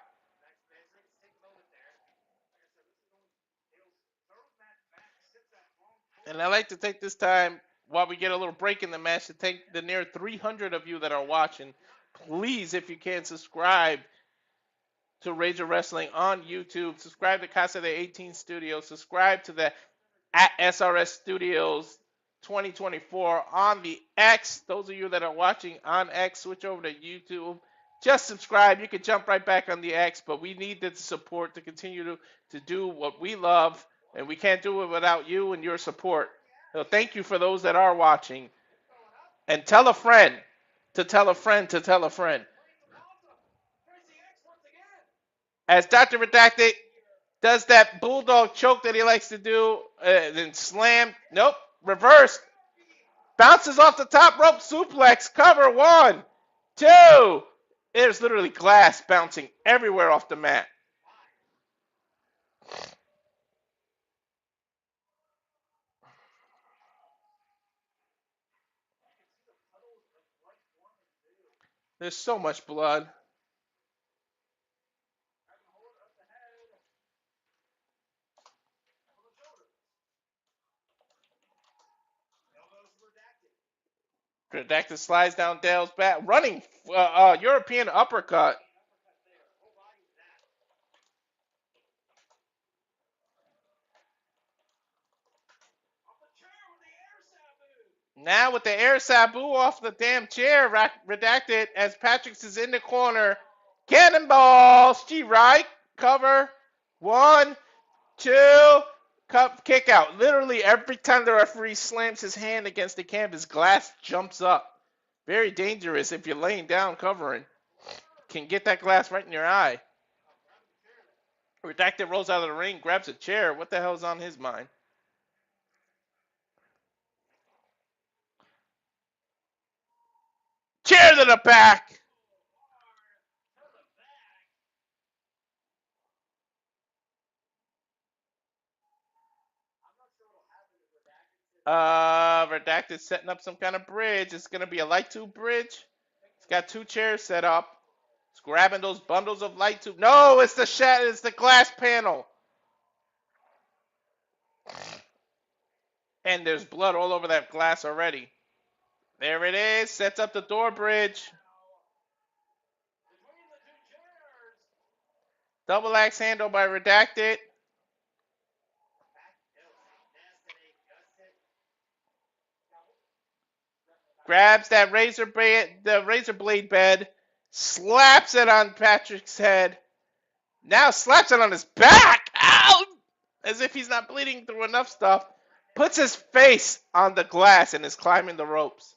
S12: And I like to take this time while we get a little break in the match to thank the near 300 of you that are watching. Please, if you can, subscribe to Rager Wrestling on YouTube. Subscribe to Casa de 18 Studios. Subscribe to the at SRS Studios 2024 on the X. Those of you that are watching on X, switch over to YouTube. Just subscribe. You can jump right back on the X, but we need the support to continue to do what we love, and we can't do it without you and your support. So thank you for those that are watching. And tell a friend to tell a friend to tell a friend. As Dr. Redacted does that bulldog choke that he likes to do, then slam. Nope, reverse. Bounces off the top rope, suplex, cover. 1, 2. There's literally glass bouncing everywhere off the mat. There's so much blood. Redacted slides down Dale's back, running European uppercut. Now with the air sabu off the damn chair, Redacted as Patrick's is in the corner. Cannonball, she right, cover. 1, 2, kick out. Literally every time the referee slams his hand against the canvas, glass jumps up. Very dangerous if you're laying down covering. Can get that glass right in your eye. Redacted rolls out of the ring, grabs a chair. What the hell's on his mind? Chair to the back. Redacted setting up some kind of bridge. It's gonna be a light tube bridge. It's got 2 chairs set up. It's grabbing those bundles of light tube. No, it's the glass panel. And there's blood all over that glass already. There it is. Sets up the door bridge. Double axe handle by Redacted. Grabs that razor blade bed, slaps it on Patrick's head. Now slaps it on his back. Ow! As if he's not bleeding through enough stuff. Puts his face on the glass and is climbing the ropes.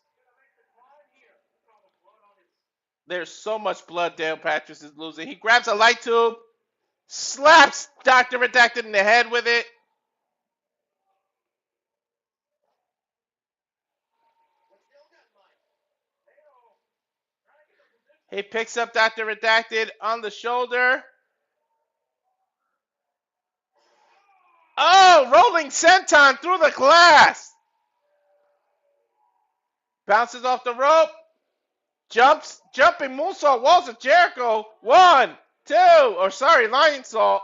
S12: There's so much blood Dale Patrick is losing. He grabs a light tube, slaps Dr. Redacted in the head with it. He picks up Dr. Redacted on the shoulder. Oh, rolling senton through the glass. Bounces off the rope. Jumps, jumping moonsault, walls of Jericho. 1, 2, lion salt.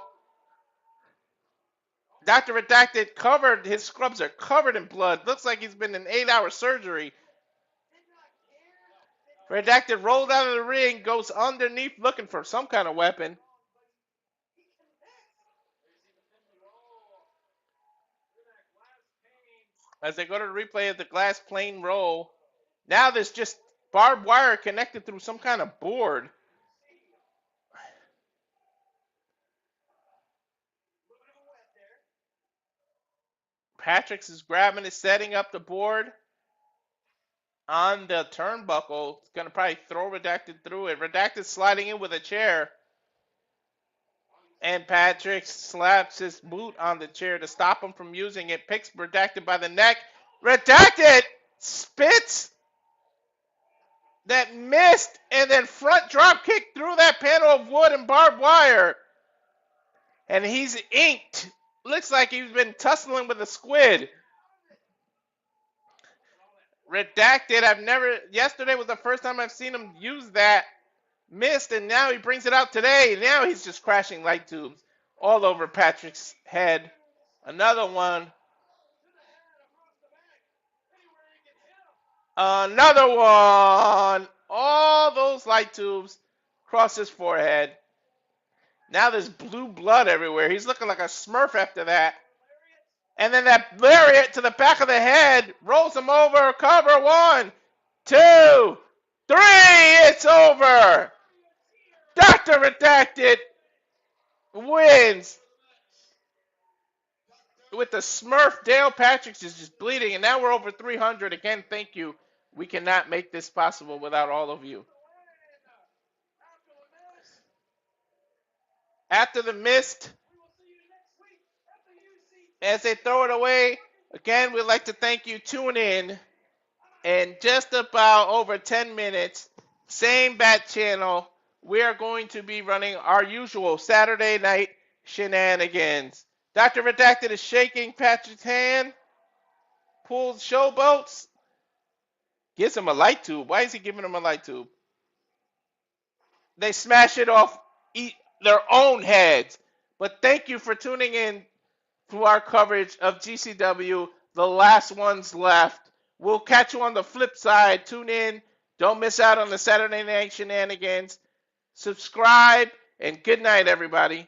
S12: Dr. Redacted covered, his scrubs are covered in blood. Looks like he's been in 8-hour surgery. Redacted rolled out of the ring, goes underneath looking for some kind of weapon. As they go to the replay of the glass plane roll, now there's just barbed wire connected through some kind of board. Patrick's is grabbing it, setting up the board on the turnbuckle. It's going to probably throw Redacted through it. Redacted sliding in with a chair. And Patrick slaps his boot on the chair to stop him from using it. Picks Redacted by the neck. Redacted spits that missed and then front drop kick through that panel of wood and barbed wire. And he's inked. Looks like he's been tussling with a squid. Redacted, yesterday was the first time I've seen him use that. Missed, and now he brings it out today. Now he's just crashing light tubes all over Patrick's head. Another one. Another one. All those light tubes across his forehead. Now there's blue blood everywhere. He's looking like a Smurf after that. And then that lariat to the back of the head rolls him over. Cover. 1, 2, 3. It's over. Dr. Redacted wins with the Smurf. Dale Patrick's is just bleeding, and now we're over 300. Again, thank you. We cannot make this possible without all of you. After the mist, as they throw it away, again, we'd like to thank you. Tune in just about over 10 minutes, same bat channel. We are going to be running our usual Saturday night shenanigans. Dr. Redacted is shaking Patrick's hand, pulls showboats, gives him a light tube. Why is he giving him a light tube? They smash it off their own heads. But thank you for tuning in to our coverage of GCW. The last one's left. We'll catch you on the flip side. Tune in. Don't miss out on the Saturday night shenanigans. Subscribe, and good night, everybody.